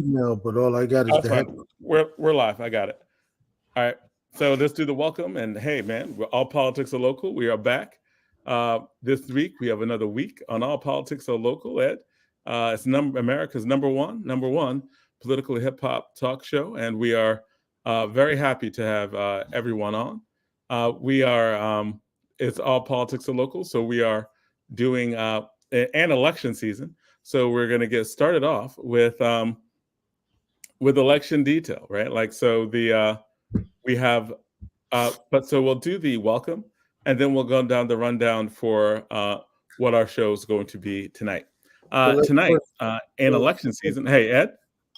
email, but all I got is That's the head. fine. We're live. I got it. All right. So let's do the welcome. And hey, man, all politics are local. We are back. This week we have another week on All Politics Are Local. Ed, it's America's number one political hip hop talk show, and we are very happy to have everyone on. We are. It's All Politics Are Local, so we are doing an election season. So we're going to get started off with election detail, right? Like, so we have, but so we'll do the welcome, and then we'll go down the rundown for what our show is going to be tonight. Tonight, in election season. Hey, Ed.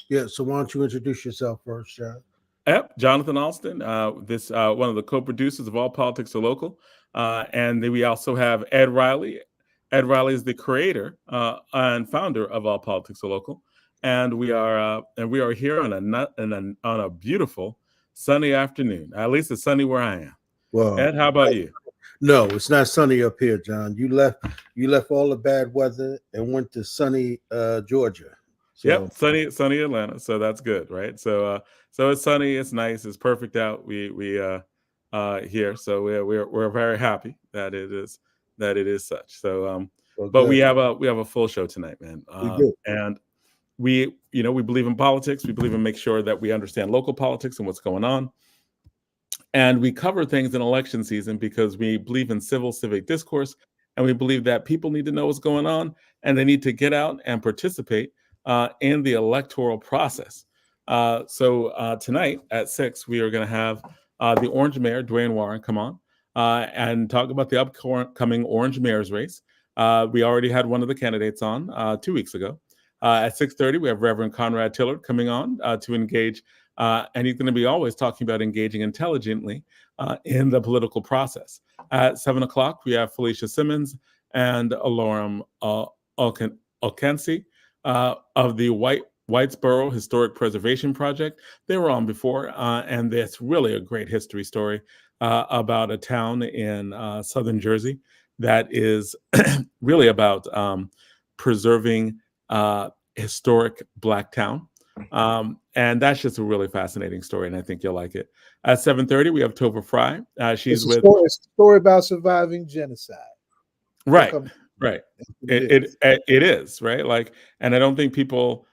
Yeah, so why don't you introduce yourself first, John? Yep, Jonathan Alston, this one of the co-producers of All Politics Are Local, and then we also have Ed Riley. Ed Riley is the creator and founder of All Politics Are Local, and we are here on a beautiful sunny afternoon. At least it's sunny where I am. Well, Ed, how about you? No, it's not sunny up here, John. You left all the bad weather and went to sunny Georgia. So. Yep, sunny Atlanta. So that's good, right? So it's sunny, it's nice, it's perfect out. We here, so we're very happy that it is such. So but we have a full show tonight, man. We do. And we believe in politics. We believe in make sure that we understand local politics and what's going on. And we cover things in election season because we believe in civic discourse, and we believe that people need to know what's going on, and they need to get out and participate in the electoral process. So tonight at 6, we are going to have the Orange Mayor, Dwayne Warren, come on and talk about the upcoming Orange Mayor's race. We already had one of the candidates on 2 weeks ago. At 6:30, we have Reverend Conrad Tillard coming on to engage, and he's going to be always talking about engaging intelligently in the political process. At 7 o'clock, we have Felicia Simmons and Elorm Ocansey of the Whitesboro Historic Preservation Project. They were on before, and it's really a great history story about a town in southern Jersey that is really about preserving historic Black town. And that's just a really fascinating story, and I think you'll like it. At 7:30, we have Tova Fry. It's a story about surviving genocide. Right. It is, right? Like, and I don't think people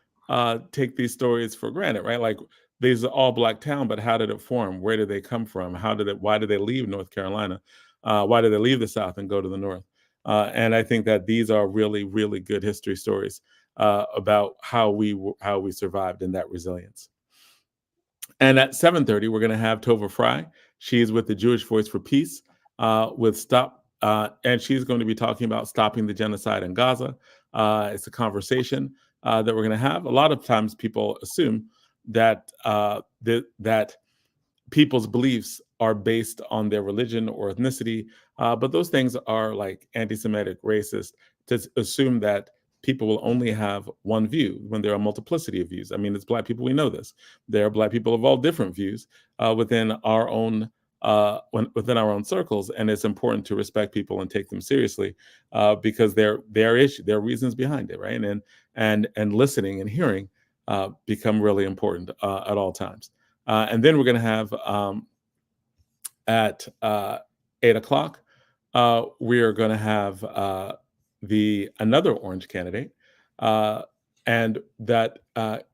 take these stories for granted, right? Like, these are all Black town, but how did it form? Where did they come from? Why did they leave North Carolina? Why did they leave the South and go to the North? And I think that these are really, really good history stories about how we survived in that resilience. And at 7:30, we're going to have Tova Fry. She's with the Jewish Voice for Peace with Stop, and she's going to be talking about stopping the genocide in Gaza. It's a conversation that we're going to have. A lot of times, people assume that that people's beliefs are based on their religion or ethnicity, but those things are like anti-Semitic, racist, to assume that people will only have one view when there are a multiplicity of views. I mean, it's Black people, we know this. There are Black people of all different views within our own circles, and it's important to respect people and take them seriously because there are reasons behind it, right? And listening and hearing become really important at all times. And then we're going to have at 8 o'clock, we are going to have another Orange candidate, and that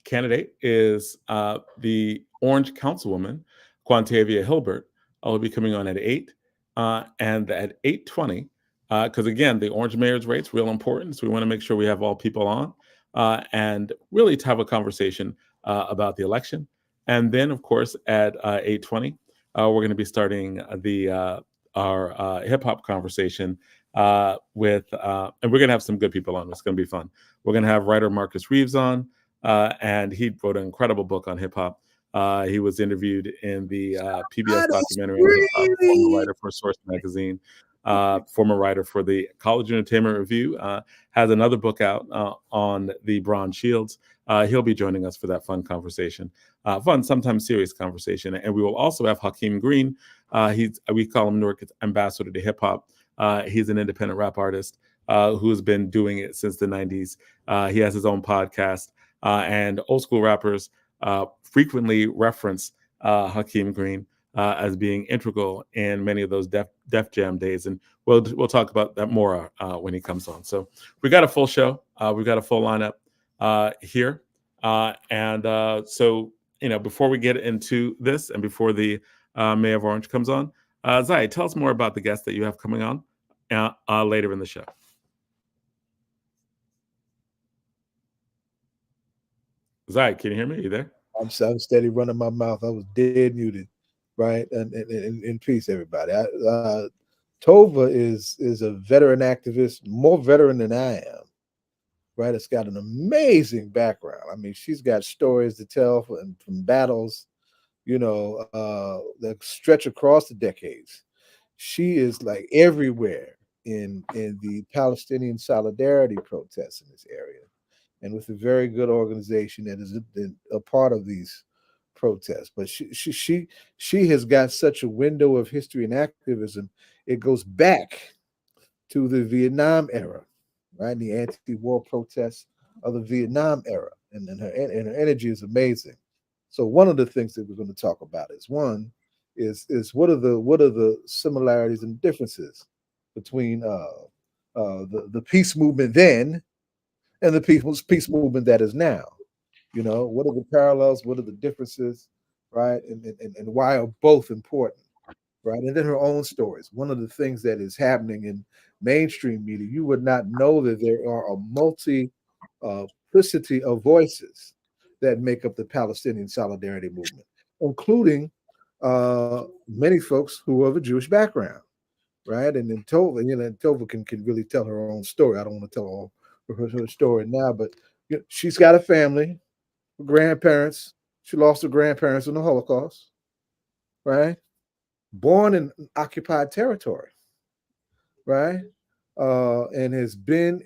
candidate is the Orange Councilwoman Quantavia Hilbert. Will be coming on at 8, and at 8:20, because again, the Orange Mayor's race real important, so we want to make sure we have all people on, and really to have a conversation about the election. And then, of course, at 8:20, we're going to be starting our hip hop conversation with, and we're going to have some good people on. It's going to be fun. We're going to have writer Marcus Reeves on, and he wrote an incredible book on hip hop. He was interviewed in the PBS documentary on hip hop, former writer for Source Magazine, former writer for the College Entertainment Review, has another book out on the Bronze Shields. He'll be joining us for that fun conversation, fun, sometimes serious conversation. And we will also have Hakim Green. We call him Newark's ambassador to hip hop. He's an independent rap artist who's been doing it since the 90s. He has his own podcast. and old school rappers frequently reference Hakim Green as being integral in many of those Def Jam days, and we'll talk about that more when he comes on. So we got a full show, we've got a full lineup here, and so before we get into this, and before the Mayor of Orange comes on, Zai, tell us more about the guest that you have coming on later in the show. Zai, can you hear me? Are you there? I'm steady running my mouth. I was dead muted, right? And in peace, everybody. Tova is a veteran activist, more veteran than I am, right? It's got an amazing background. I mean, she's got stories to tell from battles, that stretch across the decades. She is like everywhere in the Palestinian solidarity protests in this area, and with a very good organization that is a part of these protests. But she has got such a window of history and activism. It goes back to the Vietnam era, right? The anti-war protests of the Vietnam era, and her energy is amazing. So one of the things that we're going to talk about is what are the similarities and differences between the peace movement then and the peace movement that is now. What are the parallels? What are the differences, right? And why are both important, right? And then her own stories. One of the things that is happening in mainstream media, you would not know that there are a multiplicity of voices that make up the Palestinian solidarity movement, including many folks who are of a Jewish background, right? And then Tova, Tova can really tell her own story. I don't want to tell all her story now, but she's got a family, grandparents. She lost her grandparents in the Holocaust, right? Born in occupied territory, right? And has been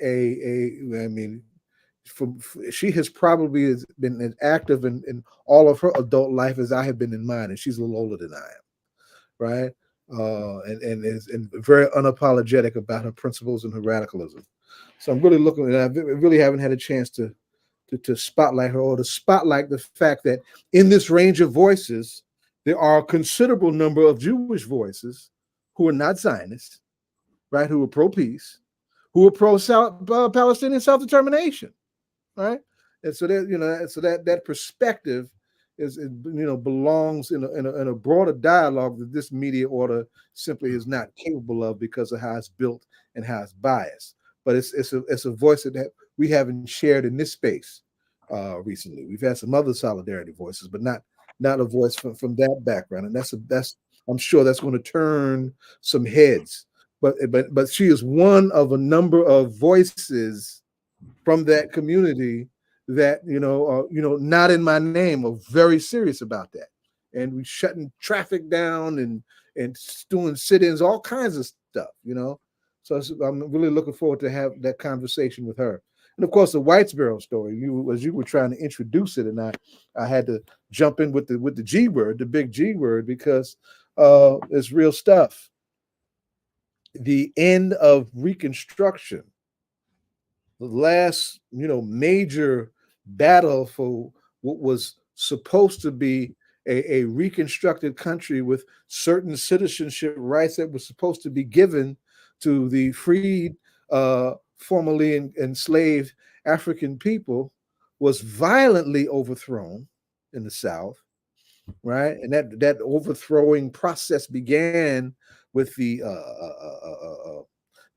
she has probably been as active in all of her adult life as I have been in mine, and she's a little older than I am, right? And is very unapologetic about her principles and her radicalism. So I'm really looking, and I really haven't had a chance to spotlight her, or to spotlight the fact that in this range of voices, there are a considerable number of Jewish voices who are not Zionists, right? Who are pro-peace, who are pro-Palestinian self-determination, right? And so that that perspective belongs in a broader dialogue that this media order simply is not capable of because of how it's built and how it's biased. But it's a voice that we haven't shared in this space recently. We've had some other solidarity voices, but not a voice from that background, and that's I'm sure that's going to turn some heads. But she is one of a number of voices from that community that not in my name are very serious about that, and we shutting traffic down and doing sit-ins, all kinds of stuff, So I'm really looking forward to have that conversation with her. And of course, the Whitesboro story, as you were trying to introduce it, and I had to jump in with the G word, the big G word, because it's real stuff. The end of Reconstruction, the last major battle for what was supposed to be a reconstructed country with certain citizenship rights that were supposed to be given to the freed, formerly enslaved African people, was violently overthrown in the South, right? And that overthrowing process began with the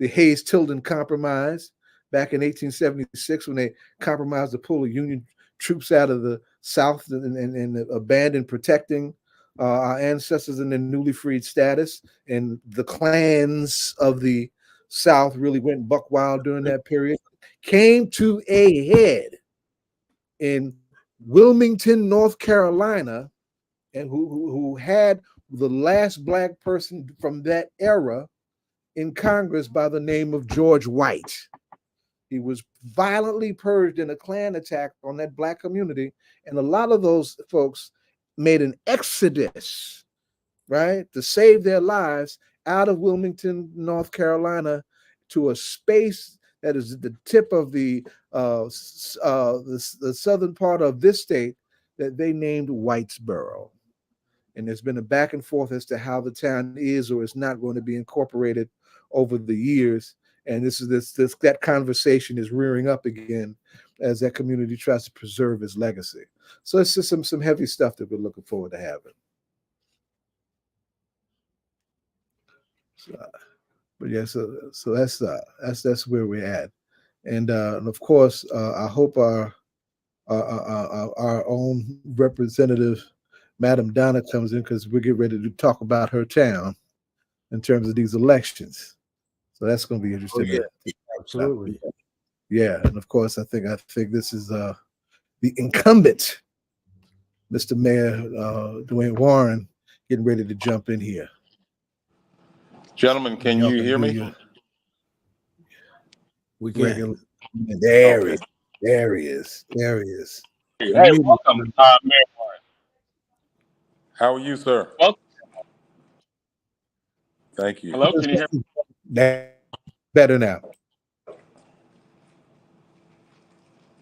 Hayes-Tilden Compromise back in 1876, when they compromised to pull the Union troops out of the South and abandon protecting our ancestors in their newly freed status. And the clans of the South really went buck wild during that period. Came to a head in Wilmington, North Carolina, and who had the last Black person from that era in Congress by the name of George White. He was violently purged in a Klan attack on that Black community, and a lot of those folks made an exodus, right, to save their lives out of Wilmington, North Carolina, to a space that is the tip of the southern part of this state that they named Whitesboro. And there's been a back and forth as to how the town is or is not going to be incorporated over the years. And that conversation is rearing up again as that community tries to preserve its legacy. So it's just some heavy stuff that we're looking forward to having. But yeah, so that's where we're at, and of course, I hope our own representative, Madam Donna, comes in, because we're getting ready to talk about her town in terms of these elections. So that's going to be interesting. Oh, yeah. Absolutely. Yeah, and of course, I think this is the incumbent, Mr. Mayor Dwayne Warren, getting ready to jump in here. Gentlemen, can you hear me? We can. There he is. Hey, welcome, Mayor Warren. How are you, sir? Welcome. Thank you. Hello, can you hear me? Better now.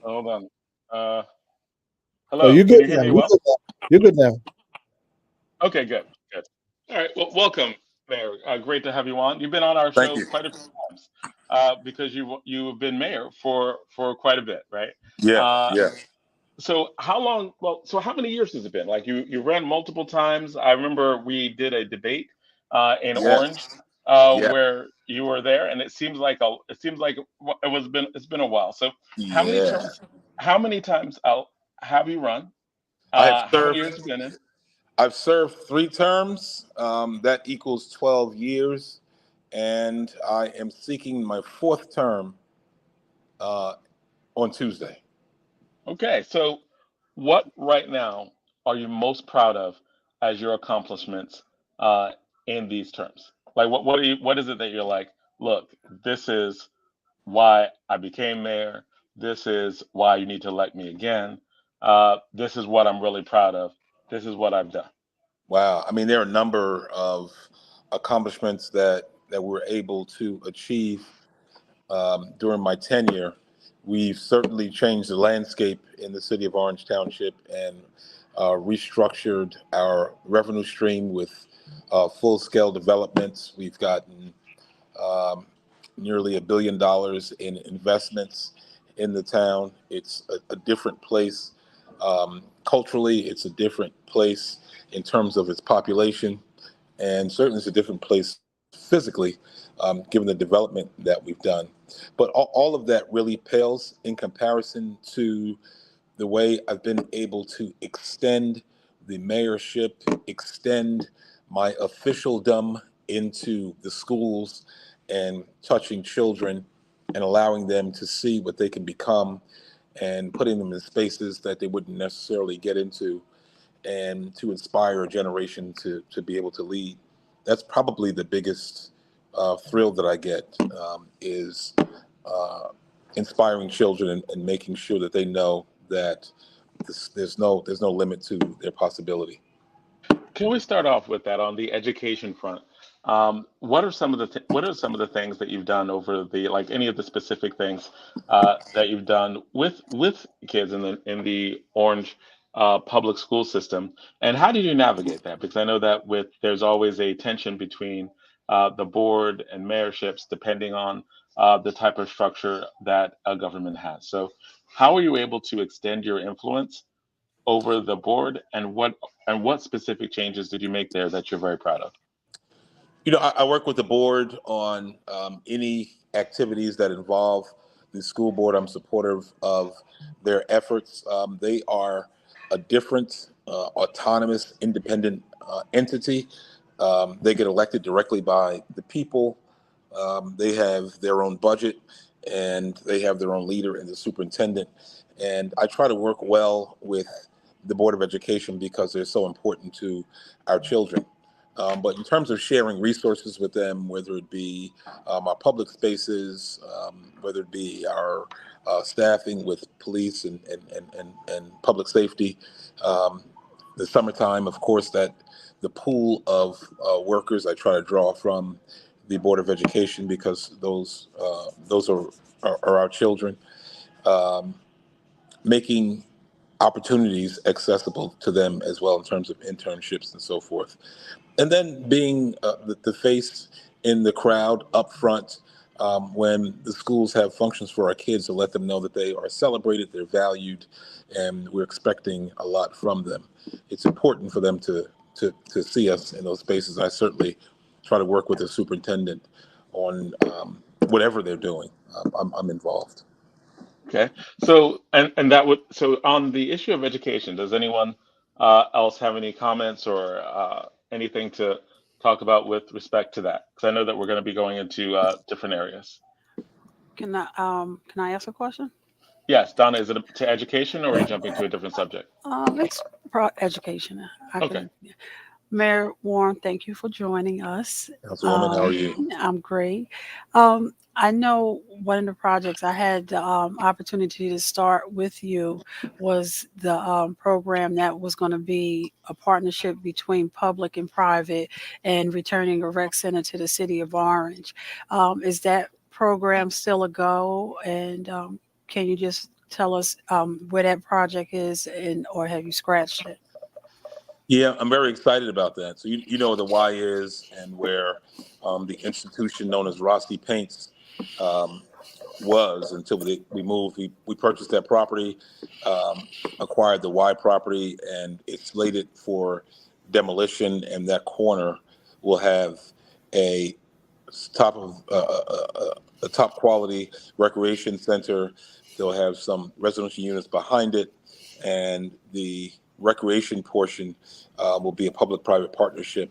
Hold on. Hello. Oh, you're good now. You're good now. Okay, good. All right. Well, welcome, Mayor. Great to have you on. You've been on our show quite a few times because you've been mayor for quite a bit, right? Yeah. So how long? Well, so how many years has it been? Like you ran multiple times. I remember we did a debate in Orange where you were there, and it seems like it's been a while. So how many times out have you run? How many years have you been in? I've served 3 terms. That equals 12 years, and I am seeking my 4th term on Tuesday. Okay, so what right now are you most proud of as your accomplishments in these terms? Like, what is it that you're like, look, this is why I became mayor. This is why you need to elect me again. This is what I'm really proud of. This is what I've done. Wow. I mean, there are a number of accomplishments that we're able to achieve during my tenure. We've certainly changed the landscape in the city of Orange Township and restructured our revenue stream with full-scale developments. We've gotten nearly $1 billion in investments in the town. It's a different place. Culturally, it's a different place in terms of its population, and certainly it's a different place physically, given the development that we've done. But all of that really pales in comparison to the way I've been able to extend the mayorship, extend my officialdom into the schools and touching children and allowing them to see what they can become and putting them in spaces that they wouldn't necessarily get into, and to inspire a generation to be able to lead. That's probably the biggest thrill that I get, is inspiring children and making sure that they know that there's no limit to their possibility. Can we start off with that on the education front? What are some of the things that you've done over like any of the specific things that you've done with kids in the Orange public school system, and how did you navigate that? Because I know that there's always a tension between the board and mayorships depending on the type of structure that a government has. So how are you able to extend your influence over the board, and what specific changes did you make there that you're very proud of? You know, I work with the board on any activities that involve the school board. I'm supportive of their efforts. They are a different, autonomous, independent entity. They get elected directly by the people. They have their own budget, and they have their own leader and the superintendent. And I try to work well with the Board of Education because they're so important to our children. But in terms of sharing resources with them, whether it be our public spaces, whether it be our staffing with police and public safety, the summertime, of course, that the pool of workers I try to draw from the Board of Education, because those are our children, making opportunities accessible to them as well in terms of internships and so forth. And then being the face in the crowd up front when the schools have functions for our kids, to let them know that they are celebrated, they're valued, and we're expecting a lot from them. It's important for them to see us in those spaces. I certainly try to work with the superintendent on whatever they're doing. I'm involved. Okay. So, so on the issue of education, does anyone else have any comments or anything to talk about with respect to that? Because I know that we're going to be going into different areas. Can I ask a question? Yes, Donna, is it to education, or are you jumping to a different subject? It's education. Okay. Mayor Warren, thank you for joining us. Councilwoman, how are you? I'm great. I know one of the projects I had the opportunity to start with you was the program that was going to be a partnership between public and private and returning a rec center to the city of Orange. Is that program still a go? And can you just tell us where that project is, or have you scratched it? Yeah, I'm very excited about that. So you know where the Y is, and where the institution known as Rossi Paints was until we moved. We purchased that property, acquired the Y property, and it's slated for demolition. And that corner will have a top quality recreation center. They'll have some residential units behind it, and the recreation portion will be a public-private partnership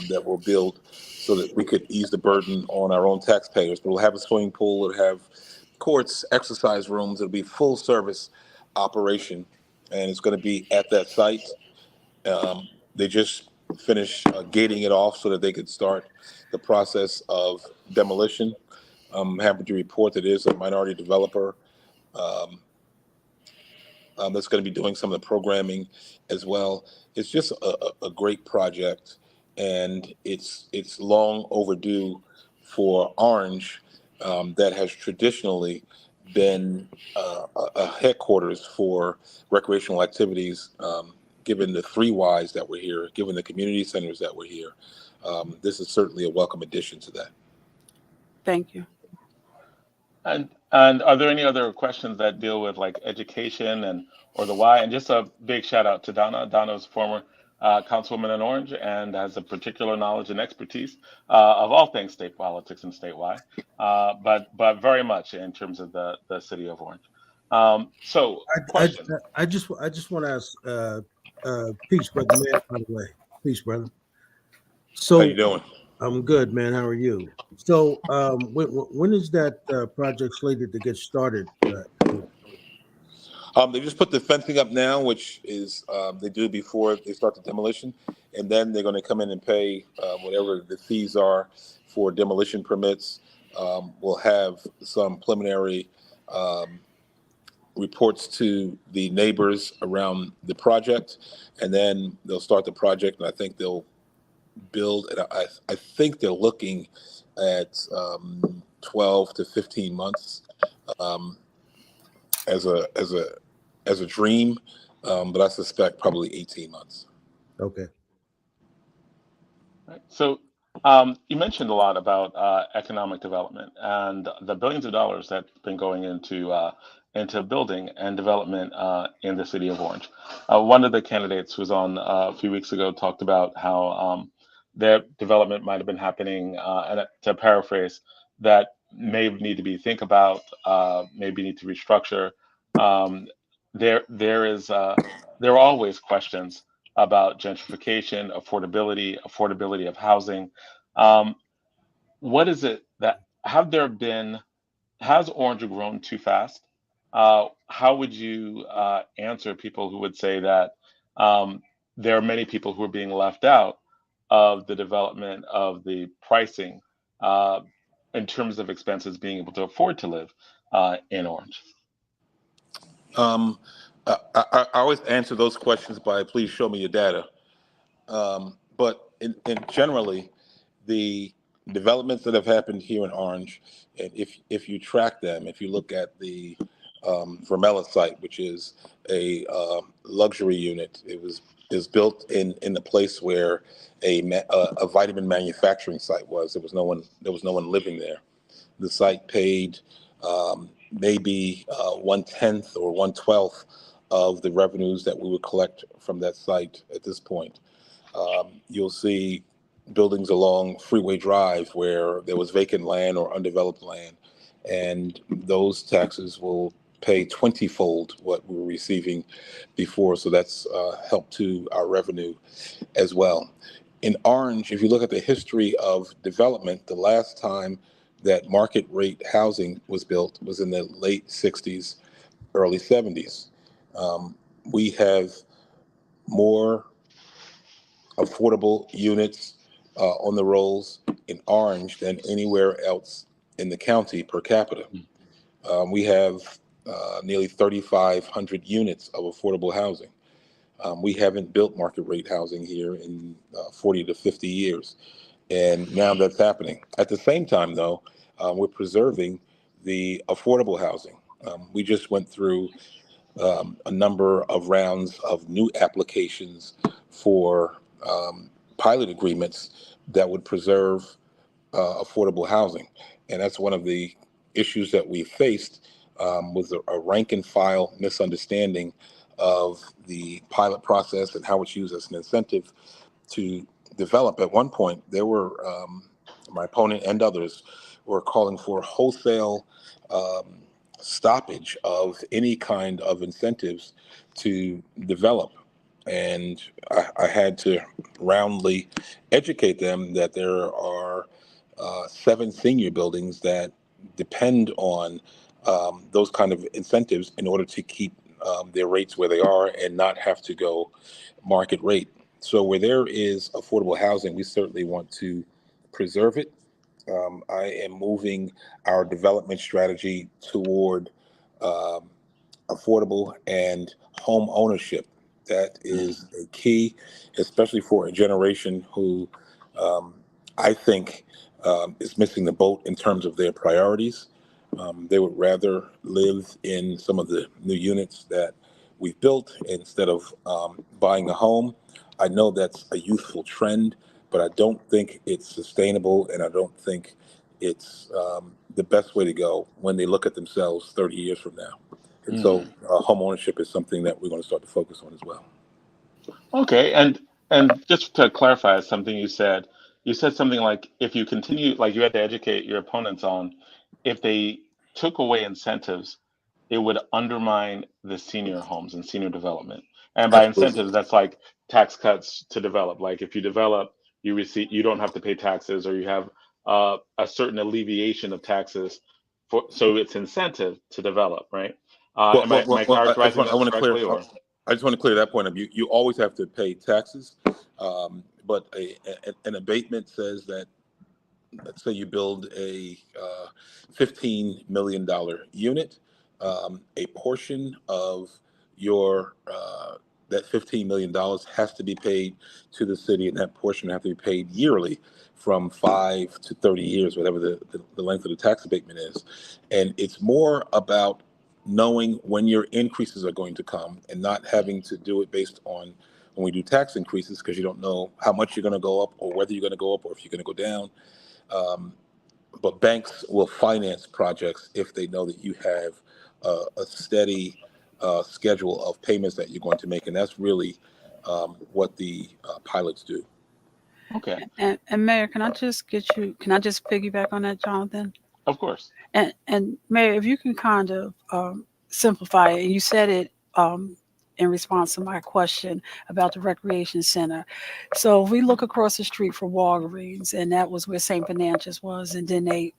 that will build so that we could ease the burden on our own taxpayers. But we'll have a swimming pool, it'll have courts, exercise rooms, it'll be full service operation, and it's going to be at that site. They just finished gating it off so that they could start the process of demolition. I'm happy to report that it is a minority developer that's going to be doing some of the programming as well. It's just a great project, and it's long overdue for Orange, that has traditionally been a headquarters for recreational activities, given the 3 Ys that were here, given the community centers that were here. This is certainly a welcome addition to that. Thank you. And are there any other questions that deal with like education or the why? And just a big shout out to Donna. Donna's former councilwoman in Orange and has a particular knowledge and expertise of all things state politics and statewide, but very much in terms of the city of Orange. So, question. I just want to ask, peace, brother, man. By the way, peace, brother. So, how you doing? I'm good, man. How are you? So, when is that project slated to get started? They just put the fencing up now, which is they do before they start the demolition, and then they're going to come in and pay whatever the fees are for demolition permits. We'll have some preliminary reports to the neighbors around the project, and then they'll start the project, and I think they'll build. And I think they're looking at 12 to 15 months as a dream, but I suspect probably 18 months. Okay. Right. So you mentioned a lot about economic development and the billions of dollars that's been going into building and development in the city of Orange. One of the candidates who was on a few weeks ago talked about how their development might have been happening, and to paraphrase, that may need to be think about, maybe need to restructure. There are always questions about gentrification, affordability of housing. What is it that has Orange grown too fast? How would you answer people who would say that there are many people who are being left out of the development of the pricing in terms of expenses being able to afford to live in Orange? I always answer those questions by please show me your data. But in generally, the developments that have happened here in Orange, and if you track them, if you look at the Vermella site, which is a luxury unit, is built in the place where a vitamin manufacturing site was. There was no one living there. The site paid maybe 1/10 or 1/12 of the revenues that we would collect from that site at this point. You'll see buildings along Freeway Drive where there was vacant land or undeveloped land, and those taxes will pay 20-fold what we were receiving before. So that's helped to our revenue as well. In Orange, if you look at the history of development, the last time that market rate housing was built was in the late 60s, early 70s. We have more affordable units on the rolls in Orange than anywhere else in the county per capita. We have nearly 3,500 units of affordable housing. We haven't built market rate housing here in 40 to 50 years. And now that's happening. At the same time, though, we're preserving the affordable housing. We just went through a number of rounds of new applications for pilot agreements that would preserve affordable housing. And that's one of the issues that we faced was a rank and file misunderstanding of the pilot process and how it's used as an incentive to develop. At one point, there were, my opponent and others were calling for wholesale stoppage of any kind of incentives to develop. And I had to roundly educate them that there are 7 senior buildings that depend on those kind of incentives in order to keep their rates where they are and not have to go market rate. So where there is affordable housing, we certainly want to preserve it. I am moving our development strategy toward affordable and home ownership. That is a key, especially for a generation who I think is missing the boat in terms of their priorities. They would rather live in some of the new units that we've built instead of buying a home. I know that's a youthful trend, but I don't think it's sustainable, and I don't think it's the best way to go when they look at themselves 30 years from now. And so home ownership is something that we're going to start to focus on as well. Okay, and just to clarify something you said something like, if you continue, like you had to educate your opponents on, if they took away incentives, it would undermine the senior homes and senior development. And by Absolutely. incentives, that's like tax cuts to develop. Like if you develop, you don't have to pay taxes, or you have a certain alleviation of taxes so it's incentive to develop, right? Am I characterizing this correctly? I just want to clear that point up. You always have to pay taxes, but an abatement says that, let's say you build a $15 million unit, a portion of your that $15 million has to be paid to the city, and that portion has to be paid yearly from 5 to 30 years, whatever the length of the tax abatement is. And it's more about knowing when your increases are going to come and not having to do it based on when we do tax increases, because you don't know how much you're going to go up or whether you're going to go up or if you're going to go down. But banks will finance projects if they know that you have a steady schedule of payments that you're going to make. And that's really what the pilots do. Okay. And Mayor, can I just piggyback on that, Jonathan? Of course. And Mayor, if you can kind of simplify it, and you said it in response to my question about the recreation center. So if we look across the street for Walgreens, and that was where St. Bonanchas was, and then they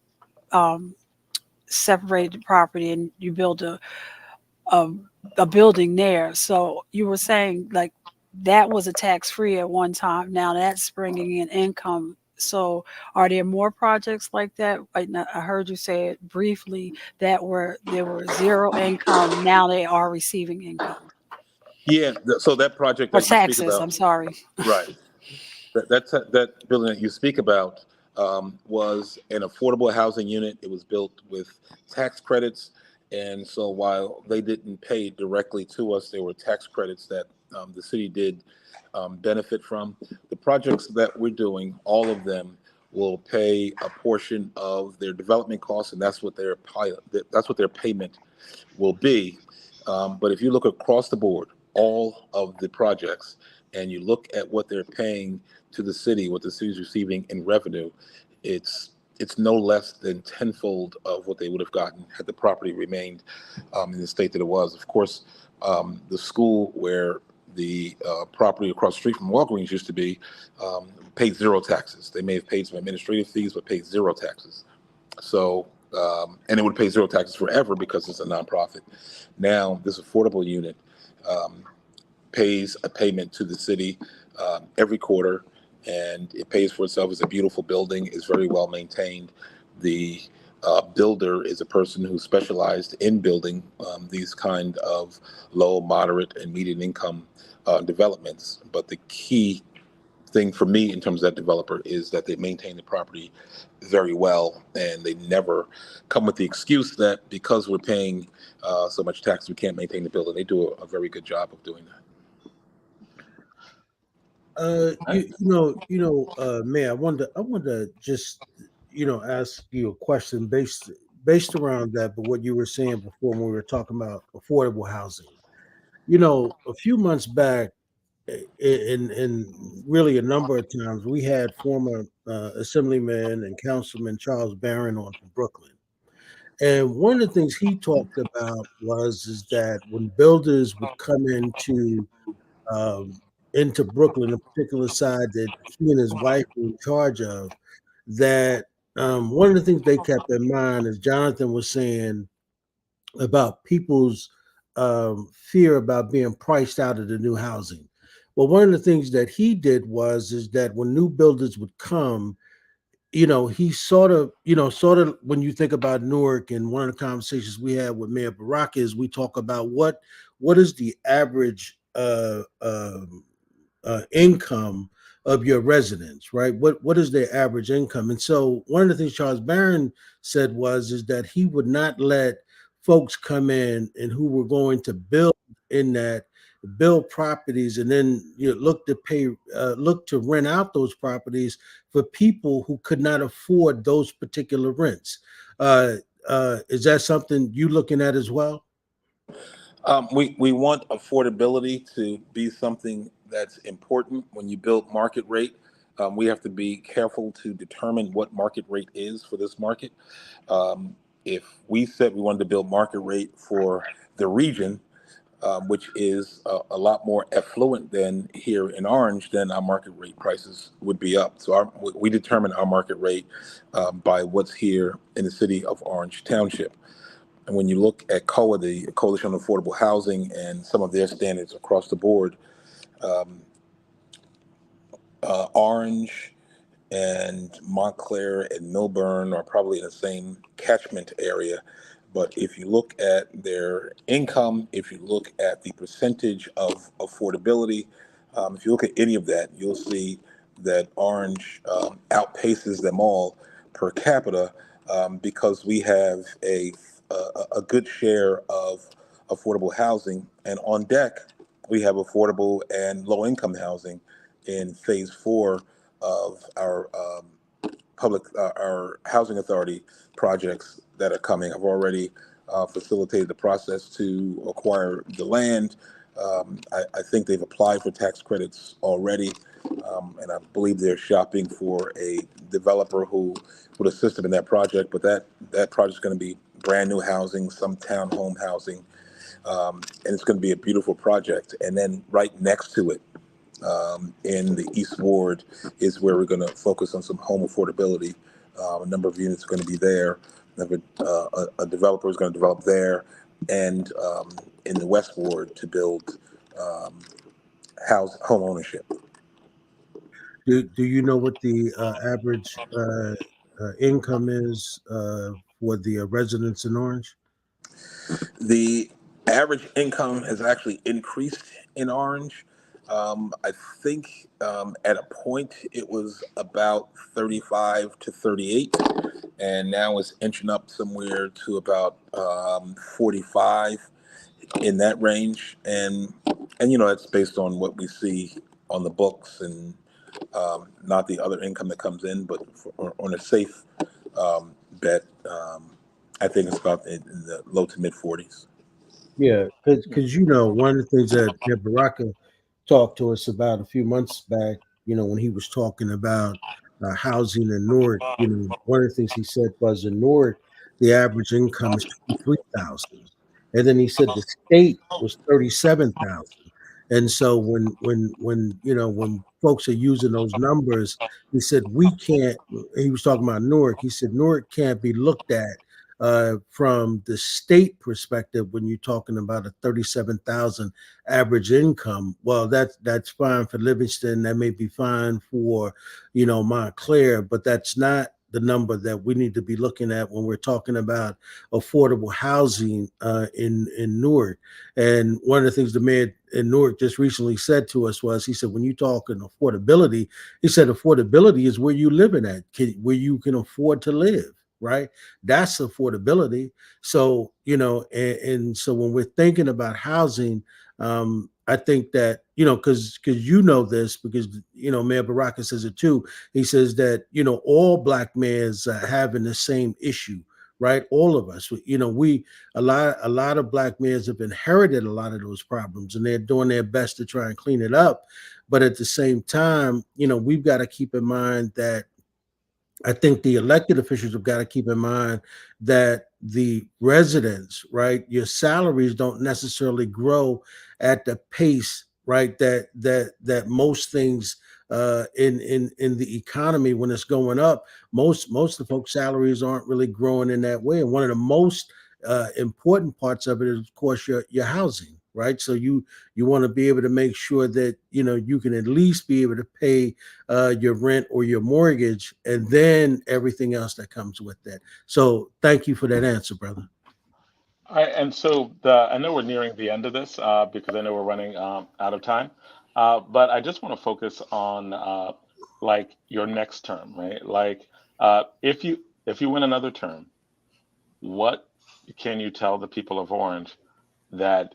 separated the property and you build a building there. So you were saying like that was a tax-free at one time. Now that's bringing in income. So are there more projects like that? I heard you say it briefly that there were zero income. Now they are receiving income. Yeah. So that project Or that taxes, you speak about, I'm sorry. right. That building that you speak about was an affordable housing unit. It was built with tax credits. And so while they didn't pay directly to us, there were tax credits that the city did benefit from. The projects that we're doing, all of them will pay a portion of their development costs, and that's what their payment will be. But if you look across the board, all of the projects, and you look at what they're paying to the city, what the city's receiving in revenue, it's no less than tenfold of what they would have gotten had the property remained in the state that it was. Of course, the school where the property across the street from Walgreens used to be paid zero taxes. They may have paid some administrative fees, but paid zero taxes. So, and it would pay zero taxes forever because it's a nonprofit. Now, this affordable unit pays a payment to the city every quarter, and it pays for itself. It's a beautiful building. It's very well maintained. The builder is a person who specialized in building these kind of low, moderate, and median income developments. But the key thing for me in terms of that developer is that they maintain the property very well, and they never come with the excuse that because we're paying so much tax, we can't maintain the building. They do a very good job of doing that. Mayor, I wanted to just, ask you a question based around that, but what you were saying before when we were talking about affordable housing. A few months back, and really a number of times, we had former Assemblyman and Councilman Charles Barron on from Brooklyn. And one of the things he talked about is that when builders would come into Brooklyn, a particular side that he and his wife were in charge of, that one of the things they kept in mind, as Jonathan was saying, about people's fear about being priced out of the new housing. Well, one of the things that he did is that when new builders would come, he sort of when you think about Newark, and one of the conversations we had with Mayor Baraka is we talk about what is the average income of your residents, right? What is their average income? And so one of the things Charles Barron said is that he would not let folks come in and who were going to build properties and then look to rent out those properties for people who could not afford those particular rents. Is that something you looking at as well? We want affordability to be something that's important when you build market rate. We have to be careful to determine what market rate is for this market. If we said we wanted to build market rate for the region, which is a lot more affluent than here in Orange, then our market rate prices would be up. So we determine our market rate by what's here in the city of Orange Township. And when you look at COA, the Coalition on Affordable Housing, and some of their standards across the board, Orange and Montclair and Milburn are probably in the same catchment area. But if you look at their income, if you look at the percentage of affordability, if you look at any of that, you'll see that Orange outpaces them all per capita because we have a good share of affordable housing. And on deck, we have affordable and low-income housing in phase 4 of our our housing authority projects that are coming. I've already facilitated the process to acquire the land. I think they've applied for tax credits already, and I believe they're shopping for a developer who would assist them in that project. But that project is going to be brand new housing, some townhome housing, and it's going to be a beautiful project. And then right next to it, in the East Ward, is where we're going to focus on some home affordability. A number of units are going to be there. A developer is going to develop there, and in the West Ward to build home ownership. Do you know what the average income is for the residents in Orange? The average income has actually increased in Orange. I think at a point it was about 35 to 38, and now it's inching up somewhere to about 45 in that range. And it's based on what we see on the books and not the other income that comes in, but on a safe bet, I think it's about in the low to mid 40s. Yeah, because one of the things that Baraka talked to us about a few months back, when he was talking about housing in Newark, one of the things he said was in Newark, the average income is 23,000, and then he said the state was 37,000. And so when folks are using those numbers, he said we can't. He was talking about Newark. He said Newark can't be looked at from the state perspective when you're talking about a 37,000 average income. Well, that's fine for Livingston. That may be fine for Montclair, but that's not the number that we need to be looking at when we're talking about affordable housing in Newark. And one of the things the mayor in Newark just recently said to us was, he said, when you talk in affordability, he said affordability is where you living at, where you can afford to live. Right, that's affordability. So and so when we're thinking about housing, I think that because this, because Mayor Baraka says it too. He says that all black males are having the same issue, right? All of us, we a lot of black males have inherited a lot of those problems, and they're doing their best to try and clean it up. But at the same time, we've got to keep in mind that I think the elected officials have got to keep in mind that the residents, right, your salaries don't necessarily grow at the pace, right, that most things in the economy, when it's going up, most of the folks' salaries aren't really growing in that way. And one of the most important parts of it is, of course, your housing, right? So you want to be able to make sure that you can at least be able to pay your rent or your mortgage, and then everything else that comes with that. So thank you for that answer, brother. All right, and so I know we're nearing the end of this because I know we're running out of time, but I just want to focus on like your next term, right? Like if you win another term, what can you tell the people of Orange that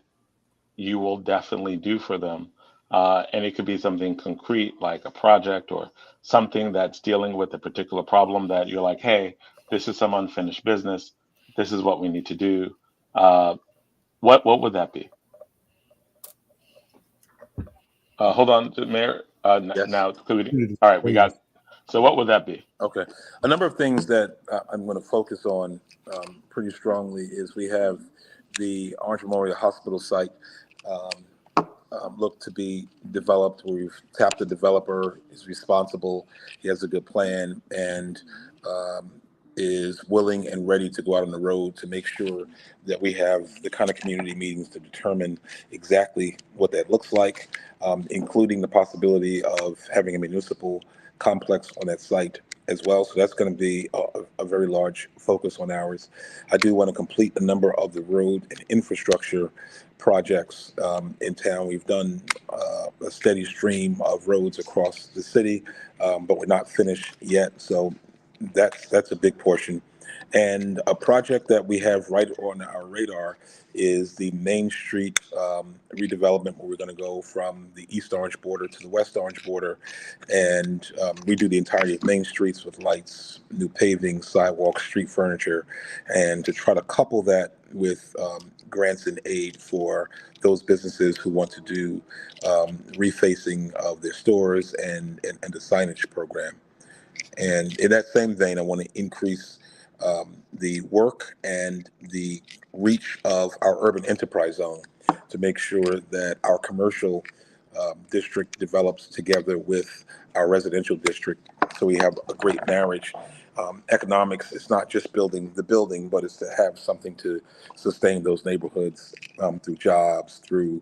you will definitely do for them? And it could be something concrete, like a project or something that's dealing with a particular problem that you're like, hey, this is some unfinished business. This is what we need to do. What would that be? Hold on, Mayor. Yes. Now, all right, we got. So, what would that be? Okay, a number of things that I'm going to focus on pretty strongly is we have the Orange Memorial Hospital site look to be developed. We've tapped the developer, is responsible, he has a good plan, and is willing and ready to go out on the road to make sure that we have the kind of community meetings to determine exactly what that looks like, including the possibility of having a municipal complex on that site as well. So that's going to be a very large focus on ours. I do want to complete a number of the road and infrastructure projects in town. We've done a steady stream of roads across the city, but we're not finished yet. So that's a big portion. And a project that we have right on our radar is the Main Street redevelopment, where we're going to go from the East Orange border to the West Orange border and redo the entirety of Main Streets with lights, new paving, sidewalks, street furniture, and to try to couple that with grants and aid for those businesses who want to do refacing of their stores and the signage program. And in that same vein, I want to increase the work and the reach of our urban enterprise zone to make sure that our commercial district develops together with our residential district, so we have a great marriage. Economics, it's not just building the building, but it's to have something to sustain those neighborhoods through jobs, through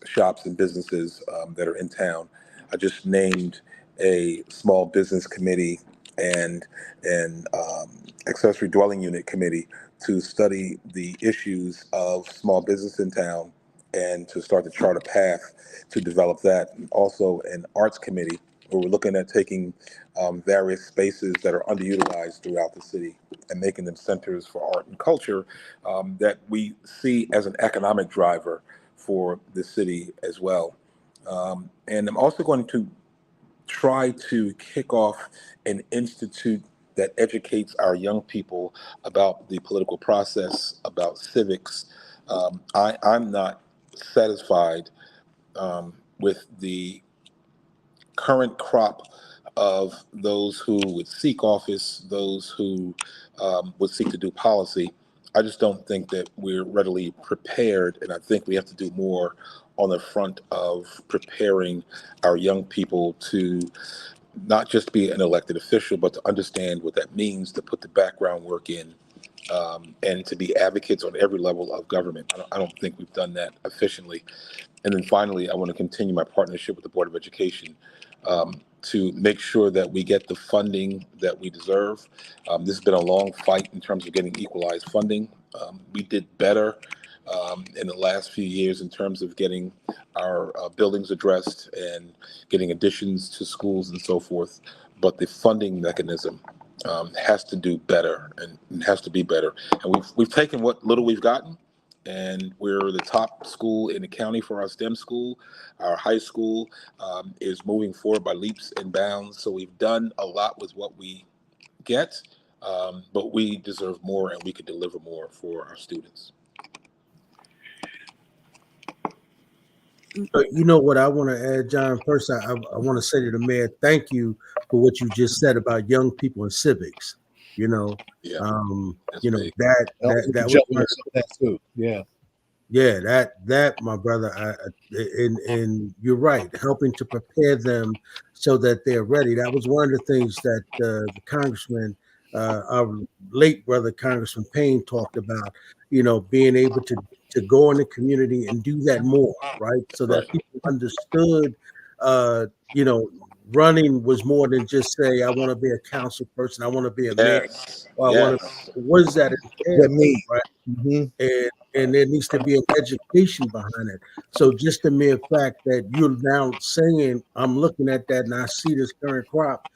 shops and businesses that are in town. I just named a small business committee and an accessory dwelling unit committee to study the issues of small business in town and to start to chart a path to develop that. And also an arts committee where we're looking at taking various spaces that are underutilized throughout the city and making them centers for art and culture that we see as an economic driver for the city as well. And I'm also going to try to kick off an institute that educates our young people about the political process, about civics. I'm not satisfied with the current crop of those who would seek office, those who would seek to do policy. I just don't think that we're readily prepared, and I think we have to do more on the front of preparing our young people to not just be an elected official, but to understand what that means, to put the background work in, and to be advocates on every level of government. I don't think we've done that efficiently. And then finally, I want to continue my partnership with the Board of Education to make sure that we get the funding that we deserve. This has been a long fight in terms of getting equalized funding. We did better in the last few years in terms of getting our buildings addressed and getting additions to schools and so forth. But the funding mechanism has to do better and has to be better. And we've taken what little we've gotten, and we're the top school in the county for our STEM school. Our high school is moving forward by leaps and bounds. So we've done a lot with what we get, but we deserve more, and we could deliver more for our students. You know what I want to add, John? First, I want to say to the mayor, thank you for what you just said about young people and civics. You know, Yeah. You know big. that was that too. Yeah. Yeah, that my brother, and you're right, helping to prepare them so that they're ready. That was one of the things that the congressman, our late brother Congressman Payne, talked about. You know, being able to go in the community and do that more, right? So that Right. people understood, you know, running was more than just say, I want to be a council person, I want to be a mayor, Yes. or I want to. Yes. What does that entail? That me. Right? Mm-hmm. And there needs to be an education behind it. So just the mere fact that you're now saying, I'm looking at that and I see this current crop,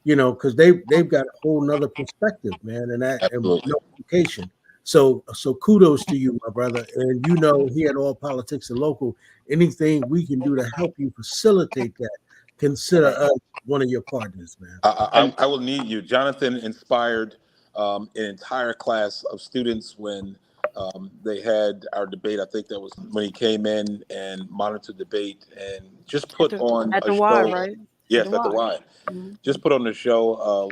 you know, because they've got a whole nother perspective, man, and that and Absolutely. notification. So kudos to you, my brother. And you know, here at All Politics and Local, anything we can do to help you facilitate that, consider us one of your partners, man. I will need you. Jonathan inspired an entire class of students when they had our debate. I think that was when he came in and monitored debate and just put on at a the show. Y, right? Yes, at the Y. Mm-hmm. Just put on a show of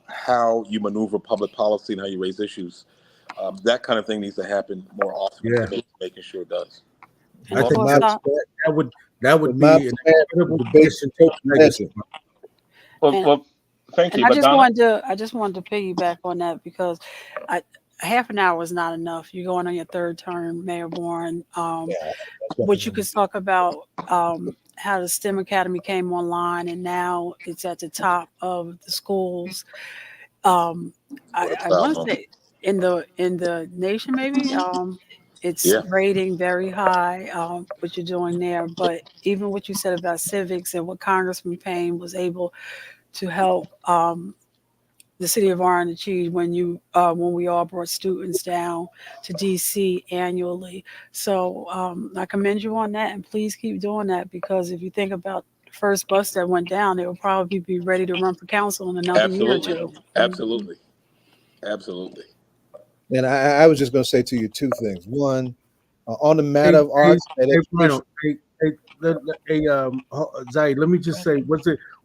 how you maneuver public policy and how you raise issues. That kind of thing needs to happen more often. Yeah. Making sure it does. And I think that would be an incredible addition to the legacy. Well, thank you. And I just wanted to piggyback on that because half an hour is not enough. You're going on your third term, Mayor Warren. Which you could talk about how the STEM Academy came online and now it's at the top of the schools. I want to say in the nation, maybe. It's rating very high, what you're doing there. But even what you said about civics and what Congressman Payne was able to help the city of Orange achieve when we all brought students down to DC annually. So I commend you on that, and please keep doing that, because if you think about the first bus that went down, they will probably be ready to run for council in another year or two. Absolutely. And I was just going to say to you two things. One, on the matter of arts, Zai, let me just say,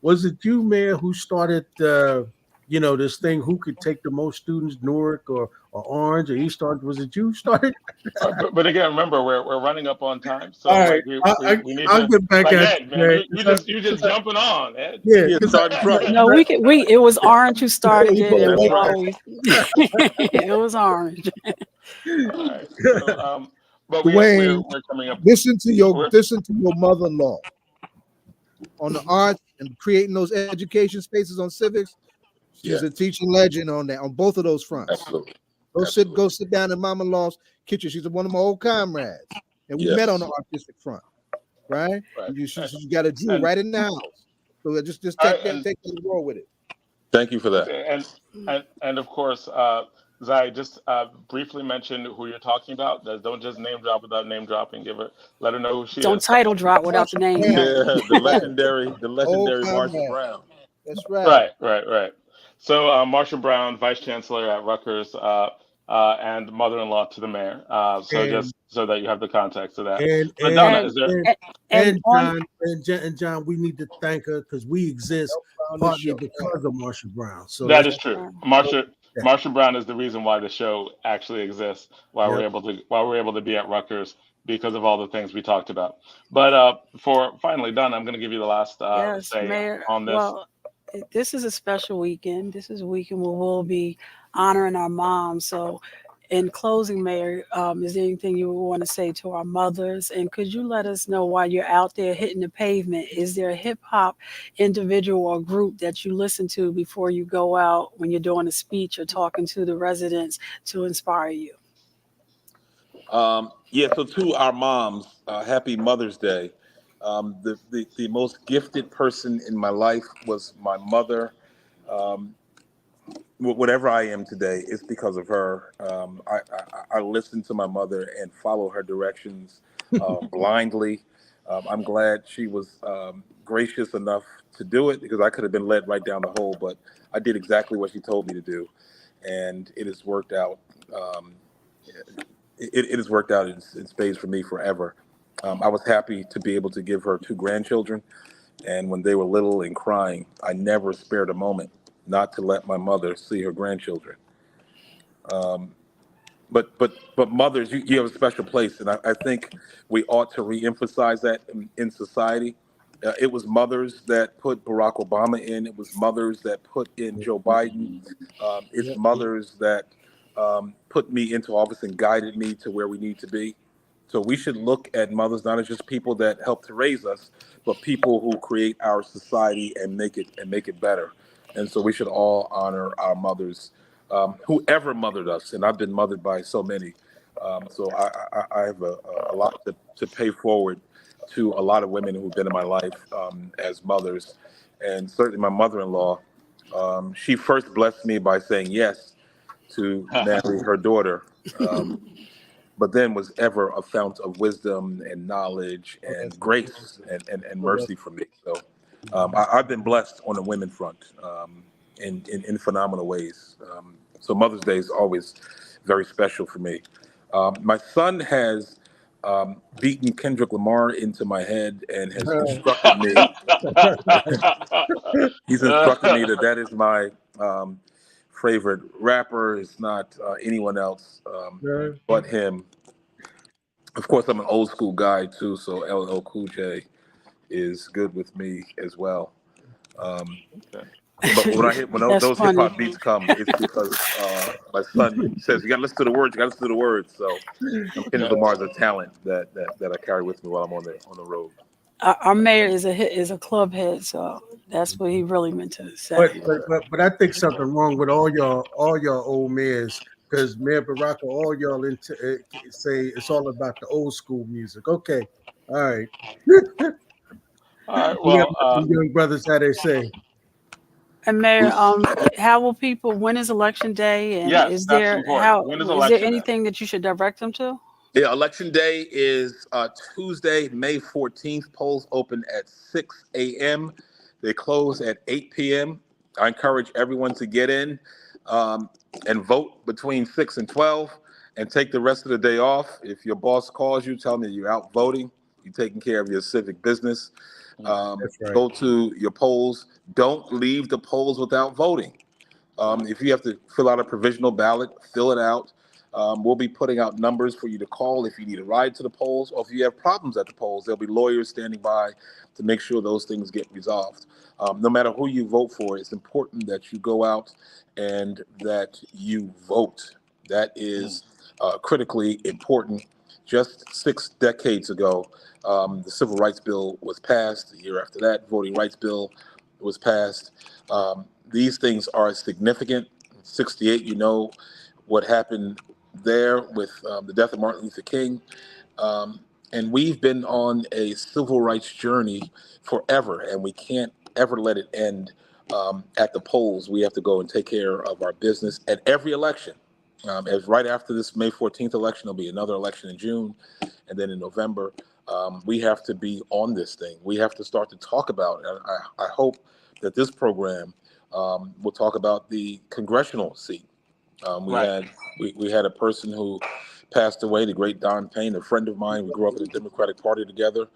was it you, Mayor, who started this thing? Who could take the most students, Newark or Orange or East Orange? Was it you started? But again, remember we're running up on time, so all right, we need I'll get back at Ed, man. You just jumping on, Ed. Yeah, starting trouble. No, it was Orange who started it. It was Orange. All right. So, but Dwayne, we're coming up. Listen to your mother-in-law on the arts and creating those education spaces on civics. She's a teaching legend on that, on both of those fronts. Absolutely. Go sit down in Mama-in-law's kitchen. She's one of my old comrades. and we met on the artistic front, right? You got a Jew right in the house. So just take the world with it. Thank you for that. And of course, Zai, just briefly mention who you're talking about. Don't just name drop without name dropping. Let her know who she is. Don't title drop without the name. Yeah, the legendary Marsha Brown. That's right. Right. So Marsha Brown, Vice Chancellor at Rutgers, and mother-in-law to the mayor. Just so that you have the context of that. And John, we need to thank her because we exist partly because of Marsha Brown. So that is true. Marsha Brown is the reason why the show actually exists. Why we're able to be at Rutgers, because of all the things we talked about. But for finally done, I'm going to give you the last say Mayor, on this. Well, this is a special weekend. This is a weekend where we'll be honoring our moms. So in closing, Mayor, is there anything you would want to say to our mothers? And could you let us know while you're out there hitting the pavement, is there a hip hop individual or group that you listen to before you go out when you're doing a speech or talking to the residents to inspire you? So to our moms, happy Mother's Day. The most gifted person in my life was my mother. Whatever I am today is because of her. I listen to my mother and follow her directions blindly. I'm glad she was gracious enough to do it, because I could have been led right down the hole, but I did exactly what she told me to do, and it has worked out. It has worked out in spades for me forever. I was happy to be able to give her 2 grandchildren, and when they were little and crying, I never spared a moment not to let my mother see her grandchildren. But mothers, you have a special place, and I think we ought to reemphasize that in society. It was mothers that put Barack Obama in. It was mothers that put in Joe Biden. It's mothers that put me into office and guided me to where we need to be. So we should look at mothers not as just people that help to raise us, but people who create our society and make it better. And so we should all honor our mothers, whoever mothered us. And I've been mothered by so many. So I have a lot to pay forward to a lot of women who've been in my life as mothers. And certainly my mother-in-law, she first blessed me by saying yes to marry her daughter. But then was ever a fount of wisdom and knowledge and grace and mercy for me. So I've been blessed on the women front in phenomenal ways. So Mother's Day is always very special for me. My son has beaten Kendrick Lamar into my head and has instructed me. He's instructed me that is my favorite rapper. It's not anyone else but him. Of course, I'm an old school guy too, so LL Cool J is good with me as well. But when those hip hop beats come, it's because my son says you got to listen to the words. You got to listen to the words. So Kendrick Lamar is a talent that I carry with me while I'm on the road. Our mayor is a club head, so that's what he really meant to say. But I think something wrong with all y'all old mayors, because Mayor Baraka, all y'all say it's all about the old school music. Okay, all right. All right. Well, young brothers, how they say. And Mayor, how will people? When is election day? And yes, is there is there anything that you should direct them to? Yeah, Election Day is Tuesday, May 14th. Polls open at 6 a.m. They close at 8 p.m. I encourage everyone to get in and vote between 6 and 12 and take the rest of the day off. If your boss calls you, tell me you're out voting, you're taking care of your civic business. Go to your polls. Don't leave the polls without voting. If you have to fill out a provisional ballot, fill it out. We'll be putting out numbers for you to call if you need a ride to the polls, or if you have problems at the polls, there'll be lawyers standing by to make sure those things get resolved. No matter who you vote for, it's important that you go out and that you vote. That is critically important. Just 6 decades ago, the Civil Rights Bill was passed. The year after that, Voting Rights Bill was passed. These things are significant. 68, you know what happened there with the death of Martin Luther King. And we've been on a civil rights journey forever, and we can't ever let it end at the polls. We have to go and take care of our business at every election. As right after this May 14th election, there'll be another election in June, and then in November. We have to be on this thing. We have to start to talk about it. I hope that this program will talk about the congressional seat. We had a person who passed away, the great Don Payne, a friend of mine. We grew up in the Democratic Party together.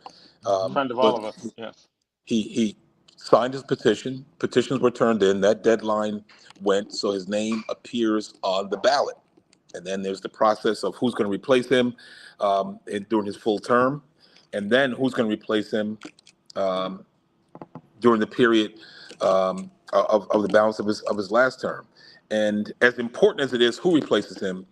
Friend of all of us. Yes. He signed his petition. Petitions were turned in. That deadline went, so his name appears on the ballot. And then there's the process of who's going to replace him during his full term, and then who's going to replace him during the period of the balance of his last term. And as important as it is who replaces him,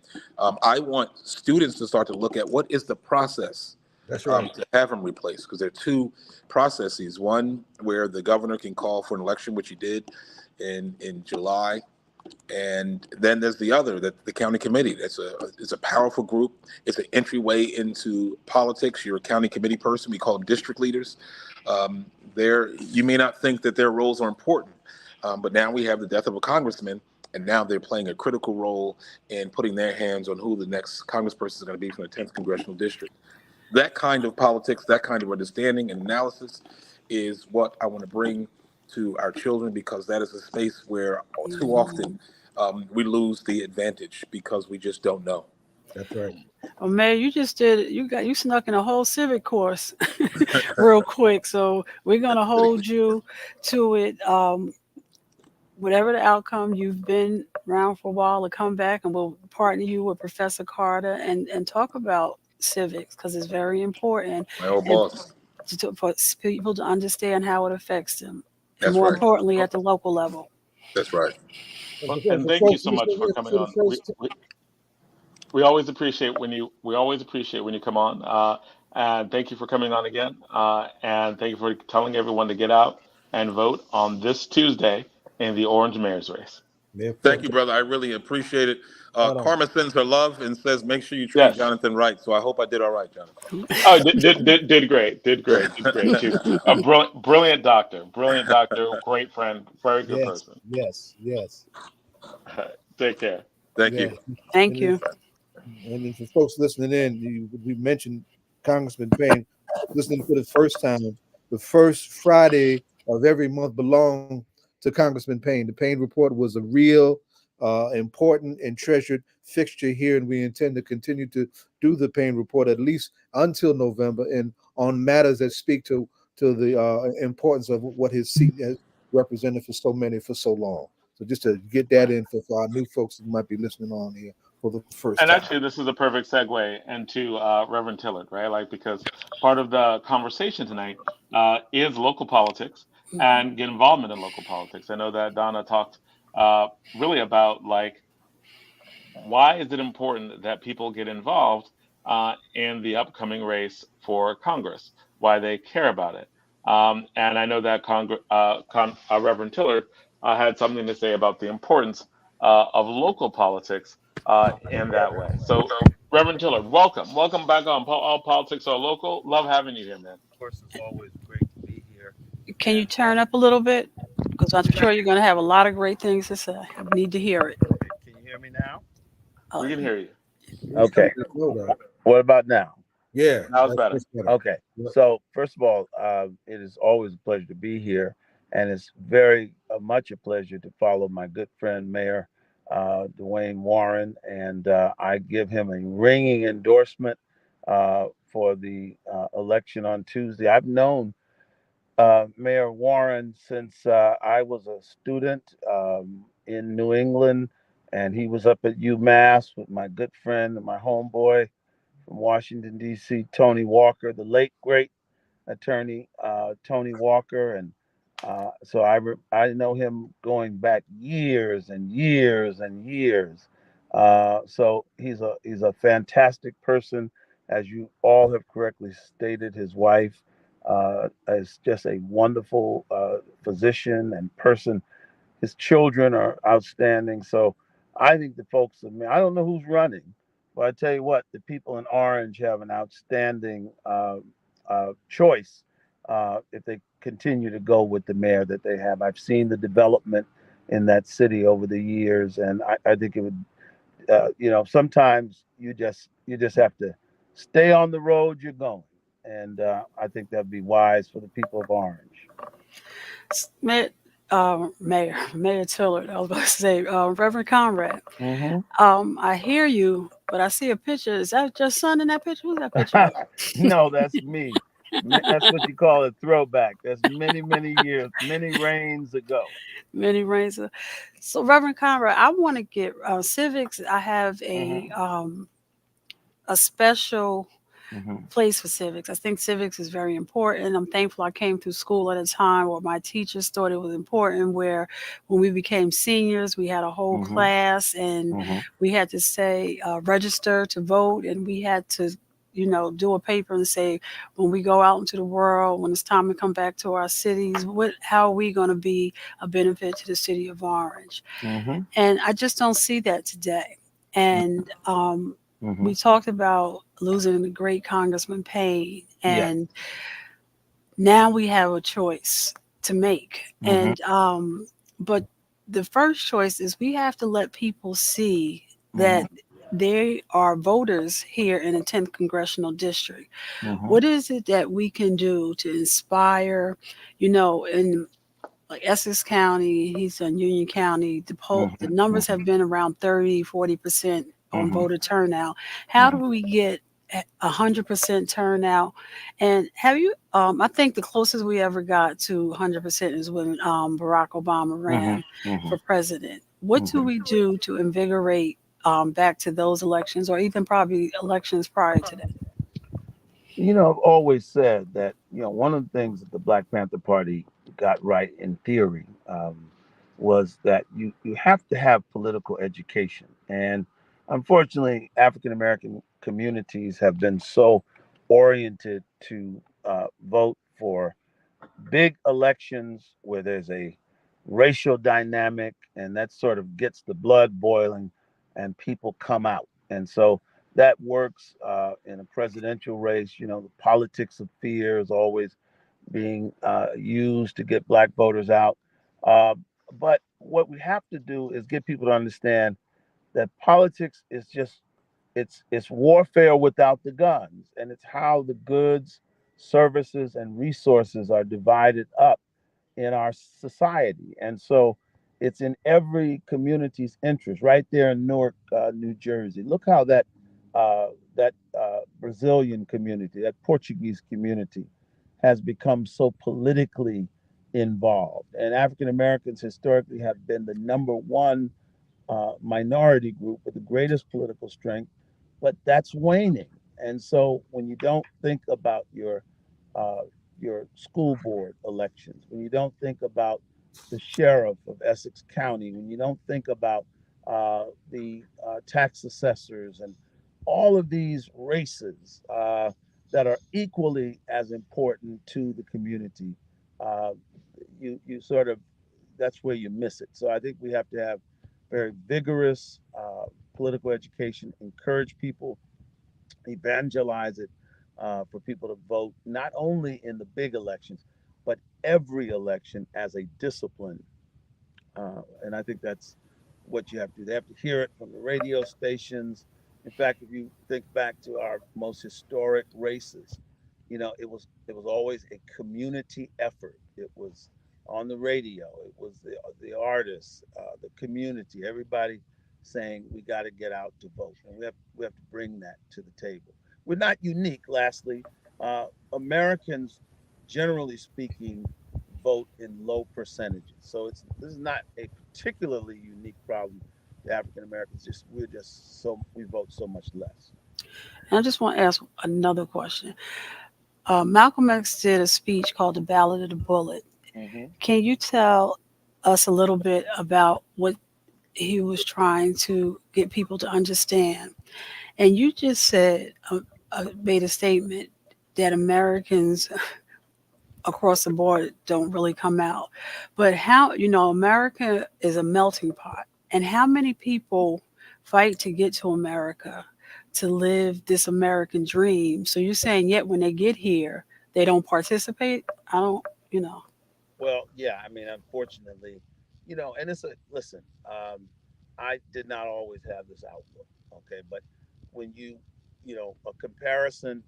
I want students to start to look at what is the process to have him replaced, because there are two processes. One where the governor can call for an election, which he did in July. And then there's the other, that the county committee. It's a powerful group. It's an entryway into politics. You're a county committee person. We call them district leaders. You may not think that their roles are important, but now we have the death of a congressman, and now they're playing a critical role in putting their hands on who the next congressperson is going to be from the 10th congressional district. That kind of politics, that kind of understanding and analysis is what I want to bring to our children, because that is a space where too often we lose the advantage because we just don't know. That's right. Well, Mayor, you snuck in a whole civic course real quick. So we're gonna hold you to it. Whatever the outcome, you've been around for a while, to come back and we'll partner you with Professor Carter and talk about civics, because it's very important. My old boss. For people to understand how it affects them. That's more right. importantly, at the local level. That's right. Well, and thank you so much for coming on. We always appreciate when you come on. And thank you for coming on again. And thank you for telling everyone to get out and vote on this Tuesday in the Orange Mayor's race. Thank you, brother. I really appreciate it. Karma sends her love and says, make sure you treat Jonathan right. So I hope I did all right, Jonathan. Oh, did great. Did great too. A brilliant doctor, great friend, very good person. Yes. Take care. Thank you. Thank you. And for folks listening in, we mentioned Congressman Payne. Listening for the first time, the first Friday of every month belonged to Congressman Payne. The Payne Report was a real important and treasured fixture here, and we intend to continue to do the Payne Report at least until November, and on matters that speak to the importance of what his seat has represented for so long. So just to get that in for our new folks that might be listening on here for the first time. And actually, this is a perfect segue into Reverend Tillard, right? Like, because part of the conversation tonight is local politics and get involvement in local politics. I know that Donna talked really about, like, why is it important that people get involved in the upcoming race for Congress, why they care about it. And I know that Reverend Tillard had something to say about the importance of local politics in that way. So, Reverend Tillard, welcome back on All Politics Are Local. Love having you here, man. Of course, it's always great to be here. Can you turn up a little bit? Because I'm sure you're going to have a lot of great things to say. I need to hear it. Can you hear me now? We can hear you. Okay. What about now? Yeah. Now it's better. Okay. So, first of all, it is always a pleasure to be here. And it's very much a pleasure to follow my good friend, Mayor Dwayne Warren. And I give him a ringing endorsement for the election on Tuesday. I've known Mayor Warren since I was a student in New England, and he was up at UMass with my good friend and my homeboy from Washington, D.C., Tony Walker, the late, great attorney Tony Walker. And so I know him going back years and years and years. So he's a fantastic person. As you all have correctly stated, his wife is just a wonderful physician and person. His children are outstanding. So I think the folks, I don't know who's running, Well, I tell you what, the people in Orange have an outstanding choice if they continue to go with the mayor that they have. I've seen the development in that city over the years, and I think it would, sometimes you just have to stay on the road you're going, and I think that'd be wise for the people of Orange. Mayor Tillard, I was about to say, Reverend Conrad. Mm-hmm. I hear you, but I see a picture. Is that your son in that picture? Who's that picture? No, that's me. That's what you call a throwback. That's many, many years, many reigns ago. Many reigns. So, Reverend Conrad, I want to get civics. I have a special place for civics. I think civics is very important. I'm thankful I came through school at a time where my teachers thought it was important, where when we became seniors, we had a whole class and we had to say, register to vote, and we had to, do a paper and say, when we go out into the world, when it's time to come back to our cities, how are we going to be a benefit to the city of Orange? And I just don't see that today. And we talked about losing the great Congressman Payne, and now we have a choice to make. And but the first choice is we have to let people see that they are voters here in the 10th Congressional District. What is it that we can do to inspire, in like Essex County, he's in Union County, the numbers have been around 30-40% on voter turnout. How do we get 100% turnout? And have you, I think the closest we ever got to 100% is when Barack Obama ran for president. What do we do to invigorate back to those elections, or even probably elections prior to that? I've always said that, one of the things that the Black Panther Party got right in theory was that you have to have political education. And unfortunately, African-American communities have been so oriented to vote for big elections where there's a racial dynamic, and that sort of gets the blood boiling and people come out. And so that works in a presidential race. The politics of fear is always being used to get Black voters out. But what we have to do is get people to understand that politics is just, it's warfare without the guns, and it's how the goods, services, and resources are divided up in our society. And so it's in every community's interest. Right there in Newark, New Jersey, look how that Brazilian community, that Portuguese community, has become so politically involved. And African Americans historically have been the number one minority group with the greatest political strength, but that's waning. And so when you don't think about your school board elections, when you don't think about the sheriff of Essex County, when you don't think about the tax assessors and all of these races that are equally as important to the community, you sort of, that's where you miss it. So I think we have to have very vigorous political education, encourage people, evangelize it for people to vote, not only in the big elections, but every election as a discipline. And I think that's what you have to do. They have to hear it from the radio stations. In fact, if you think back to our most historic races, it was always a community effort. It was on the radio. It was the artists, the community, everybody saying we got to get out to vote, and we have to bring that to the table. We're not unique. Lastly, Americans, generally speaking, vote in low percentages. So this is not a particularly unique problem to African Americans. We vote so much less. And I just want to ask another question. Malcolm X did a speech called "The Ballad of the Bullet." Can you tell us a little bit about what he was trying to get people to understand? And you just said, made a statement that Americans across the board don't really come out. But how, America is a melting pot. And how many people fight to get to America to live this American dream. So you're saying yet when they get here, they don't participate? I don't, you know. Well, yeah, I mean, unfortunately, and listen, I did not always have this outlook, okay, but when a comparison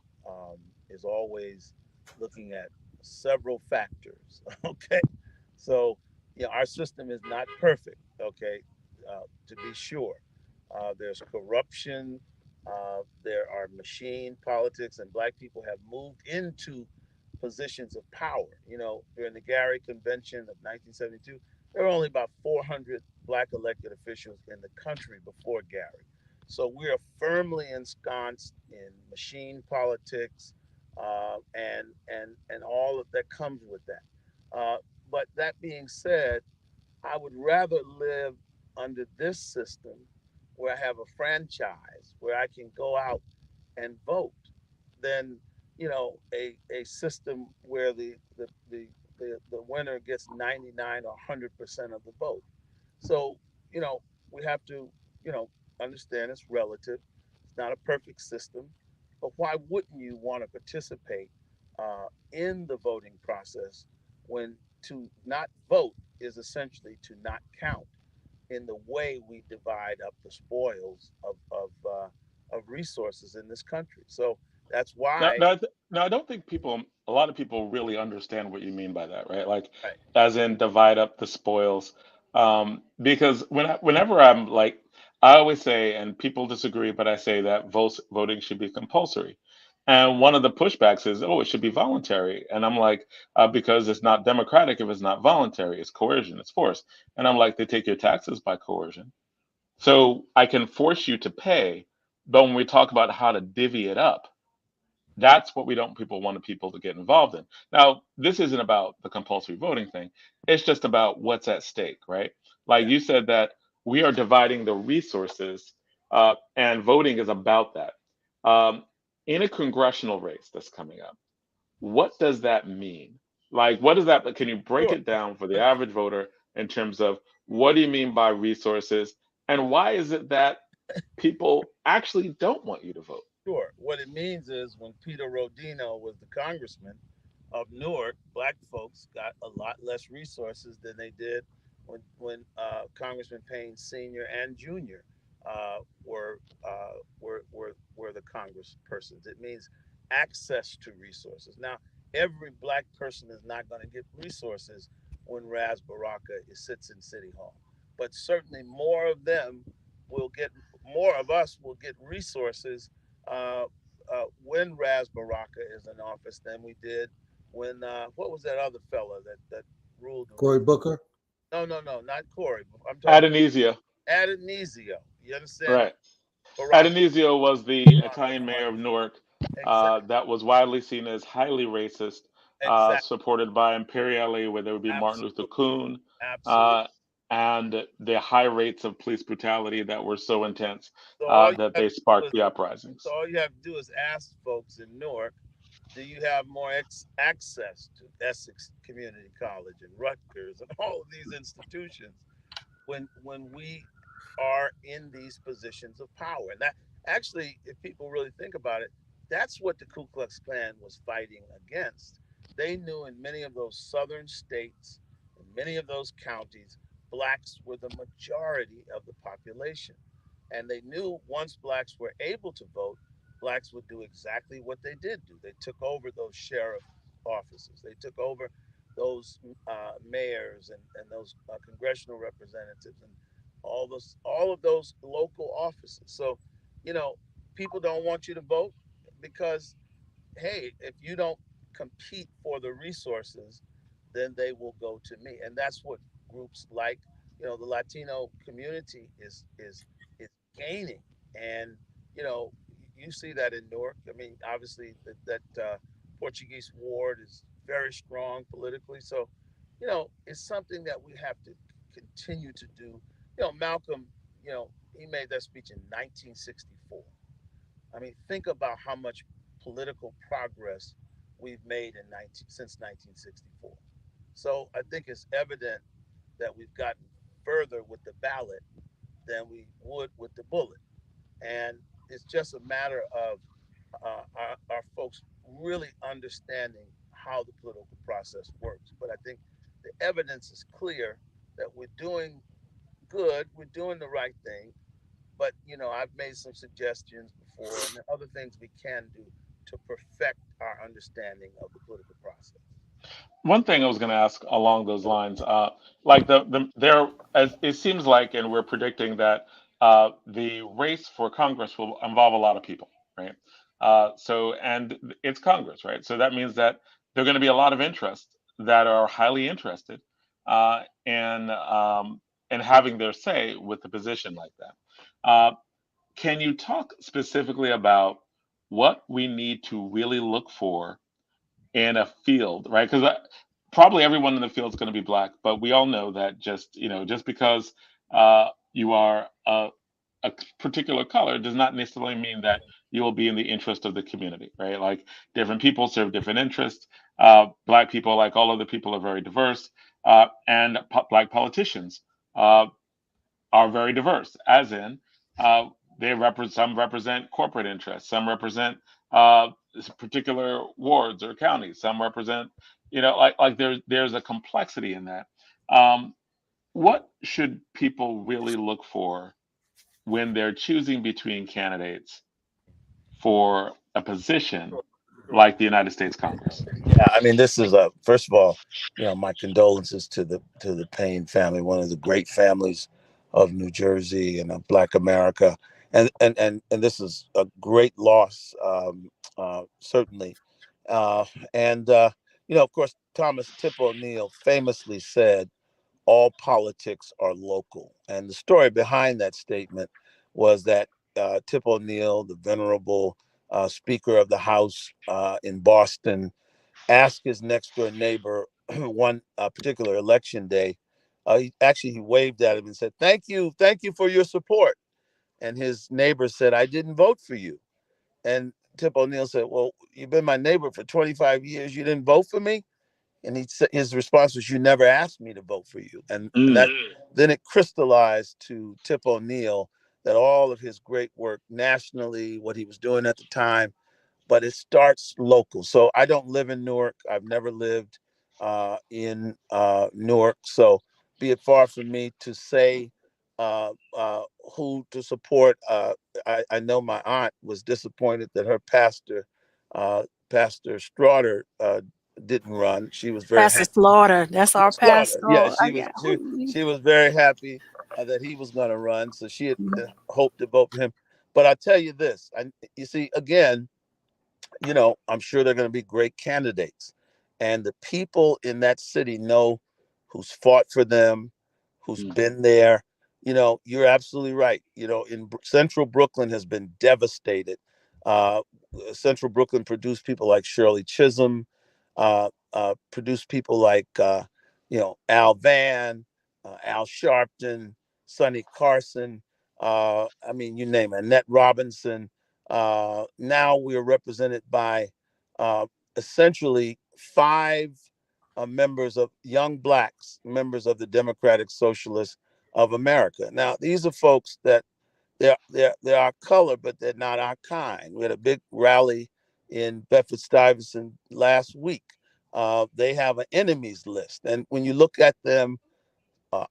is always looking at several factors, okay, so our system is not perfect, okay, to be sure. There's corruption, there are machine politics, and black people have moved into positions of power. During the Gary Convention of 1972, there were only about 400 black elected officials in the country before Gary. So we are firmly ensconced in machine politics, and all of that comes with that. But that being said, I would rather live under this system where I have a franchise where I can go out and vote than a system where the winner gets 99 or 100% of the vote. So we have to understand it's relative. It's not a perfect system, but why wouldn't you want to participate in the voting process when to not vote is essentially to not count in the way we divide up the spoils of resources in this country. So that's Now, why. now, now, I don't think a lot of people really understand what you mean by that, right? Like, Right. as in divide up the spoils. Because whenever I'm like, I always say, and people disagree, but I say that voting should be compulsory. And one of the pushbacks is, oh, it should be voluntary. And I'm like, because it's not democratic if it's not voluntary. It's coercion, it's force. And I'm like, they take your taxes by coercion. So I can force you to pay. But when we talk about how to divvy it up, that's what we don't people want people to get involved in. Now, this isn't about the compulsory voting thing. It's just about what's at stake, right? Like Yeah. you said that we are dividing the resources, and voting is about that. In a congressional race that's coming up, what does that mean? Like, what does that? Can you break Sure. it down for the average voter in terms of what do you mean by resources, and why is it that people actually don't want you to vote? Sure. What it means is when Peter Rodino was the congressman of Newark, black folks got a lot less resources than they did when Congressman Payne Sr. and Jr. Were the congresspersons. It means access to resources. Now, every black person is not going to get resources when Raz Baraka sits in City Hall, but certainly more of us will get resources uh, when Raz Baraka is in office than we did when what was that other fella that ruled the Cory room? Booker. No, not Corey. I'm talking Adonisio, Adonisio. You understand? right? Baraka. Adonisio was the Italian mayor of Wonderful. Newark, Exactly. that was widely seen as highly racist, Exactly. supported by Imperiale, where there would be Martin Luther Absolutely. King, Absolutely. uh, and the high rates of police brutality that were so intense So all you that have they to do sparked is the uprisings. ask folks in Newark, do you have more access to Essex Community College and Rutgers and all of these institutions when we are in these positions of power? And that actually, if people really think about it, that's what the Ku Klux Klan was fighting against. They knew in many of those southern states, in many of those counties, blacks were the majority of the population. And they knew once blacks were able to vote, blacks would do exactly what they did do. They took over those sheriff offices. They took over those mayors and those congressional representatives and all of those local offices. So, you know, people don't want you to vote because hey, if you don't compete for the resources, then they will go to me. And that's what groups like, the Latino community is gaining. And, you know, you see that in Newark. I mean, obviously that Portuguese ward is very strong politically. So, it's something that we have to continue to do. Malcolm, he made that speech in 1964. I mean, think about how much political progress we've made since 1964. So I think it's evident that we've gotten further with the ballot than we would with the bullet. And it's just a matter of our folks really understanding how the political process works. But I think the evidence is clear that we're doing good, we're doing the right thing. But I've made some suggestions before, and there are other things we can do to perfect our understanding of the political process. One thing I was going to ask along those lines, like there, as it seems like, and we're predicting that the race for Congress will involve a lot of people, right? And it's Congress, right? So that means that there are going to be a lot of interests that are highly interested in having their say with a position like that. Can you talk specifically about what we need to really look for in a field, right? Because probably everyone in the field is going to be black, but we all know that just because you are a particular color does not necessarily mean that you will be in the interest of the community, right? Like different people serve different interests. Black people, like all other people, are very diverse, and black politicians are very diverse, as in some represent corporate interests, some represent particular wards or counties, some represent, like there's a complexity in that. What should people really look for when they're choosing between candidates for a position like the United States Congress? Yeah, I mean, this is first of all, my condolences to the Payne family, one of the great families of New Jersey and of Black America, and this is a great loss, certainly, and of course, Thomas Tip O'Neill famously said, "All politics are local," and the story behind that statement was that Tip O'Neill, the venerable Speaker of the House in Boston, asked his next door neighbor one particular election day. He waved at him and said, thank you for your support." And his neighbor said, "I didn't vote for you." And Tip O'Neill said, "Well, you've been my neighbor for 25 years. You didn't vote for me?" And his response was, "You never asked me to vote for you." And then it crystallized to Tip O'Neill that all of his great work nationally, what he was doing at the time, but it starts local. So I don't live in Newark. I've never lived in Newark. So be it far from me to say who to support. I know my aunt was disappointed that her pastor, Pastor Straughter, didn't run. She was very Pastor Slaughter. That's our pastor. Yeah, she was very happy that he was going to run. So she had hoped to vote for him. But I tell you this, you see, again, I'm sure they're going to be great candidates. And the people in that city know who's fought for them, who's been there. You're absolutely right. In Central Brooklyn has been devastated. Central Brooklyn produced people like Shirley Chisholm, produced people like, Al Van, Al Sharpton, Sonny Carson. You name it, Annette Robinson. Now we are represented by essentially 5 members of young blacks, members of the Democratic Socialists of America. Now, these are folks that they're our color, but they're not our kind. We had a big rally in Bedford-Stuyvesant last week. They have an enemies list. And when you look at them,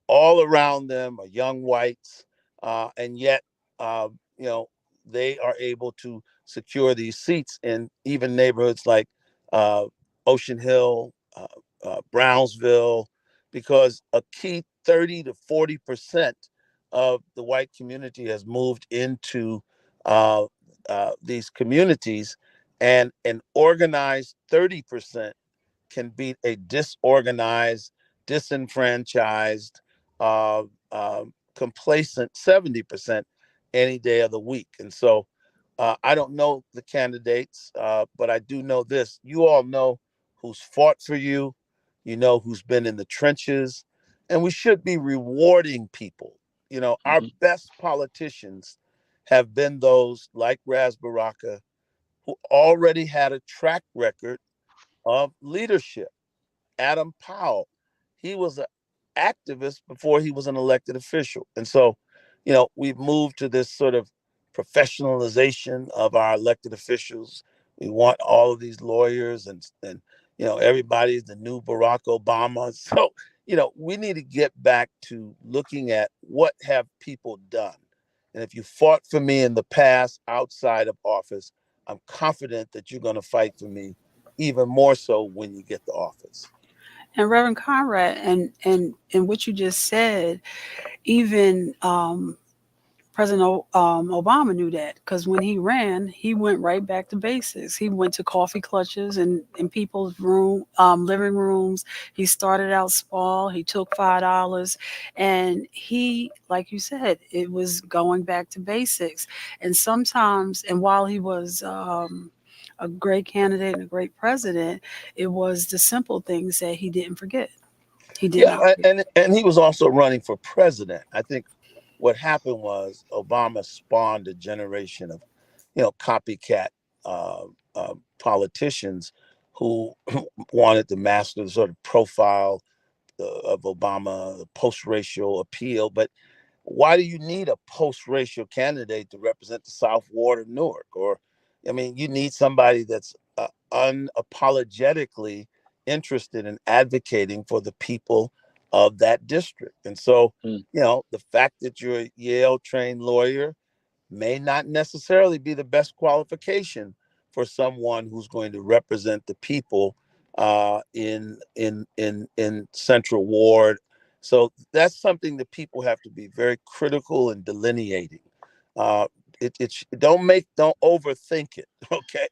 all around them are young whites, and yet, they are able to secure these seats in even neighborhoods like Ocean Hill, Brownsville, because a key 30 to 40% of the white community has moved into these communities, and an organized 30% can beat a disorganized, disenfranchised, uh, complacent 70% any day of the week. And so I don't know the candidates, but I do know this. You all know who's fought for you. You know who's been in the trenches. And we should be rewarding people. Our best politicians have been those like Ras Baraka, who already had a track record of leadership. Adam Powell, he was an activist before he was an elected official. And so, we've moved to this sort of professionalization of our elected officials. We want all of these lawyers and everybody's the new Barack Obama. So, we need to get back to looking at what have people done. And if you fought for me in the past outside of office, I'm confident that you're going to fight for me even more so when you get to office. And Reverend Conrad, and what you just said, even President Obama knew that, because when he ran, he went right back to basics. He went to coffee clutches and in people's living rooms. He started out small. He took $5, and he, like you said, it was going back to basics. And sometimes, and while he was a great candidate and a great president, it was the simple things that he didn't forget. He did not forget. And he was also running for president. I think what happened was Obama spawned a generation of, copycat politicians who wanted to master the sort of profile of Obama, the post-racial appeal. But why do you need a post-racial candidate to represent the South Ward of Newark? You need somebody that's unapologetically interested in advocating for the people of that district. And so, the fact that you're a Yale-trained lawyer may not necessarily be the best qualification for someone who's going to represent the people in Central Ward. So that's something that people have to be very critical in delineating. Don't overthink it. Okay.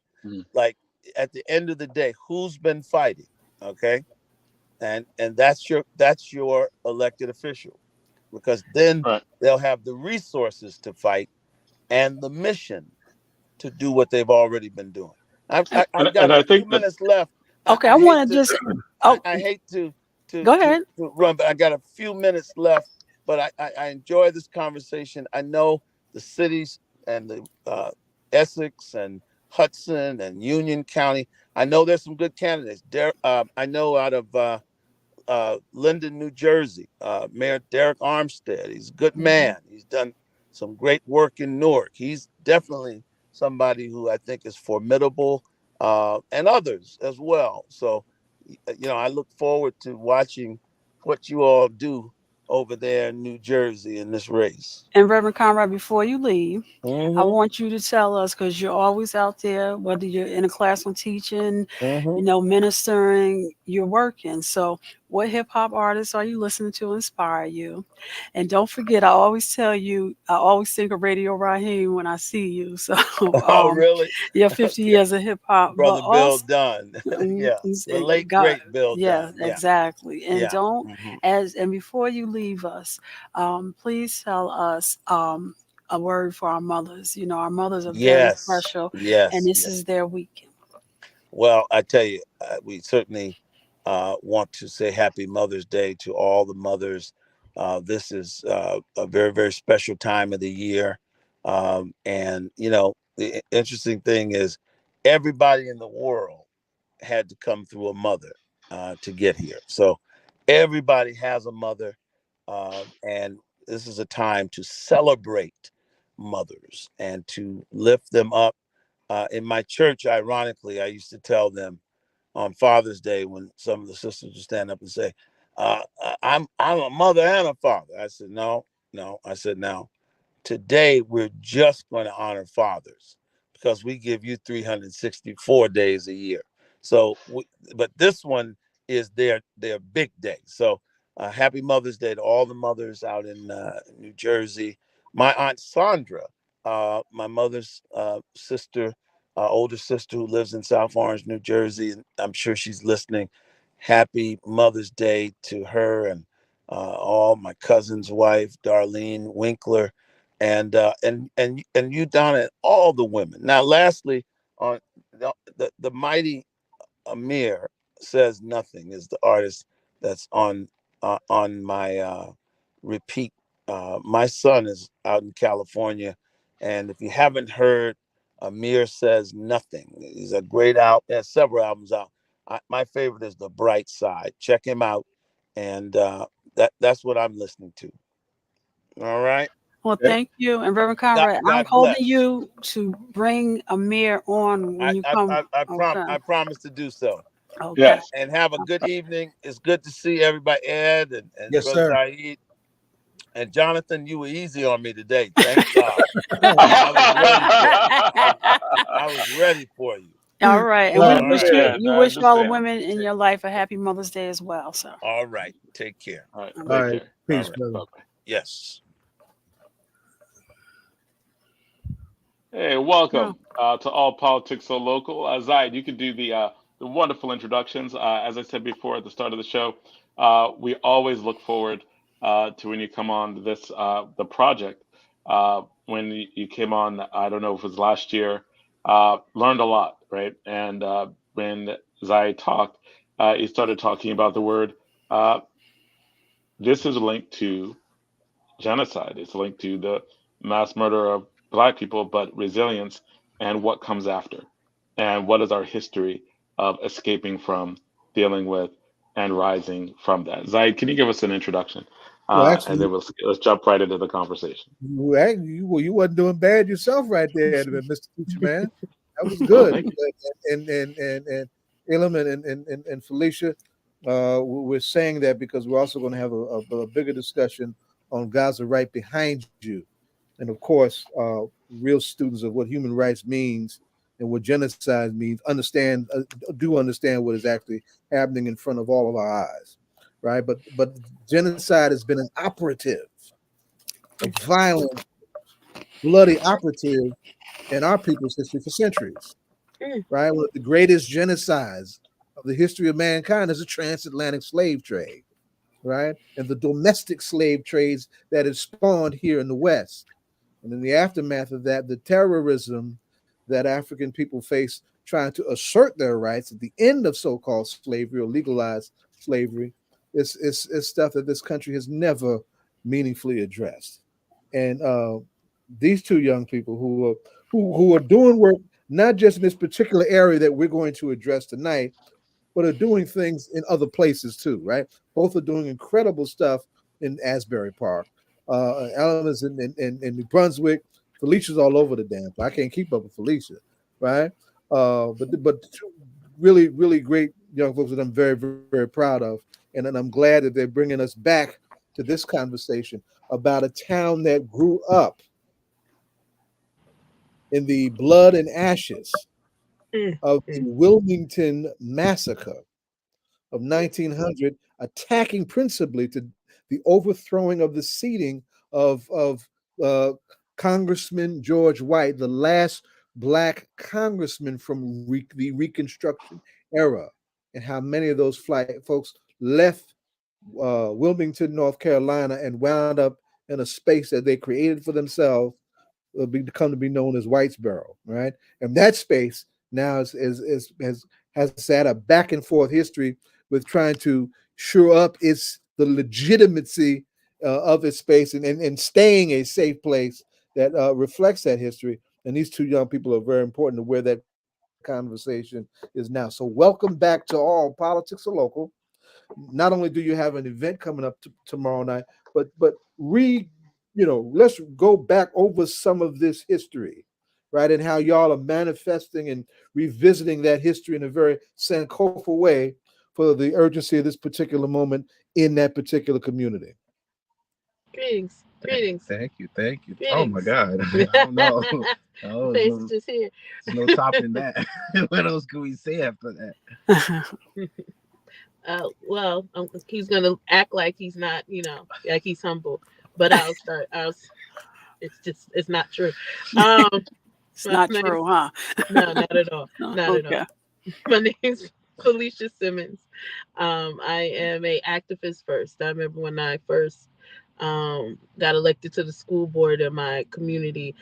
Like, at the end of the day, who's been fighting? Okay. And that's your elected official, because then they'll have the resources to fight and the mission to do what they've already been doing. I've got a few minutes left. Okay, I want to just. I hate to go ahead. To run, but I got a few minutes left. But I enjoy this conversation. I know the cities and the Essex and Hudson and Union County. I know there's some good candidates. I know out of Linden, New Jersey, Mayor Derek Armstead. He's a good man. He's done some great work in Newark. He's definitely somebody who I think is formidable, and others as well. So, I look forward to watching what you all do over there in New Jersey in this race. And Reverend Conrad, before you leave, I want you to tell us, because you're always out there, whether you're in a classroom teaching, ministering, you're working. So what hip hop artists are you listening to inspire you? And don't forget, I always tell you, I always think of Radio Raheem when I see you. So really? Yeah, 50 years of hip hop. Brother Bill Dunn. Yeah. The late great Bill Dunn. Yeah, exactly. And and before you leave us, please tell us a word for our mothers. Our mothers are very special. Yes. And this is their weekend. Well, I tell you, we certainly want to say Happy Mother's Day to all the mothers. This is a very, very special time of the year. And, the interesting thing is everybody in the world had to come through a mother to get here. So everybody has a mother. And this is a time to celebrate mothers and to lift them up. In my church, ironically, I used to tell them on Father's Day, when some of the sisters would stand up and say, I'm a mother and a father. I said, no. I said, now, today we're just going to honor fathers because we give you 364 days a year. So, but this one is their big day. So happy Mother's Day to all the mothers out in New Jersey. My Aunt Sandra, my mother's sister, older sister who lives in South Orange, New Jersey. And I'm sure she's listening. Happy Mother's Day to her and all my cousin's wife, Darlene Winkler, and you, Donna, and all the women. Now, lastly, on the mighty Amir Says Nothing is the artist that's on my repeat. My son is out in California, and if you haven't heard Amir Says Nothing, he's a great out. There's several albums out. My favorite is The Bright Side. Check him out, and that's what I'm listening to. All right. Well, thank you. And Reverend Conrad, God I'm holding bless. you to bring Amir on when you come. I promise to do so. Okay. Yes. And have a good evening. It's good to see everybody, Ed and Yes, Brother sir. Zaid. And Jonathan, you were easy on me today. Thank God. I was ready for you. All right. And All we wish right. you wish all the women in your life a happy Mother's Day as well. So. All right. Take care. All right. All right. Take care. Peace, All right. brother. Bye-bye. Yes. Hey, welcome to All Politics So Local. Zaid, you can do the wonderful introductions. As I said before at the start of the show, we always look forward to when you come on this the project. When you came on, I don't know if it was last year, learned a lot, right? And when Zaid talked, he started talking about the word. This is linked to genocide. It's linked to the mass murder of Black people, but resilience and what comes after, and what is our history of escaping from, dealing with, and rising from that. Zaid, can you give us an introduction, Well, actually, and then let's jump right into the conversation. you wasn't doing bad yourself right there, Mr. Teacher Man. That was Well, good. thank you. And Elorm and Felicia, we're saying that because we're also going to have a bigger discussion on Gaza right behind you, and of course, real students of what human rights means and what genocide means do understand what is actually happening in front of all of our eyes, right? But genocide has been an operative, a violent, bloody operative in our people's history for centuries, right? One of the greatest genocides of the history of mankind is the transatlantic slave trade, right? And the domestic slave trades that have spawned here in the West. And in the aftermath of that, the terrorism that African people face trying to assert their rights at the end of so-called slavery or legalized slavery is stuff that this country has never meaningfully addressed. And these two young people who are doing work not just in this particular area that we're going to address tonight, but are doing things in other places too, right? Both are doing incredible stuff in Asbury Park. Ellen is in New Brunswick. Felicia's all over the damn place. I can't keep up with Felicia, right? But two really, really great young folks that I'm very, very, very proud of. And I'm glad that they're bringing us back to this conversation about a town that grew up in the blood and ashes of the Wilmington Massacre of 1900, attacking principally to the overthrowing of the seating of Congressman George White, the last Black congressman from the Reconstruction era, and how many of those folks left Wilmington, North Carolina, and wound up in a space that they created for themselves, become to be known as Whitesboro, right? And that space now has had a back and forth history with trying to shore up the legitimacy of its space and staying a safe place that reflects that history. And these two young people are very important to where that conversation is now. So welcome back to All Politics Are Local. Not only do you have an event coming up tomorrow night, but let's go back over some of this history, right? And how y'all are manifesting and revisiting that history in a very Sankofa way for the urgency of this particular moment in that particular community. Greetings. Thank you. Greetings. Oh my God. I don't know. Face just here. There's no topping that. What else can we say after that? Well, he's gonna act like he's not, like he's humble. But I'll start. It's not true. It's not true, huh? No, not at all. Not Okay. at all. My name's Felicia Simmons. I am a activist first. I remember when I first got elected to the school board in my community.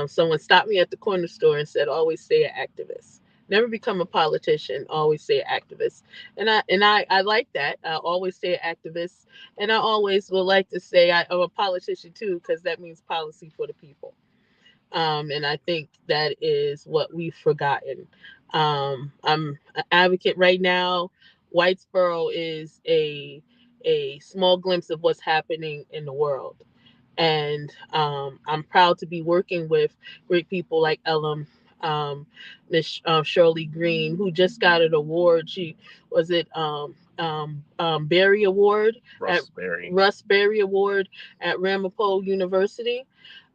Someone stopped me at the corner store and said, "Always stay an activist. Never become a politician. Always stay an activist." And I like that. I always stay an activist, and I always would like to say I'm a politician too, because that means policy for the people. And I think that is what we've forgotten. I'm an advocate right now. Whitesboro is a small glimpse of what's happening in the world. And I'm proud to be working with great people like Elorm, Miss Shirley Green, who just got an award. She was it Berry Award Russ Berry Award at Ramapo University,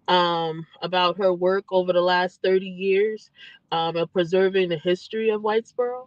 about her work over the last 30 years of preserving the history of Whitesboro.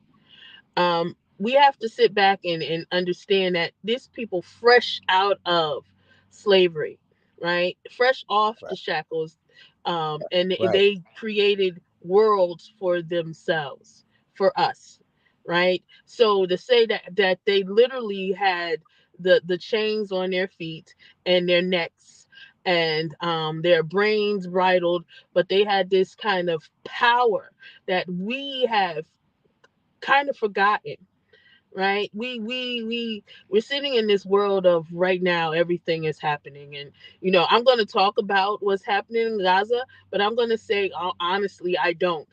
We have to sit back and understand that these people fresh out of slavery, right? Fresh off the shackles, and they created worlds for themselves, for us, right? So to say that they literally had the chains on their feet and their necks and their brains bridled, but they had this kind of power that we have kind of forgotten, right? We're sitting in this world of right now everything is happening, and I'm going to talk about what's happening in Gaza, but I'm going to say honestly I don't,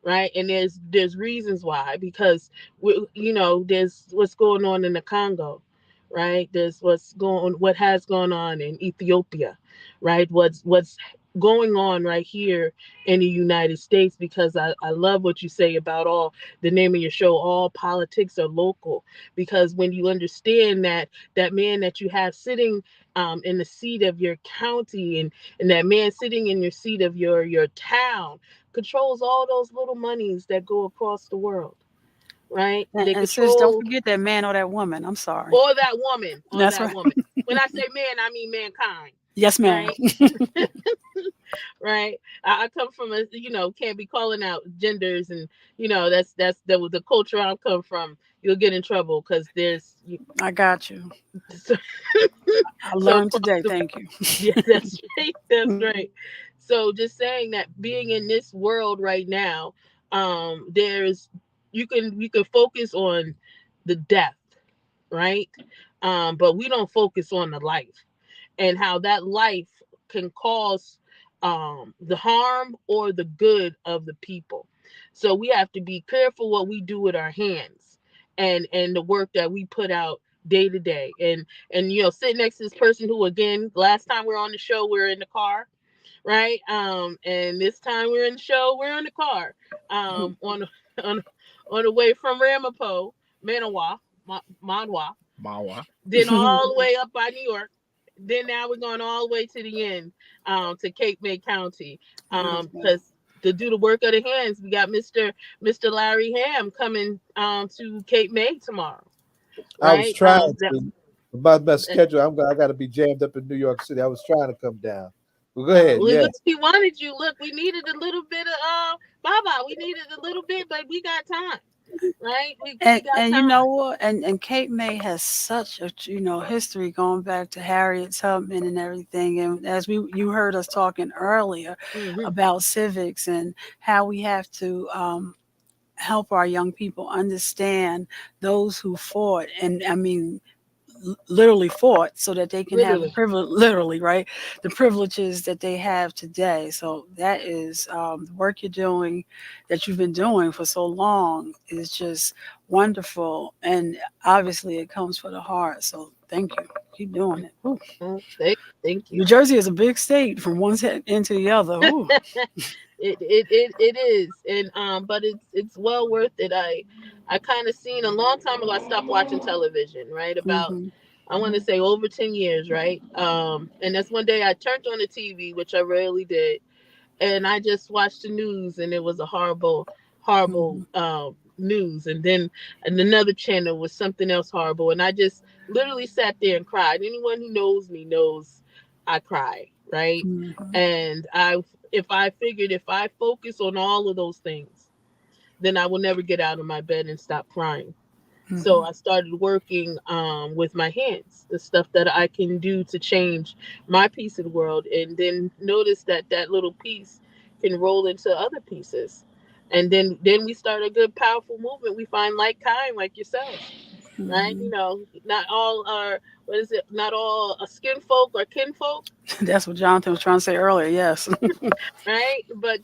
right? And there's reasons why, because there's what's going on in the Congo, right? There's what has gone on in Ethiopia, right? What's going on right here in the United States, because I love what you say about all the name of your show, all politics are local, because when you understand that man that you have sitting in the seat of your county, and that man sitting in your seat of your town controls all those little monies that go across the world, right? And sis, don't forget that man or that woman. I'm sorry. Or that woman. That's right. Woman. When I say man, I mean mankind. Yes, ma'am. Right? Right. I come from can't be calling out genders, and that's the culture I come from. You'll get in trouble because I got you. I learned today. Thank you. Yeah, that's right. That's right. So just saying that being in this world right now, you can focus on the death, right? But we don't focus on the life, and how that life can cause the harm or the good of the people. So we have to be careful what we do with our hands, and the work that we put out day to day. And sit next to this person who, again, last time we were on the show, we were in the car, right? And this time we're in the show, we're in the car, on the way from Ramapo, Manawa, Mawa. then all the way up by New York. Then now we're going all the way to the end, to Cape May County, because to do the work of the hands, we got Mr. Larry Ham coming to Cape May tomorrow. Right? I was trying to, about my schedule. I got to be jammed up in New York City. I was trying to come down. Well, go ahead. Look, we wanted you. Look, we needed a little bit of Baba. We needed a little bit, but we got time. Right, we got time. You know what? And Cape May has such a history going back to Harriet Tubman and everything. And as you heard us talking earlier about civics and how we have to help our young people understand those who fought, and I mean literally fought, so that they can have the privilege, literally, right, the privileges that they have today. So that is the work you're doing, that you've been doing for so long, is just wonderful, and obviously it comes from the heart. So thank you, keep doing it. Thank you. New Jersey is a big state from one end to the other. It is, and but it's well worth it. I kind of seen a long time ago. I stopped watching television, right? About I want to say over 10 years, right? And that's one day I turned on the TV, which I rarely did, and I just watched the news, and it was a horrible news. And then another channel was something else horrible, and I just literally sat there and cried. Anyone who knows me knows I cry, right? And if I focus on all of those things, then I will never get out of my bed and stop crying. So I started working with my hands, the stuff that I can do to change my piece of the world, and then notice that little piece can roll into other pieces. And then we start a good, powerful movement. We find like kind, like yourself, right? Not all are, not all skin folk or kin folk. That's what Jonathan was trying to say earlier, yes. Right? But,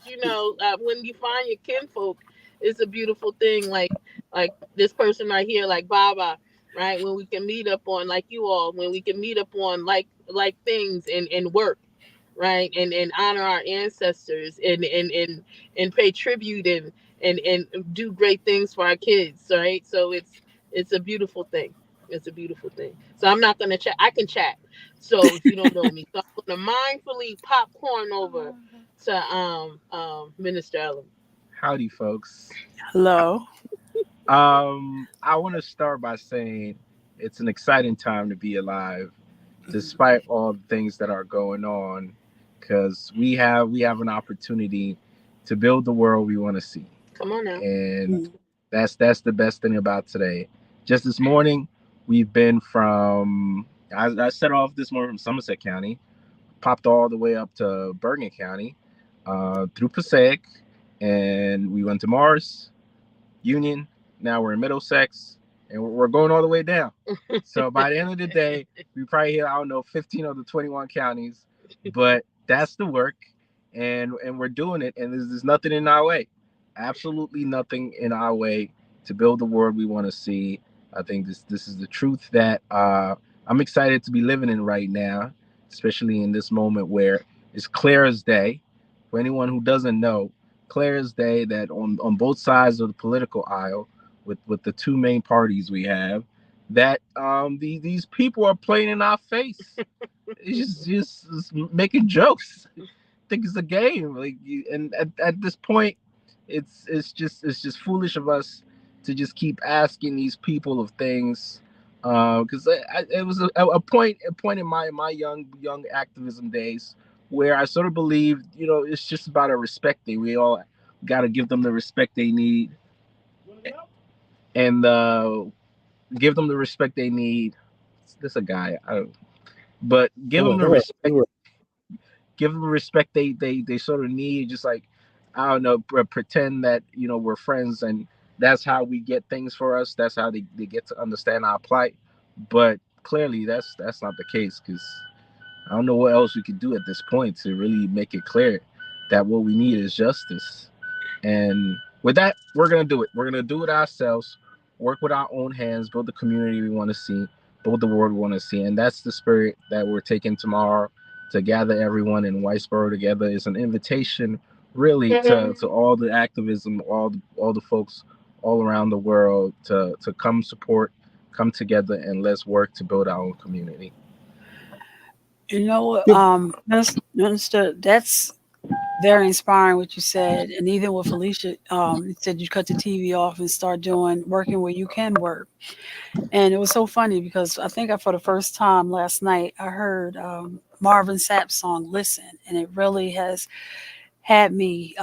when you find your kin folk, it's a beautiful thing. Like this person right here, like Baba, right? When we can meet up on, like you all, when we can meet up on like things and work, right? And honor our ancestors and pay tribute and do great things for our kids, right? So it's a beautiful thing. It's a beautiful thing. So I'm not gonna chat. I can chat. So if you don't know me, so I'm gonna mindfully popcorn over to Minister Ellen. Howdy, folks. Hello. I want to start by saying it's an exciting time to be alive, despite all the things that are going on, because we have an opportunity to build the world we want to see. Come on now. And that's the best thing about today. Just this morning, we've been from I set off this morning from Somerset County, popped all the way up to Bergen County, through Passaic, and we went to Morris, Union. Now we're in Middlesex, and we're going all the way down. So by the end of the day, we probably hit, I don't know, 15 of the 21 counties, but that's the work, and we're doing it, and there's nothing in our way. Absolutely nothing in our way to build the world we want to see. I think this is the truth that I'm excited to be living in right now, especially in this moment where it's clear as day. For anyone who doesn't know, clear as day that on both sides of the political aisle, with the two main parties we have, that these people are playing in our face. It's just making jokes. I think it's a game. And at this point, it's just foolish of us to just keep asking these people of things. Because it was a point in my young activism days where I sort of believed, it's just about a respect thing. We all got to give them the respect they need, and give them the respect they need. This a guy, but give them the respect. Give them the respect they sort of need. Just like, I don't know, pretend that we're friends, and that's how we get things for us. That's how they get to understand our plight. But clearly, that's not the case, because I don't know what else we could do at this point to really make it clear that what we need is justice. And with that, we're going to do it. We're going to do it ourselves, work with our own hands, build the community we want to see, build the world we want to see. And that's the spirit that we're taking tomorrow, to gather everyone in Whitesboro together. It's an invitation really to all the activism, all the folks all around the world to come support, come together, and let's work to build our own community. Minister, that's very inspiring what you said. And even with Felicia, you said you cut the TV off and start working where you can work. And it was so funny because I think for the first time last night, I heard Marvin Sapp's song, Listen. And it really has had me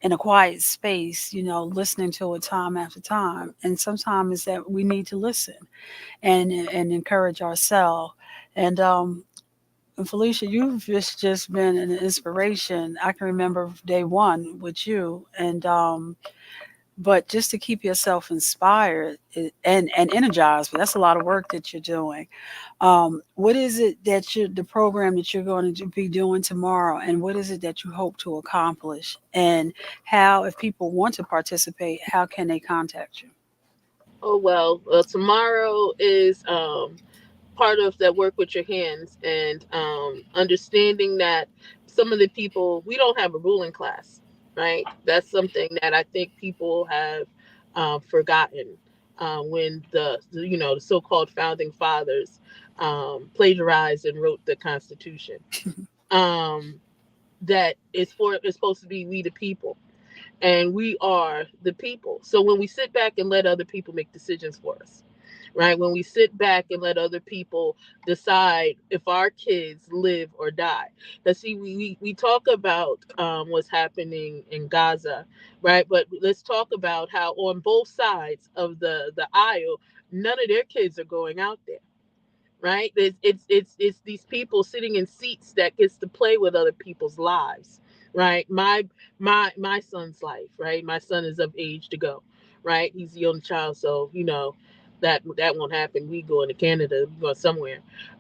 in a quiet space, listening to it time after time. And sometimes it's that we need to listen and encourage ourselves. And Felicia, you've just been an inspiration. I can remember day one with you, and but just to keep yourself inspired and energized. But that's a lot of work that you're doing. What is it that the program that you're going to be doing tomorrow, and what is it that you hope to accomplish? And how, if people want to participate, how can they contact you? Oh well, tomorrow is part of that work with your hands, and understanding that some of the people, we don't have a ruling class, right? That's something that I think people have forgotten when the so-called founding fathers plagiarized and wrote the Constitution. That it's supposed to be we the people, and we are the people. So when we sit back and let other people make decisions for us, right? When we sit back and let other people decide if our kids live or die. Now, see, we talk about what's happening in Gaza, right? But let's talk about how on both sides of the aisle, none of their kids are going out there, right? It's these people sitting in seats that gets to play with other people's lives, right? My son's life, right? My son is of age to go, right? He's the only child, so that won't happen. We go into Canada, we go somewhere.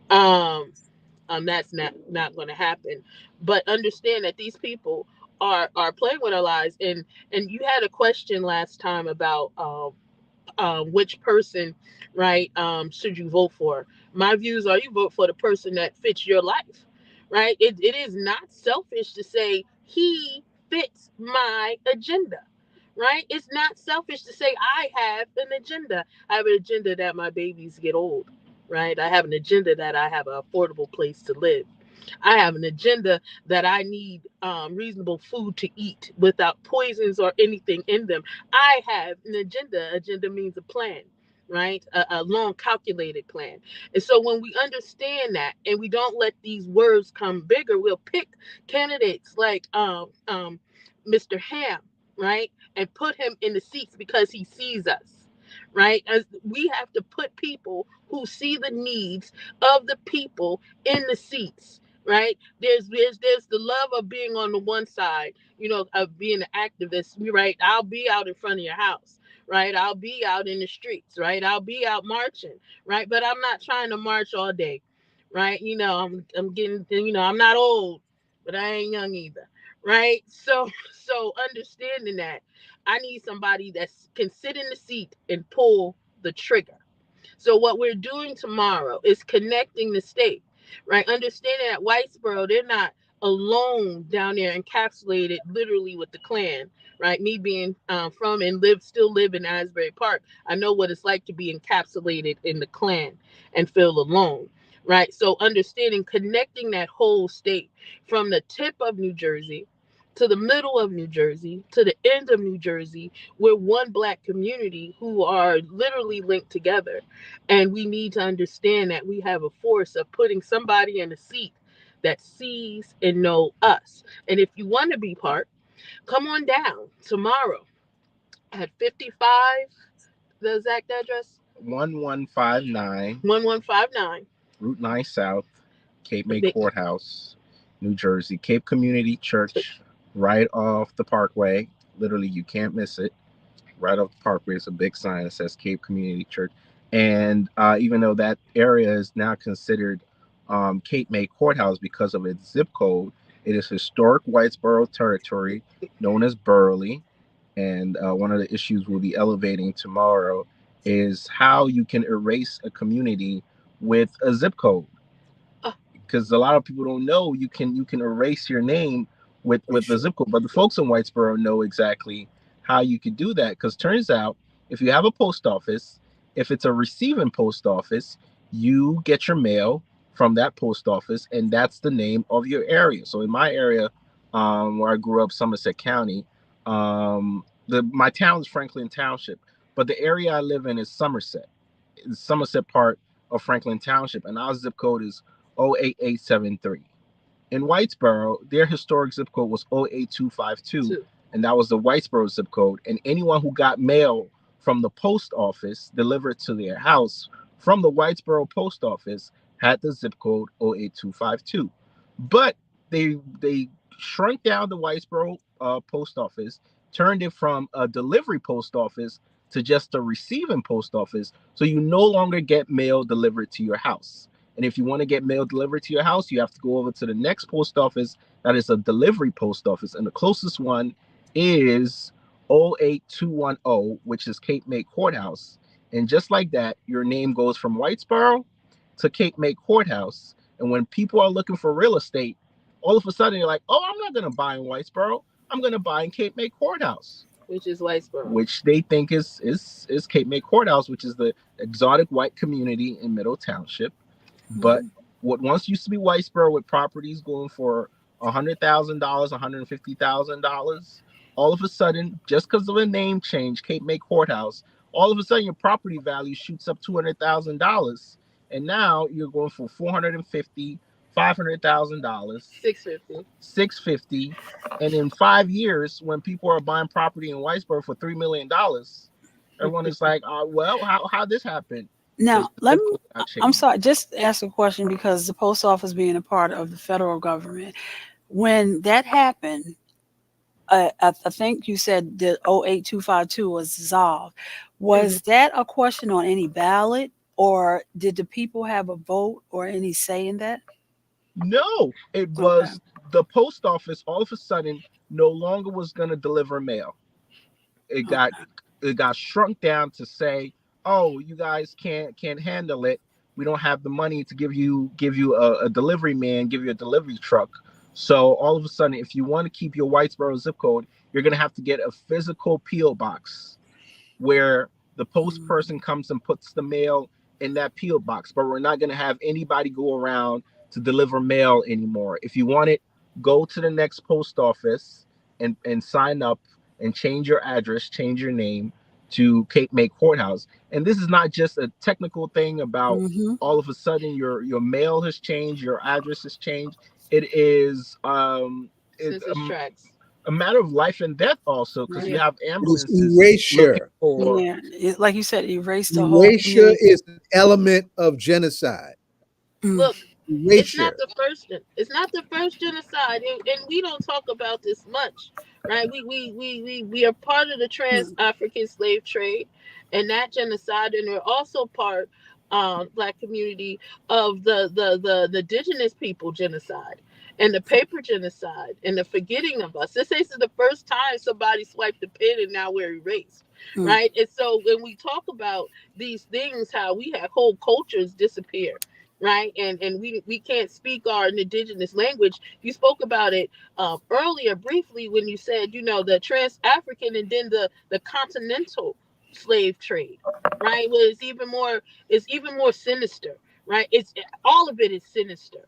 That's not going to happen. But understand that these people are playing with our lives. And you had a question last time about which person, right, should you vote for. My views are you vote for the person that fits your life, right? It is not selfish to say he fits my agenda, right? It's not selfish to say I have an agenda. I have an agenda that my babies get old, right? I have an agenda that I have an affordable place to live. I have an agenda that I need reasonable food to eat without poisons or anything in them. I have an agenda. Agenda means a plan, right? A long calculated plan. And so when we understand that and we don't let these words come bigger, we'll pick candidates like Mr. Ham, right? And put him in the seats because he sees us, right? As we have to put people who see the needs of the people in the seats, right? There's the love of being on the one side, of being an activist, right? I'll be out in front of your house, right? I'll be out in the streets, right? I'll be out marching, right? But I'm not trying to march all day, right? I'm getting, I'm not old, but I ain't young either, right? So understanding that, I need somebody that can sit in the seat and pull the trigger. So what we're doing tomorrow is connecting the state, right? Understanding that Whitesboro, they're not alone down there encapsulated literally with the Klan, right? Me being from and still live in Asbury Park, I know what it's like to be encapsulated in the Klan and feel alone, right? So understanding, connecting that whole state from the tip of New Jersey to the middle of New Jersey to the end of New Jersey, we're one Black community who are literally linked together. And we need to understand that we have a force of putting somebody in a seat that sees and know us. And if you want to be part, come on down tomorrow at 55, the exact address? 1159 1159 Route 9 South, Cape May Courthouse, New Jersey. Cape Community Church, right off the Parkway. Literally, you can't miss it. Right off the Parkway, it's a big sign that says Cape Community Church. And even though that area is now considered Cape May Courthouse because of its zip code, it is historic Whitesboro territory known as Burley. And one of the issues we'll be elevating tomorrow is how you can erase a community with a zip code, because a lot of people don't know you can erase your name with the zip code, but the folks in Whitesboro know exactly how you could do that. Because turns out, if you have a post office, if it's a receiving post office, you get your mail from that post office, and that's the name of your area. So in my area, where I grew up, Somerset County, my town is Franklin Township, but the area I live in is Somerset. It's Somerset part of Franklin Township, and our zip code is 08873. In Whitesboro, their historic zip code was 08252, and that was the Whitesboro zip code. And anyone who got mail from the post office delivered to their house from the Whitesboro post office had the zip code 08252. But they shrunk down the Whitesboro post office, turned it from a delivery post office to just a receiving post office. So you no longer get mail delivered to your house. And if you want to get mail delivered to your house, you have to go over to the next post office that is a delivery post office. And the closest one is 08210, which is Cape May Courthouse. And just like that, your name goes from Whitesboro to Cape May Courthouse. And when people are looking for real estate, all of a sudden you're like, oh, I'm not going to buy in Whitesboro. I'm going to buy in Cape May Courthouse. Which is Whitesboro. Which they think is Cape May Courthouse, which is the exotic white community in Middle Township. But what once used to be Whitesboro, with properties going for $100,000, $150,000, all of a sudden, just because of a name change, Cape May Courthouse, all of a sudden your property value shoots up $200,000, and now you're going for $450,000, $500,000, $650,000, and in 5 years, when people are buying property in Whitesboro for $3 million, everyone is like, well, how this happened? Now, I'm sorry, just ask a question, because the post office being a part of the federal government, when that happened, I think you said the 08252 was dissolved. Was that a question on any ballot, or did the people have a vote or any say in that? No, it was the post office all of a sudden no longer was going to deliver mail. It got it got shrunk down to say, oh, you guys can't handle it. We don't have the money to give you a delivery man, give you a delivery truck. So all of a sudden, if you want to keep your Whitesboro zip code, you're going to have to get a physical P.O. box where the post person comes and puts the mail in that P.O. box. But we're not going to have anybody go around to deliver mail anymore. If you want it, go to the next post office and sign up and change your address, change your name to Cape May Courthouse. And this is not just a technical thing about all of a sudden your mail has changed, your address has changed. It is a matter of life and death also, because you have ambulances. Erasure. Like you said, erase the erasure whole is an element of genocide. Look, erasure. It's not the first genocide, and we don't talk about this much, right? We are part of the trans-African slave trade and that genocide, and we're also part, Black community, of the indigenous people genocide and the paper genocide and the forgetting of us. This is the first time somebody swiped the pen and now we're erased, right? And so when we talk about these things, how we have whole cultures disappear, right? And we can't speak our indigenous language. You spoke about it earlier briefly when you said, the trans-African and then the continental slave trade, right? Well, it's even more sinister, right? It's all of it is sinister,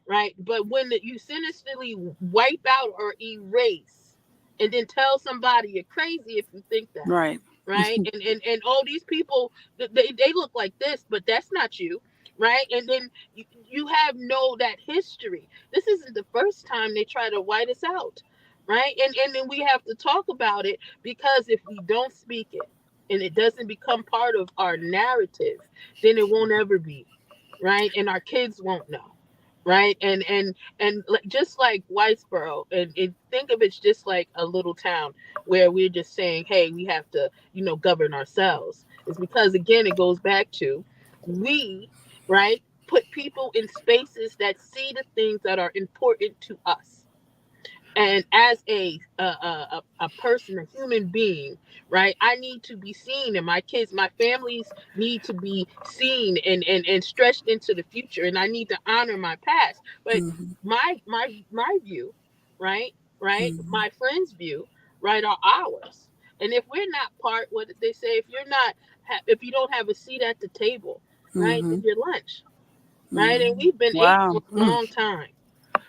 right? But when you sinisterly wipe out or erase and then tell somebody you're crazy if you think that, right? and all these people, they look like this, but that's not you, right? And then you have that history. This isn't the first time they try to white us out, right? And then we have to talk about it, because if we don't speak it and it doesn't become part of our narrative, then it won't ever be, right? And our kids won't know, right? And just like Whitesboro, and think of it just like a little town where we're just saying, hey, we have to, govern ourselves. It's because, again, it goes back to we, right, put people in spaces that see the things that are important to us. And as a person, a human being, right, I need to be seen, and my kids, my families need to be seen and stretched into the future. And I need to honor my past. But my view, right, my friends' view, right, are ours. And if we're not part, what did they say? If you don't have a seat at the table, right, then your lunch, right? And we've been ate for a long time,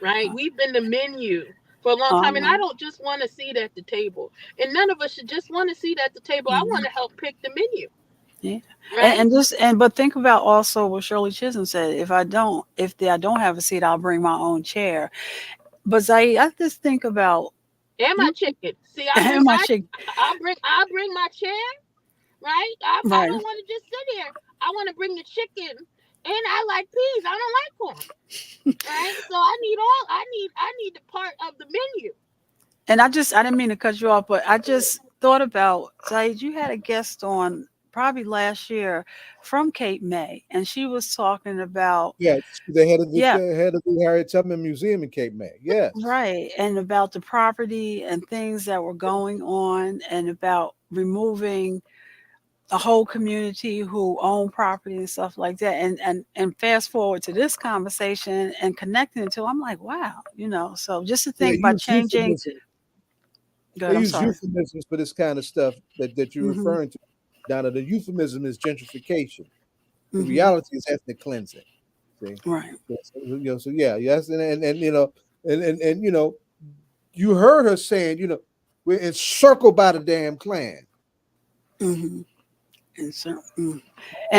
right? We've been the menu for a long time, and I don't just want a seat at the table, and none of us should just want a seat at the table. I want to help pick the menu. Yeah, right? But think about also what Shirley Chisholm said. If I don't have a seat, I'll bring my own chair. But Zaid, I just think about my chicken. See, I'll bring my chair, right? I don't want to just sit here. I want to bring the chicken. And I like peas. I don't like corn. Right? So I need the part of the menu. And I didn't mean to cut you off, but I just thought about, Zaid, you had a guest on probably last year from Cape May, and she was talking about the head of the Harriet Tubman Museum in Cape May. Yes. Right. And about the property and things that were going on, and about removing a whole community who own property and stuff like that. And fast forward to this conversation and connecting it to, I'm like, wow, so just to think by changing. They use euphemisms for this kind of stuff that you're referring to. Donna, the euphemism is gentrification. The reality is ethnic cleansing. See? Right. So yes, and you heard her saying, we're encircled by the damn Klan. And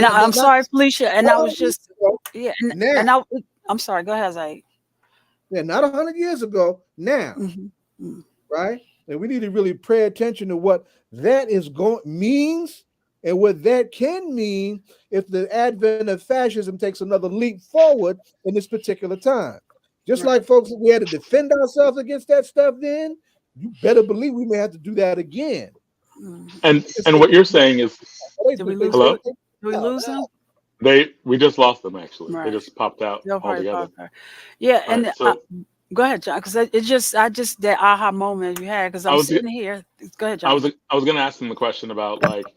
I'm sorry, Felicia, and I was just I'm sorry. Go ahead, Zaid. Yeah, not 100 years ago. Now, right? And we need to really pay attention to what that means, and what that can mean if the advent of fascism takes another leap forward in this particular time. Just like folks, we had to defend ourselves against that stuff then, you better believe we may have to do that again. And what you're saying is, hello? Did we lose them? We just lost them, actually. Right. They just popped out altogether. Yeah, and Go ahead, John, because I just that aha moment you had, because I'm sitting here. Go ahead, John. I was going to ask them the question about like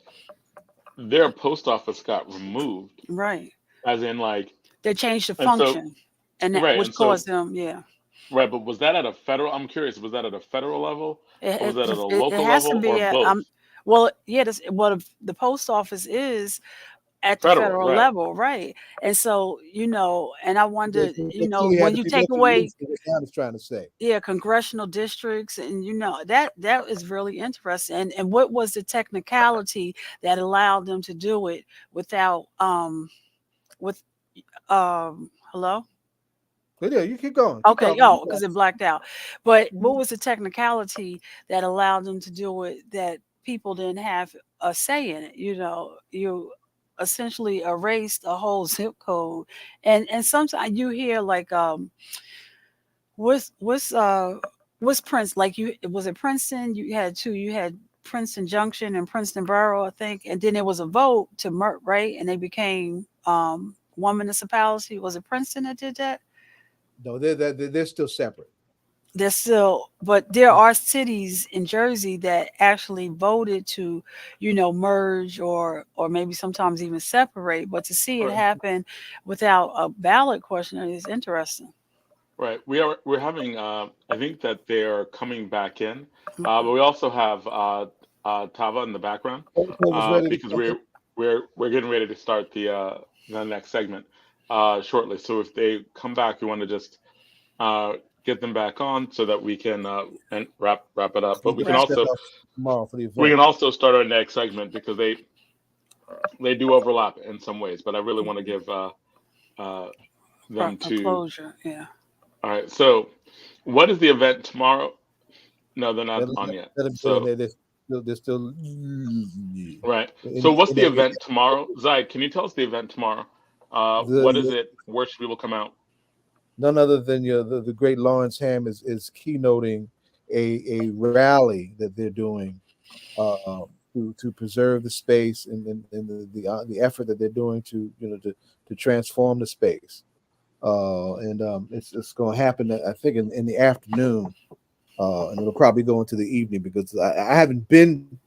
their post office got removed, right? As in like They changed the and so function, and that right which and so caused them, yeah. right, but was that at a federal? I'm curious. Was that at a federal level, or was that at a It local has to level, be or at both? well, yeah. The post office is at the Federal, federal right? level, right? And so and I They wondered, clearly had when to you be take mentally away, loose, is what John is trying to say. yeah, congressional districts, and that is really interesting. And what was the technicality that allowed them to do it without with hello? But yeah, you keep going. Keep Okay, talking. because it blacked out. But what Mhm. was the technicality that allowed them to do it that people didn't have a say in it? You essentially erased a whole zip code, and sometimes you hear like what's what's uh what's Prince, like, you was it Princeton? You had two. You had Princeton Junction and Princeton Borough, I think, and then there was a vote to merge, right? And they became one municipality. Was it Princeton that did that? No, they're still separate. There's still, but there are cities in Jersey that actually voted to, merge or maybe sometimes even separate. But to see it Right. happen without a ballot question is interesting. Right. We're having. I think that they're coming back in, but we also have Tava in the background Was ready to because come in. we're getting ready to start the next segment shortly. So if they come back, we want to just get them back on so that we can and wrap it up. But We can set up tomorrow for the event. we can also start our next segment because they do overlap in some ways. But I really want to give them to closure. Yeah. All right. So, what is the event tomorrow? No, they're not on yet. So, they're still right. So, what's the event tomorrow? Zai, can you tell us the event tomorrow? What is it? Where should people come out? None other than the great Lawrence Ham is keynoting a rally that they're doing to preserve the space and the effort that they're doing to transform the space. It's going to happen, I think, in the afternoon, and it'll probably go into the evening because I haven't been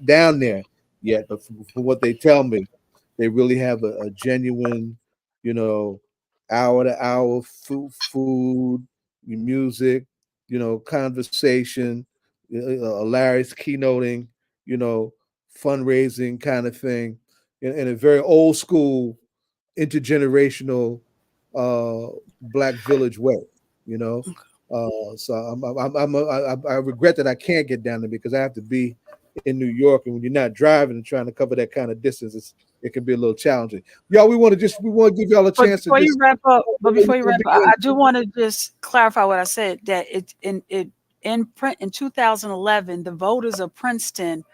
down there yet. But from what they tell me, they really have a genuine, hour to hour food, music, conversation, Larry's keynoting, fundraising kind of thing, in a very old school, intergenerational Black village way, So I regret that I can't get down there because I have to be in New York, and when you're not driving and trying to cover that kind of distance, it can be a little challenging. Y'all, we want to give y'all a chance before to you wrap up. But before you wrap up, I do want to just clarify what I said, that in 2011, the voters of Princeton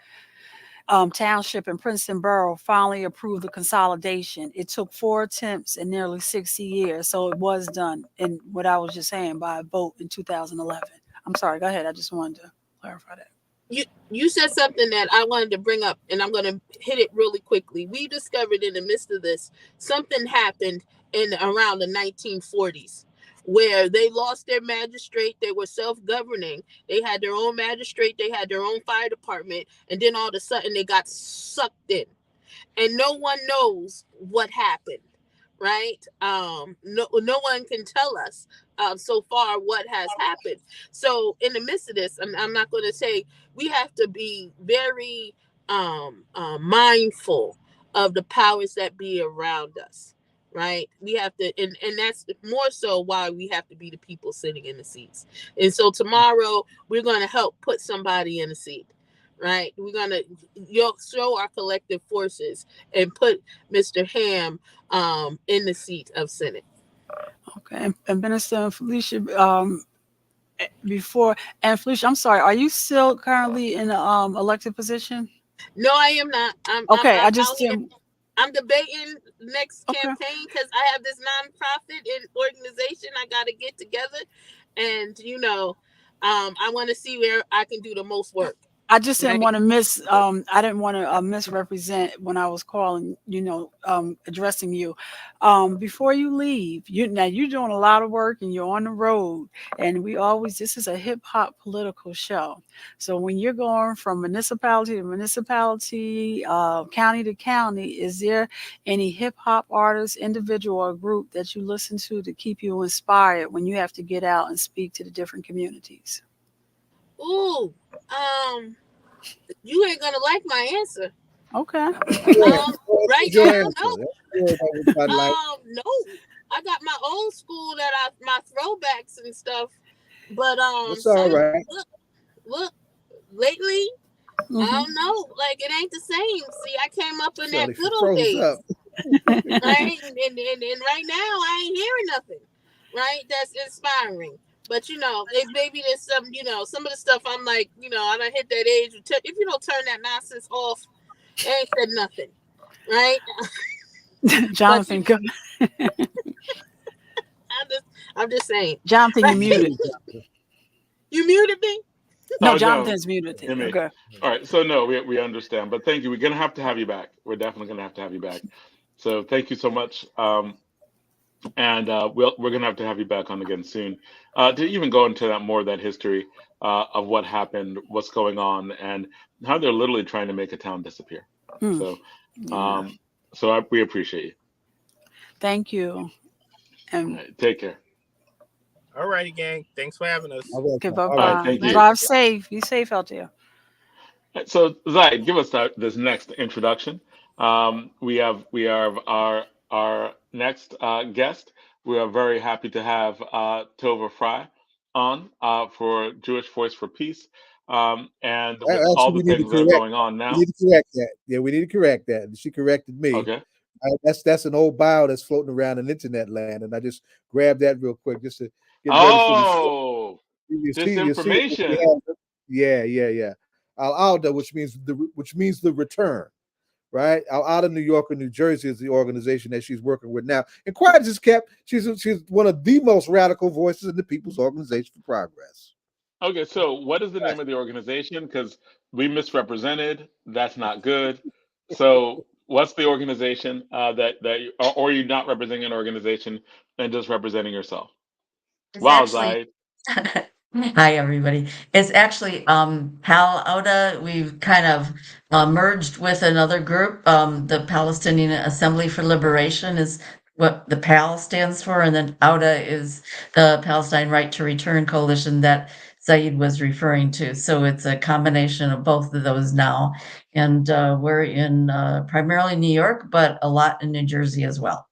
Township and Princeton Borough finally approved the consolidation. It took 4 attempts and nearly 60 years. So it was done in what I was just saying by a vote in 2011. I'm sorry, go ahead. I just wanted to clarify that. You said something that I wanted to bring up, and I'm going to hit it really quickly. We discovered in the midst of this, something happened in around the 1940s where they lost their magistrate. They were self-governing. They had their own magistrate. They had their own fire department. And then all of a sudden they got sucked in. And no one knows what happened, right? No one can tell us so far what has happened. So in the midst of this, I'm not going to say, we have to be very mindful of the powers that be around us. Right, we have to, and that's more so why we have to be the people sitting in the seats. And so tomorrow we're going to help put somebody in a seat. Right, we're going to show our collective forces and put Mr. Ham in the seat of Senate. Okay, and Minister and Felicia, Felicia, I'm sorry, are you still currently in an elected position? No, I am not. I'm debating next campaign because I have this nonprofit and organization I got to get together, and I want to see where I can do the most work. I just didn't want to I didn't want to misrepresent when I was calling, addressing you. Before you leave, you're doing a lot of work and you're on the road, and this is a hip hop political show. So when you're going from municipality to municipality, county to county, is there any hip hop artist, individual or group that you listen to keep you inspired when you have to get out and speak to the different communities? Ooh, you ain't gonna like my answer. Okay. Right now, no. I got my old school my throwbacks and stuff, but it's all right. Look, lately, I don't know. Like it ain't the same. See, I came up in that good old days, right? And right now, I ain't hearing nothing, right? That's inspiring. But maybe there's some, some of the stuff I'm like, I done hit that age. If you don't turn that nonsense off, I ain't said nothing, right? Jonathan, go. I'm just saying. Jonathan, you muted. You muted me? No, Jonathan's muted. Okay. All right. So no, we understand. But thank you. We're gonna have to have you back. We're definitely gonna have to have you back. So thank you so much. And we're gonna have to have you back on again soon to even go into that history of what happened, what's going on, and how they're literally trying to make a town disappear. So, we appreciate you. Thank you. And right, take care. All righty, gang. Thanks for having us. Okay, bye-bye. Drive safe. Be safe out there. So, Zaid, give us this next introduction. We have our next guest. We are very happy to have Tova Fry on for Jewish Voice for Peace. And with all the things that are going on now. We need to correct that. Yeah, we need to correct that. She corrected me. Okay. That's an old bio that's floating around in internet land, and I just grabbed that real quick just to get ready for disinformation. Yeah. Al-Alda, which means the return, right? Al-Alda, New York and New Jersey is the organization that she's working with now. And quiet as kept, she's one of the most radical voices in the People's Organization for Progress. Okay, so what is the name of the organization? Because we misrepresented. That's not good. So what's the organization that you, or are you not representing an organization and just representing yourself? Wow, Zaid. Hi, everybody. It's actually Pal Auda. We've kind of merged with another group. The Palestinian Assembly for Liberation is what the PAL stands for, and then Auda is the Palestine Right to Return Coalition that Zaid was referring to. So it's a combination of both of those now. And we're in primarily New York, but a lot in New Jersey as well.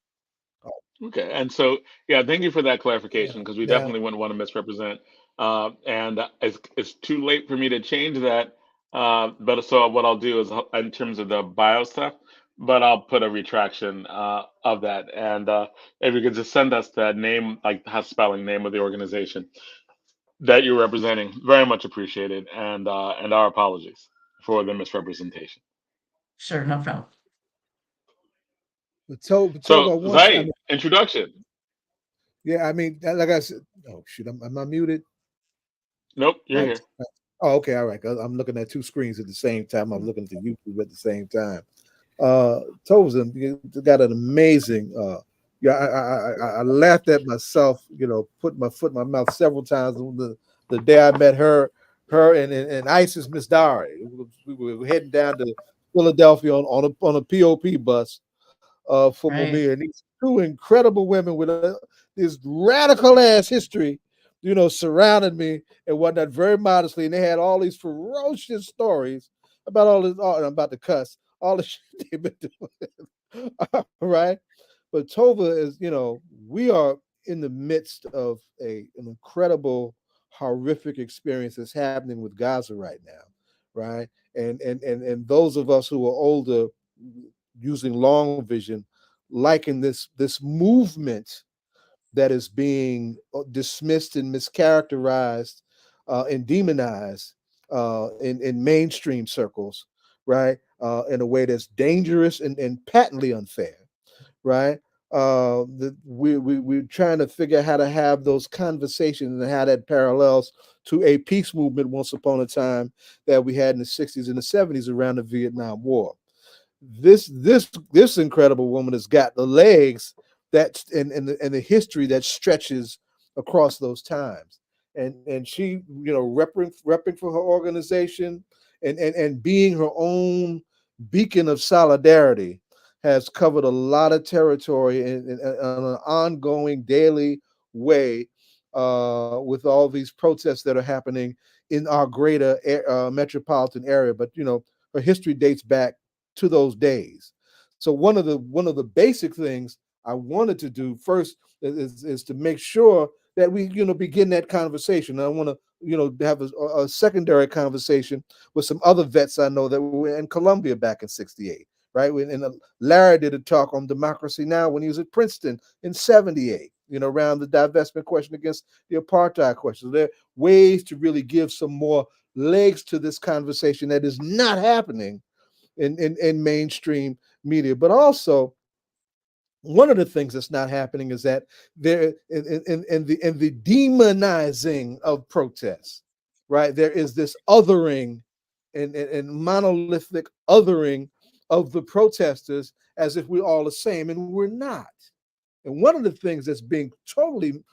Okay, and so thank you for that clarification, because we definitely wouldn't want to misrepresent. And it's too late for me to change that. But so what I'll do is, in terms of the bio stuff, but I'll put a retraction of that. And if you could just send us that name, like the spelling name of the organization that you're representing, very much appreciated. And our apologies for the misrepresentation. Sure, no problem. So, Zaid, introduction. Yeah, I mean, like I said, oh shoot, am I muted? Nope, you're here. Oh, okay, all right. I'm looking at two screens at the same time. I'm looking at the YouTube at the same time. Tova's got an amazing. I laughed at myself. Put my foot in my mouth several times the day I met her and Isis Miss Diary. We were heading down to Philadelphia on a POP bus for Mumia, and these two incredible women with this radical ass history, surrounded me and whatnot very modestly, and they had all these ferocious stories about all this. I'm about to cuss all the shit they've been doing, right? But Tova is, we are in the midst of an incredible, horrific experience that's happening with Gaza right now, right? And those of us who are older, using long vision, liken this movement that is being dismissed and mischaracterized and demonized in mainstream circles, right? In a way that's dangerous and patently unfair, right? that we're trying to figure out how to have those conversations and how that parallels to a peace movement once upon a time that we had in the 60s and the 70s around the Vietnam War. This incredible woman has got the legs that and the history that stretches across those times. And she, repping for her organization and being her own beacon of solidarity has covered a lot of territory in an ongoing daily way with all these protests that are happening in our greater metropolitan area. But her history dates back to those days. So one of the basic things I wanted to do first is to make sure that we begin that conversation. And I want to have a secondary conversation with some other vets I know that were in Columbia back in '68. Right, and Larry did a talk on Democracy Now! When he was at Princeton in '78. Around the divestment question against the apartheid question. So there are ways to really give some more legs to this conversation that is not happening in mainstream media. But also, one of the things that's not happening is that there in the demonizing of protests, right? There is this othering and monolithic othering of the protesters as if we're all the same, and we're not. And one of the things that's being totally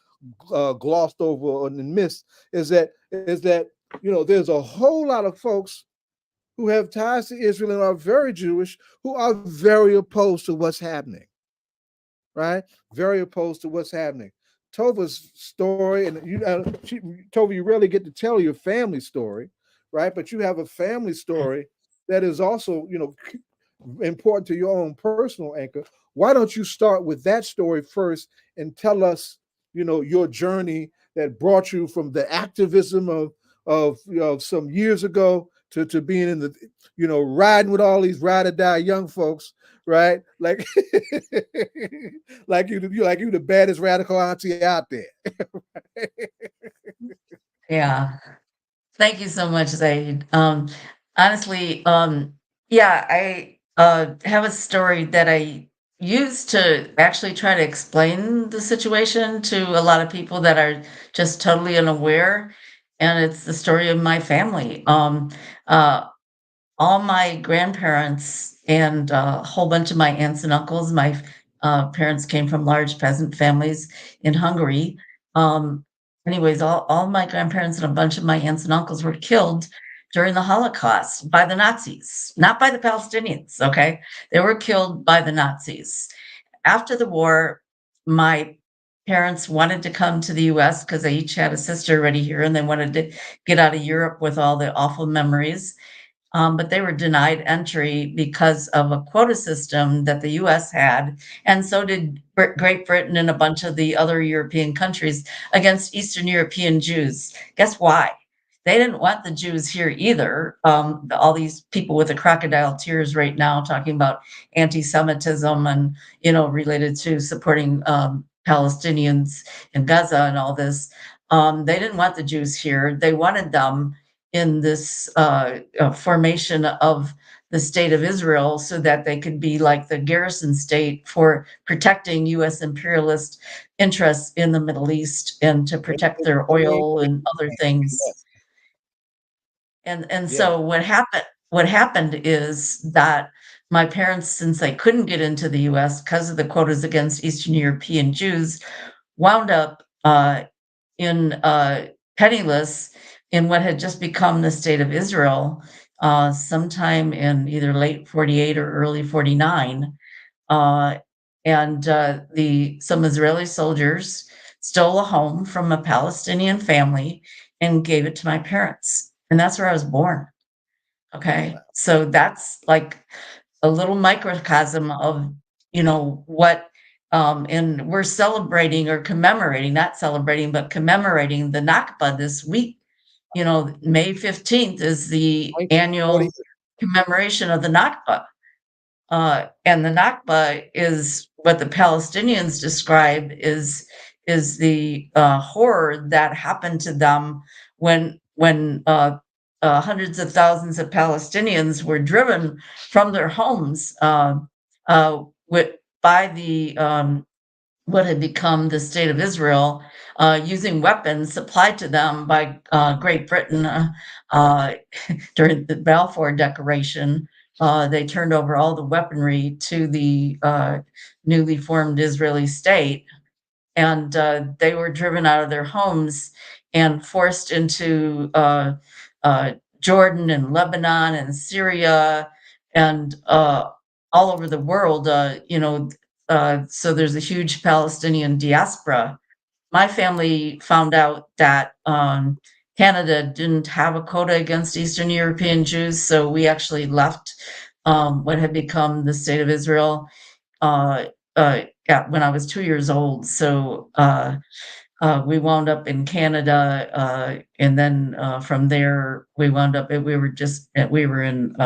glossed over and missed is that there's a whole lot of folks who have ties to Israel and are very Jewish who are very opposed to what's happening. Right? Very opposed to what's happening. Tova's story, and Tova, you rarely get to tell your family story, right? But you have a family story that is also, important to your own personal anchor. Why don't you start with that story first and tell us, your journey that brought you from the activism of some years ago to being in the, riding with all these ride or die young folks, right? Like, like you the baddest radical auntie out there. Yeah. Thank you so much, Zaid. Honestly, yeah, I have a story that I use to actually try to explain the situation to a lot of people that are just totally unaware. And it's the story of my family. Uh, all my grandparents and a whole bunch of my aunts and uncles. My parents came from large peasant families in Hungary. Um, anyways, all my grandparents and a bunch of my aunts and uncles were killed during the Holocaust by the Nazis, not by the Palestinians. Okay, they were killed by the Nazis. After the war, my parents wanted to come to the US because they each had a sister already here and they wanted to get out of Europe with all the awful memories. But they were denied entry because of a quota system that the US had, and so did Great Britain and a bunch of the other European countries against Eastern European Jews. Guess why? They didn't want the Jews here either. All these people with the crocodile tears right now talking about anti-Semitism and, related to supporting Palestinians in Gaza and all this. They didn't want the Jews here. They wanted them in this formation of the state of Israel so that they could be like the garrison state for protecting U.S. imperialist interests in the Middle East and to protect their oil and other things. And so what happened is that my parents, since they couldn't get into the U.S. because of the quotas against Eastern European Jews, wound up in penniless in what had just become the state of Israel sometime in either late 48 or early 49. And some Israeli soldiers stole a home from a Palestinian family and gave it to my parents. And that's where I was born. Okay. So that's like a little microcosm of, what and we're celebrating or commemorating, not celebrating, but commemorating the Nakba this week. May 15th is the annual commemoration of the Nakba. And the Nakba is what the Palestinians describe is the horror that happened to them when hundreds of thousands of Palestinians were driven from their homes by the what had become the state of Israel, using weapons supplied to them by Great Britain during the Balfour Declaration. They turned over all the weaponry to the newly formed Israeli state, and they were driven out of their homes and forced into Jordan and Lebanon and Syria and all over the world. So there's a huge Palestinian diaspora. My family found out that Canada didn't have a quota against Eastern European Jews, so we actually left what had become the state of Israel when I was 2 years old. So we wound up in Canada, and then from there we wound up. We were in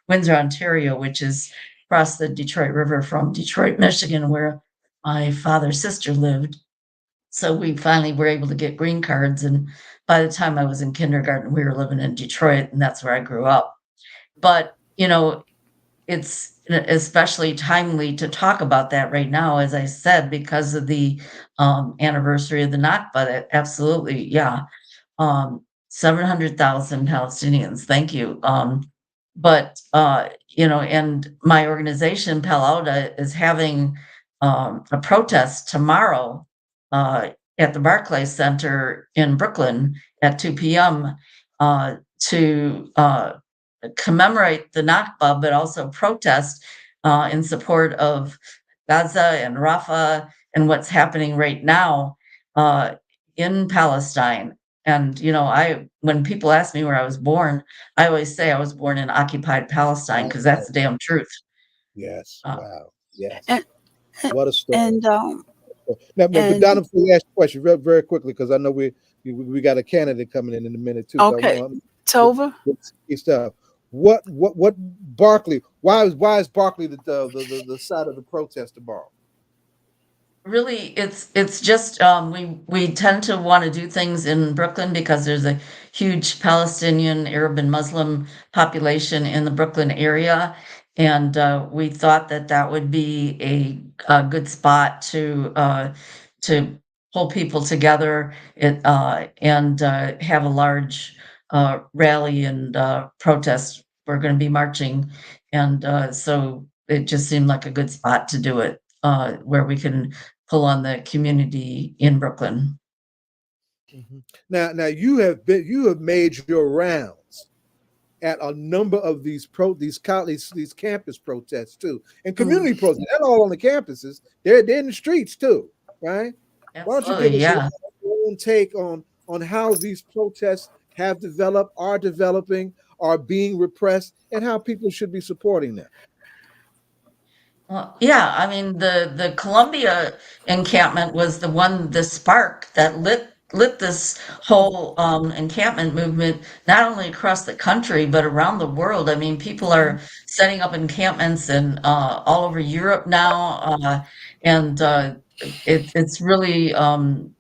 Windsor, Ontario, which is across the Detroit River from Detroit, Michigan, where my father's sister lived. So we finally were able to get green cards, and by the time I was in kindergarten, we were living in Detroit, and that's where I grew up. But it's especially timely to talk about that right now, as I said, because of the anniversary of the Nakba. Absolutely, yeah. 700,000 Palestinians. Thank you. But and my organization, Palo Alto, is having a protest tomorrow at the Barclays Center in Brooklyn at 2 p.m. To commemorate the Nakba, but also protest in support of Gaza and Rafah and what's happening right now in Palestine. And when people ask me where I was born, I always say I was born in occupied Palestine, because that's the damn truth. Yes. Wow. Yes. And, What a story. And now, but Donna, before you ask the question, very, very quickly, because I know we got a candidate coming in a minute too. Okay, Tova. Stuff. What Barkley? Why is Barkley the side of the protest tomorrow? Really, it's just we tend to want to do things in Brooklyn because there's a huge Palestinian, Arab, and Muslim population in the Brooklyn area, and we thought that would be a good spot to pull people together and have a large rally and protest. We're going to be marching, and so it just seemed like a good spot to do it, where we can pull on the community in Brooklyn. Mm-hmm. Now you have made your rounds at a number of these campus protests too, and community protests. They're all on the campuses. They're in the streets too, right? Absolutely, why don't you give us your own take on how these protests have developed, are developing, are being repressed, and how people should be supporting them? Well, yeah, I mean the Columbia encampment was the spark that lit this whole encampment movement, not only across the country but around the world. I mean, people are setting up encampments and all over Europe now, and it's really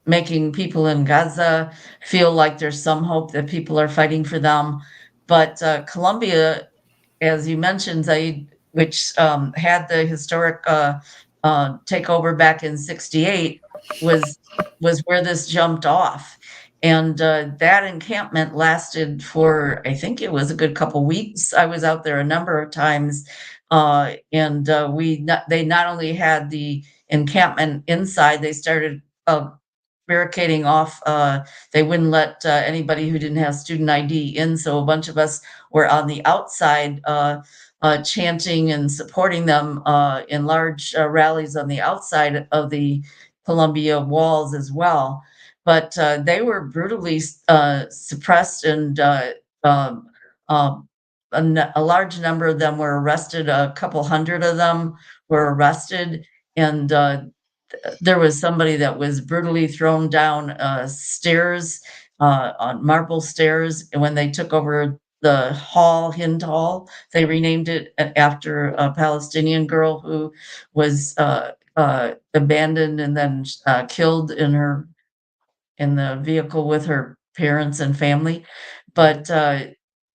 making people in Gaza feel like there's some hope that people are fighting for them. But Columbia, as you mentioned, Zaid, which had the historic takeover back in '68, was where this jumped off, and that encampment lasted for, I think it was a good couple weeks. I was out there a number of times, and they not only had the encampment inside, they started barricading off. They wouldn't let anybody who didn't have student ID in, so a bunch of us were on the outside chanting and supporting them in large rallies on the outside of the Columbia walls as well. But they were brutally suppressed, and a large number of them were arrested. A couple hundred of them were arrested, and there was somebody that was brutally thrown down stairs, on marble stairs. And when they took over the Hind Hall, they renamed it after a Palestinian girl who was abandoned and then killed in the vehicle with her parents and family. But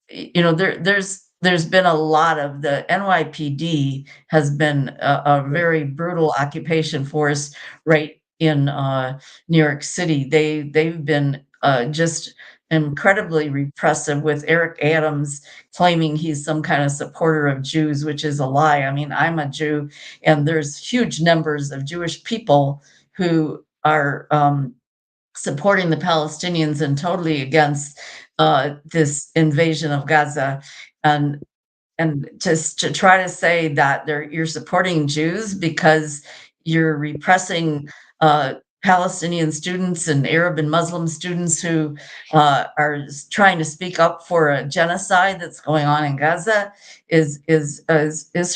there's there's been a lot of the NYPD has been a very brutal occupation force right in New York City. They've been just incredibly repressive, with Eric Adams claiming he's some kind of supporter of Jews, which is a lie. I mean, I'm a Jew, and there's huge numbers of Jewish people who are supporting the Palestinians and totally against this invasion of Gaza. And just to try to say that you're supporting Jews because you're repressing Palestinian students and Arab and Muslim students who are trying to speak up for a genocide that's going on in Gaza is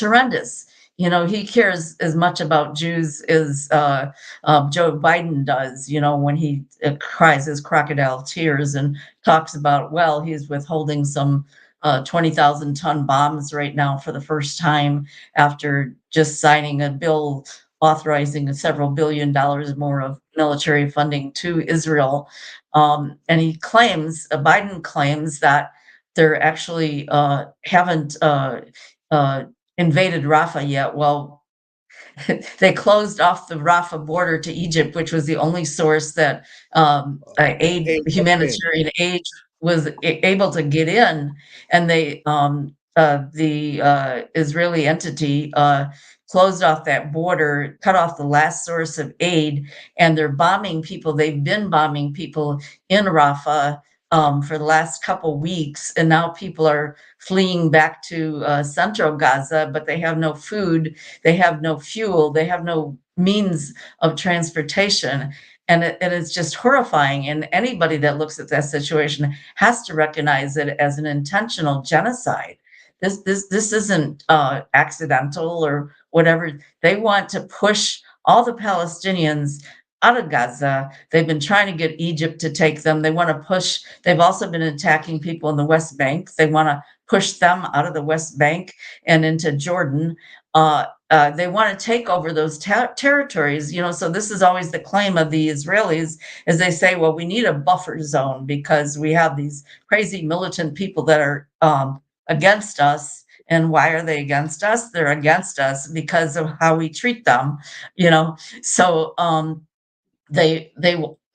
horrendous. You know, he cares as much about Jews as Joe Biden does, you know, when he cries his crocodile tears and talks about, well, he's withholding some 20,000 ton bombs right now for the first time after just signing a bill authorizing several $billion more of military funding to Israel. And Biden claims that they're actually haven't invaded Rafah yet. Well, they closed off the Rafah border to Egypt, which was the only source that humanitarian aid was able to get in, and the Israeli entity closed off that border, cut off the last source of aid, and they're bombing people. They've been bombing people in Rafah for the last couple weeks, and now people are fleeing back to central Gaza, but they have no food, they have no fuel, they have no means of transportation. And it's just horrifying. And anybody that looks at that situation has to recognize it as an intentional genocide. This isn't accidental or whatever. They want to push all the Palestinians out of Gaza. They've been trying to get Egypt to take them. They want to push. They've also been attacking people in the West Bank. They want to push them out of the West Bank and into Jordan. They want to take over those territories, you know. So this is always the claim of the Israelis, as they say, well, we need a buffer zone because we have these crazy militant people that are against us. And why are they against us? They're against us because of how we treat them, you know. So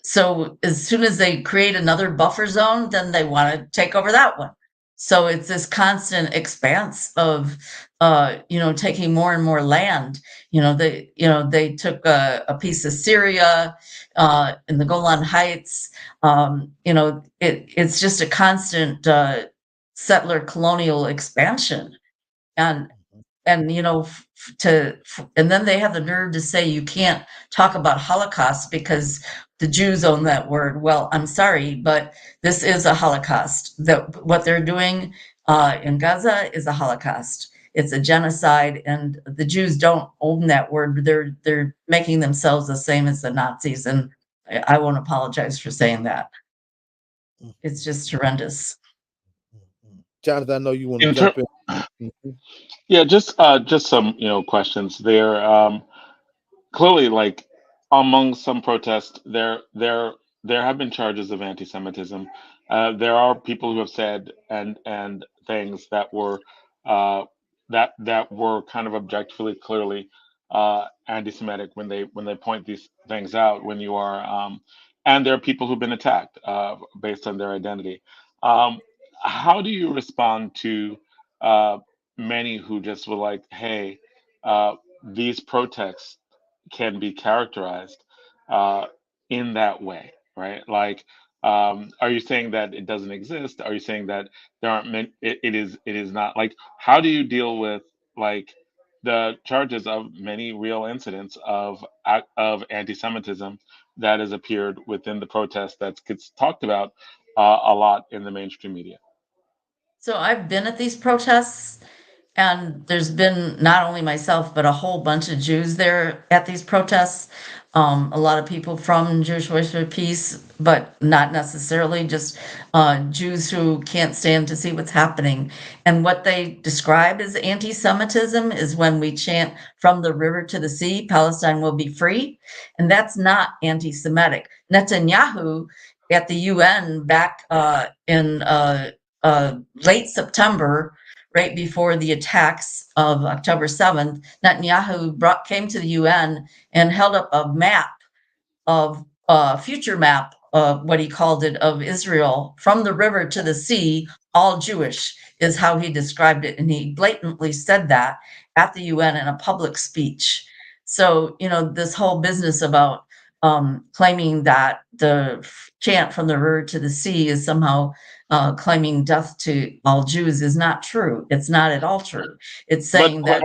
so as soon as they create another buffer zone, then they want to take over that one. So it's this constant expanse of taking more and more land. They took a piece of Syria in the Golan Heights. It's just a constant settler colonial expansion. And and then they have the nerve to say you can't talk about Holocaust because the Jews own that word. Well, I'm sorry, but this is a Holocaust. What they're doing in Gaza is a Holocaust. It's a genocide, and the Jews don't own that word. They're making themselves the same as the Nazis, and I won't apologize for saying that. It's just horrendous. Jonathan, I know you want to jump in. Mm-hmm. Yeah, just some questions there. Clearly, like among some protests, there have been charges of anti-Semitism. There are people who have said and things that were that were kind of objectively clearly anti-Semitic when they point these things out. When you are and there are people who've been attacked based on their identity. How do you respond to many who just were like, hey, these protests can be characterized in that way, right? Like, are you saying that it doesn't exist? Are you saying that there aren't it is not? Like, how do you deal with like the charges of many real incidents of anti-Semitism that has appeared within the protest that gets talked about a lot in the mainstream media? So I've been at these protests, and there's been not only myself, but a whole bunch of Jews there at these protests. A lot of people from Jewish Voice for Peace, but not necessarily, just Jews who can't stand to see what's happening. And what they describe as anti-Semitism is when we chant from the river to the sea, Palestine will be free. And that's not anti-Semitic. Netanyahu at the UN back in late September right before the attacks of October 7th, Netanyahu came to the UN and held up a map of future map, what he called it, of Israel from the river to the sea, all Jewish, is how he described it. And he blatantly said that at the UN in a public speech. So, this whole business about claiming that the chant from the river to the sea is somehow claiming death to all Jews is not true. It's not at all true. It's saying that.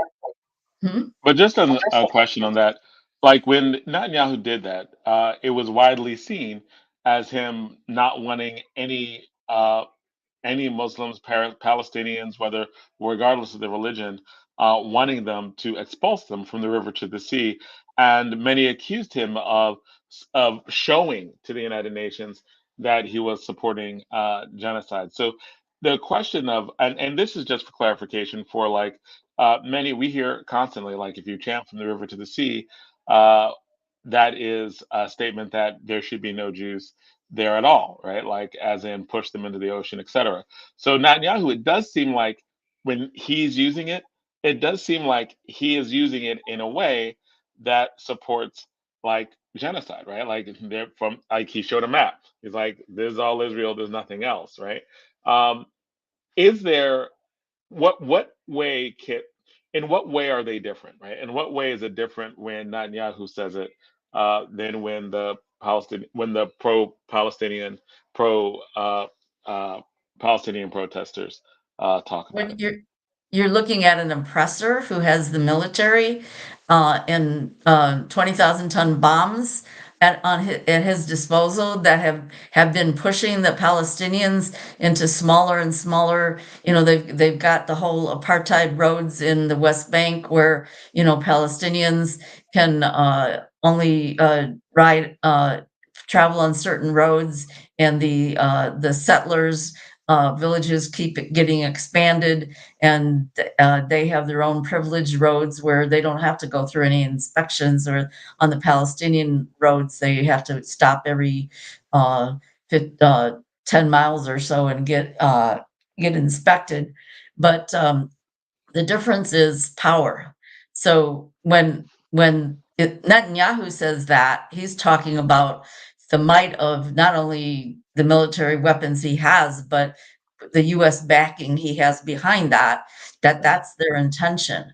But just a question on that, like when Netanyahu did that, it was widely seen as him not wanting any Muslims, Palestinians, whether regardless of their religion, wanting them to expulse them from the river to the sea, and many accused him of showing to the United Nations that he was supporting genocide. So the question of, and this is just for clarification for like many we hear constantly, like if you chant from the river to the sea, that is a statement that there should be no Jews there at all, right? Like as in push them into the ocean, etc. So Netanyahu, it does seem like when he's using it, it does seem like he is using it in a way that supports like genocide, right? Like they're from like he showed a map. He's like, "This is all Israel. There's nothing else," right? Is there what way can in what way are they different, right? In what way is it different when Netanyahu says it than when the pro-Palestinian pro Palestinian protesters talk about When it? you're looking at an oppressor who has the military and 20,000-ton bombs at his disposal that have been pushing the Palestinians into smaller and smaller. They've got the whole apartheid roads in the West Bank where Palestinians can only travel on certain roads, and the settlers villages keep getting expanded, and they have their own privileged roads where they don't have to go through any inspections. Or on the Palestinian roads, they have to stop every uh, 10 miles or so and get inspected. But the difference is power. So when Netanyahu says that, he's talking about the might of not only the military weapons he has, but the U.S. backing he has behind that. That's their intention.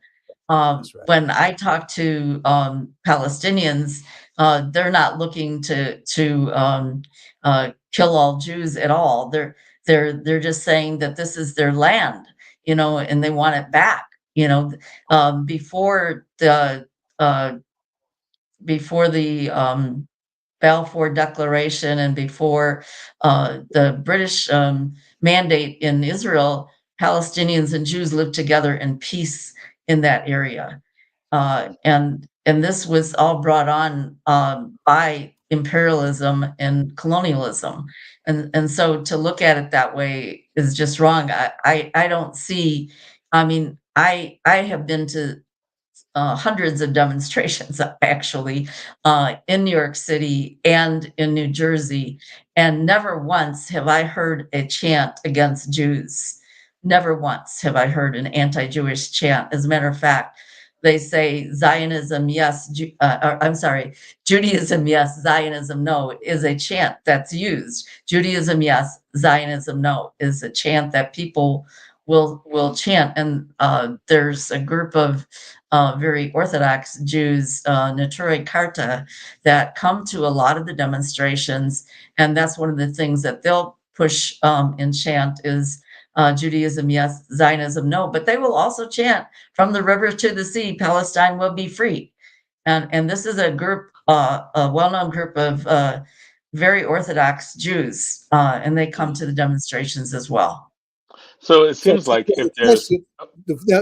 That's right. When I talk to Palestinians, they're not looking to kill all Jews at all. They're just saying that this is their land, and they want it back. Before uh, the Balfour Declaration and before the British mandate in Israel, Palestinians and Jews lived together in peace in that area. And this was all brought on by imperialism and colonialism. And so to look at it that way is just wrong. I don't see, I mean, I have been to hundreds of demonstrations actually in New York City and in New Jersey, and never once have I heard a chant against Jews. Never once have I heard an anti-Jewish chant. As a matter of fact, they say Zionism, yes, I'm sorry, Judaism, yes, Zionism, no, is a chant that's used. Judaism, yes, Zionism, no, is a chant that people will chant. And there's a group of very Orthodox Jews, Neturei Karta, that come to a lot of the demonstrations, and that's one of the things that they'll push and chant is Judaism, yes, Zionism, no. But they will also chant from the river to the sea, Palestine will be free. And this is a group, a well-known group of very Orthodox Jews, and they come to the demonstrations as well. So it seems like if there's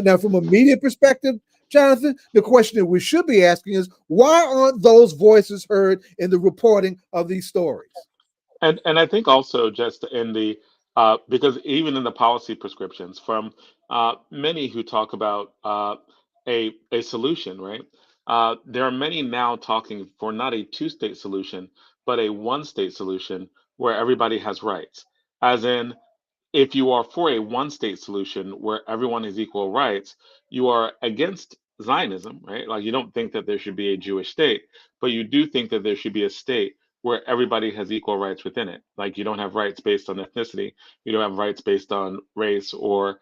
now from a media perspective, Jonathan, the question that we should be asking is why aren't those voices heard in the reporting of these stories? And I think also just in the because even in the policy prescriptions from many who talk about a solution, right? There are many now talking for not a two-state solution, but a one-state solution where everybody has rights, as in if you are for a one-state solution where everyone has equal rights, you are against Zionism, right? Like you don't think that there should be a Jewish state, but you do think that there should be a state where everybody has equal rights within it. Like you don't have rights based on ethnicity, you don't have rights based on race or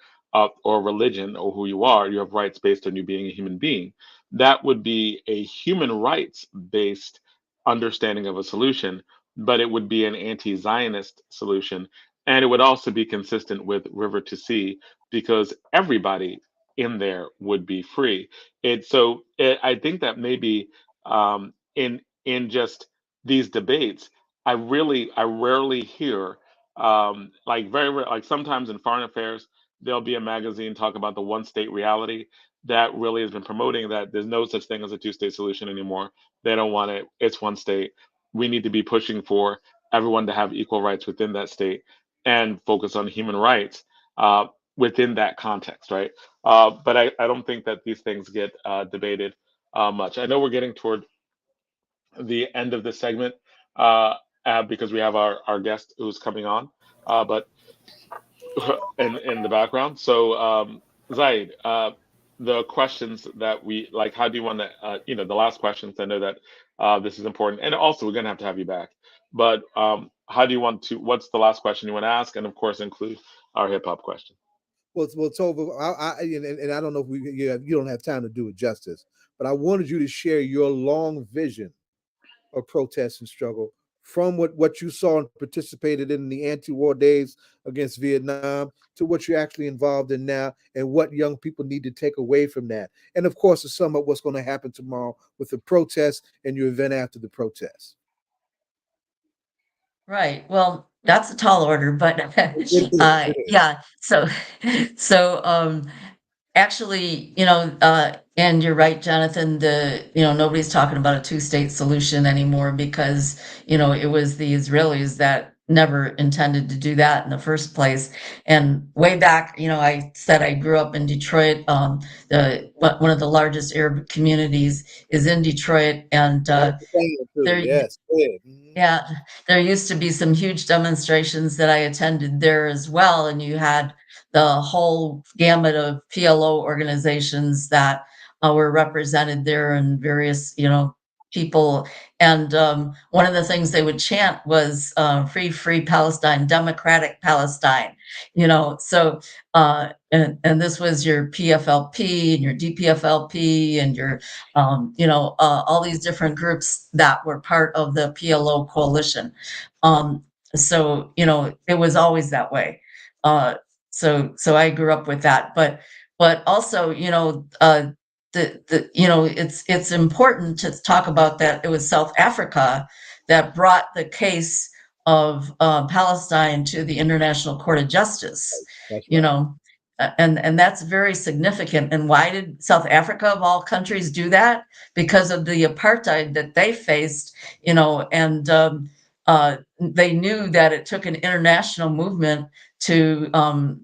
religion or who you are. You have rights based on you being a human being. That would be a human rights based understanding of a solution, but it would be an anti-Zionist solution, and it would also be consistent with River to Sea because everybody in there would be free. I think that maybe in just these debates, I rarely hear like like sometimes in foreign affairs there'll be a magazine talk about the one state reality that really has been promoting that there's no such thing as a two-state solution anymore. They don't want it. It's one state. We need to be pushing for everyone to have equal rights within that state and focus on human rights within that context, right? But I don't think that these things get debated much. I know we're getting toward the end of this segment because we have our guest who's coming on, but in the background. So, Zaid, the questions that we like, how do you want to, the last questions? I know that this is important, and also we're gonna have to have you back. But how do you want to? What's the last question you want to ask? And of course, include our hip hop question. Well, Tova, and I don't know if you don't have time to do it justice, but I wanted you to share your long vision of protest and struggle from what you saw and participated in the anti-war days against Vietnam to what you're actually involved in now and what young people need to take away from that. And of course, to sum up what's going to happen tomorrow with the protest and your event after the protest. Right. Well, that's a tall order, but yeah. So actually, and you're right, Jonathan, nobody's talking about a two-state solution anymore because, it was the Israelis that never intended to do that in the first place. And way back, I said I grew up in Detroit. One of the largest Arab communities is in Detroit, and yes. yeah, there used to be some huge demonstrations that I attended there as well, and you had the whole gamut of PLO organizations that were represented there and various, people. And one of the things they would chant was "Free, free Palestine, democratic Palestine." So and this was your PFLP and your DPFLP and your all these different groups that were part of the PLO coalition. So it was always that way. So I grew up with that, but also it's important to talk about that. It was South Africa that brought the case of Palestine to the International Court of Justice. That's right. And that's very significant. And why did South Africa, of all countries, do that? Because of the apartheid that they faced, and they knew that it took an international movement to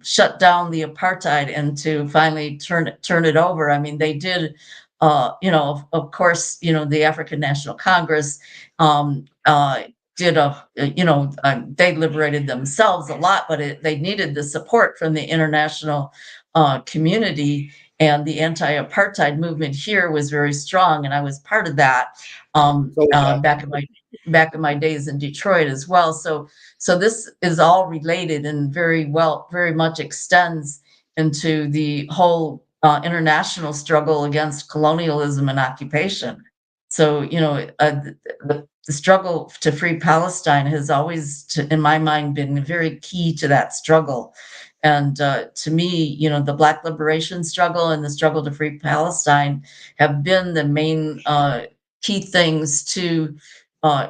shut down the apartheid and to finally turn it over. I mean, they did, of course, the African National Congress did they liberated themselves a lot, but they needed the support from the international community, and the anti-apartheid movement here was very strong, and I was part of that back in my days in Detroit as well. So this is all related and very much extends into the whole international struggle against colonialism and occupation. So the struggle to free Palestine has always, in my mind, been very key to that struggle. And to me, the Black liberation struggle and the struggle to free Palestine have been the main key things to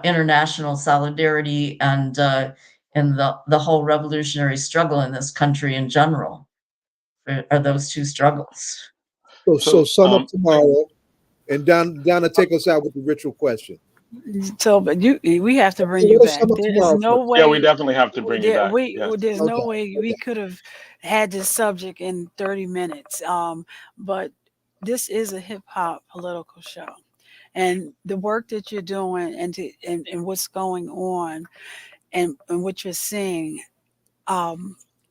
international solidarity and the whole revolutionary struggle in this country in general. Are those two struggles? So sum up tomorrow, and Donna, take us out with the ritual question. So, but we have to bring you back. There's no way. Yeah, we definitely have to bring you back. There's no way we could have had this subject in 30 minutes. But this is a hip hop political show, and the work that you're doing and what's going on, and what you're seeing,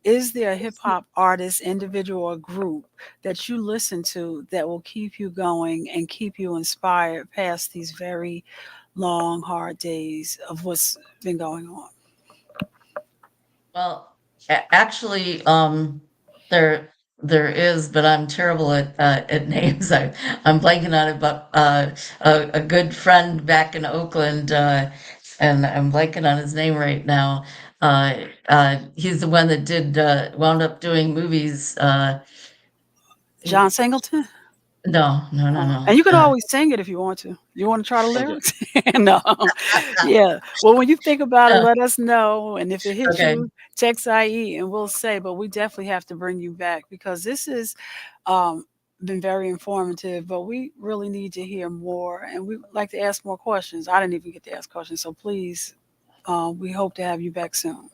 is there a hip hop artist, individual, or group that you listen to that will keep you going and keep you inspired past these very long, hard days of what's been going on? Well, actually, there is, but I'm terrible at names. I'm blanking on it. But a good friend back in Oakland, and I'm blanking on his name right now. He's the one that did wound up doing movies. John Singleton? No. And you can always sing it if you want to. You want to try the lyrics? No. Yeah. Well, when you think about it, let us know. And if it hits you, text IE and we'll say, but we definitely have to bring you back because this has been very informative, but we really need to hear more. And we would like to ask more questions. I didn't even get to ask questions. So please, we hope to have you back soon.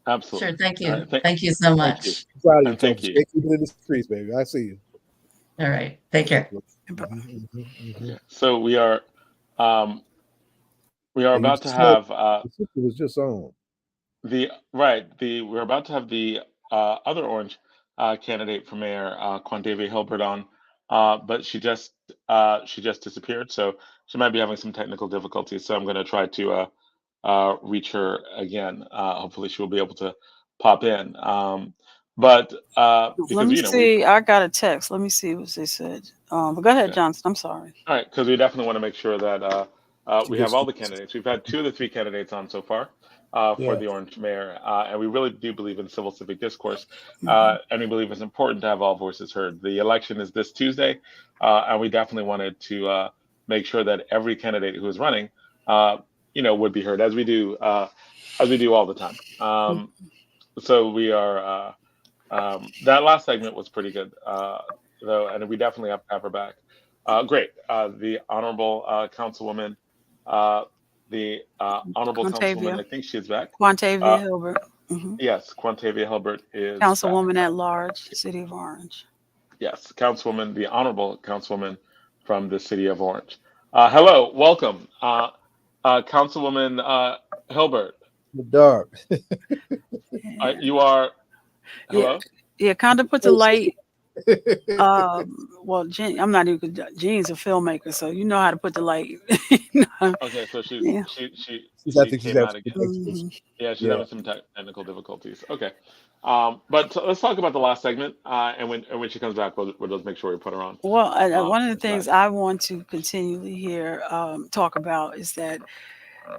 Absolutely. Sure. Thank you. Right, thank you so much. Thank you. And thank you. Keep it in the streets, baby. I see you. All right. Take care. Okay. So we are about to have it was just on. we're about to have the other orange candidate for mayor, Quantavia Hilbert on, but she just disappeared, so she might be having some technical difficulties. So I'm going to try to reach her again. Hopefully, she will be able to pop in. But because, let me see. I got a text. Let me see what they said. But go ahead, Johnson. I'm sorry. All right, because we definitely want to make sure that we have all the candidates. We've had 2 of the 3 candidates on so far for the Orange Mayor, and we really do believe in civil civic discourse, and we believe it's important to have all voices heard. The election is this Tuesday, and we definitely wanted to make sure that every candidate who is running, would be heard, as we do all the time. So we are. That last segment was pretty good, though, and we definitely have to have her back. Great. The Honorable Councilwoman, Councilwoman, I think she's back. Quantavia Hilbert. Yes, Quantavia Hilbert is Councilwoman at large, City of Orange. Yes, Councilwoman, the Honorable Councilwoman from the City of Orange. Hello, welcome, Councilwoman Hilbert. The dark. You are. Hello? Yeah, kind of put the light. Well, I'm not even. Jean's a filmmaker, so you know how to put the light. Okay, so she came out again. Yeah, she's having some technical difficulties. Okay, but let's talk about the last segment, and when she comes back, we'll just make sure we put her on. Well, one of the things I want to continually hear talk about is that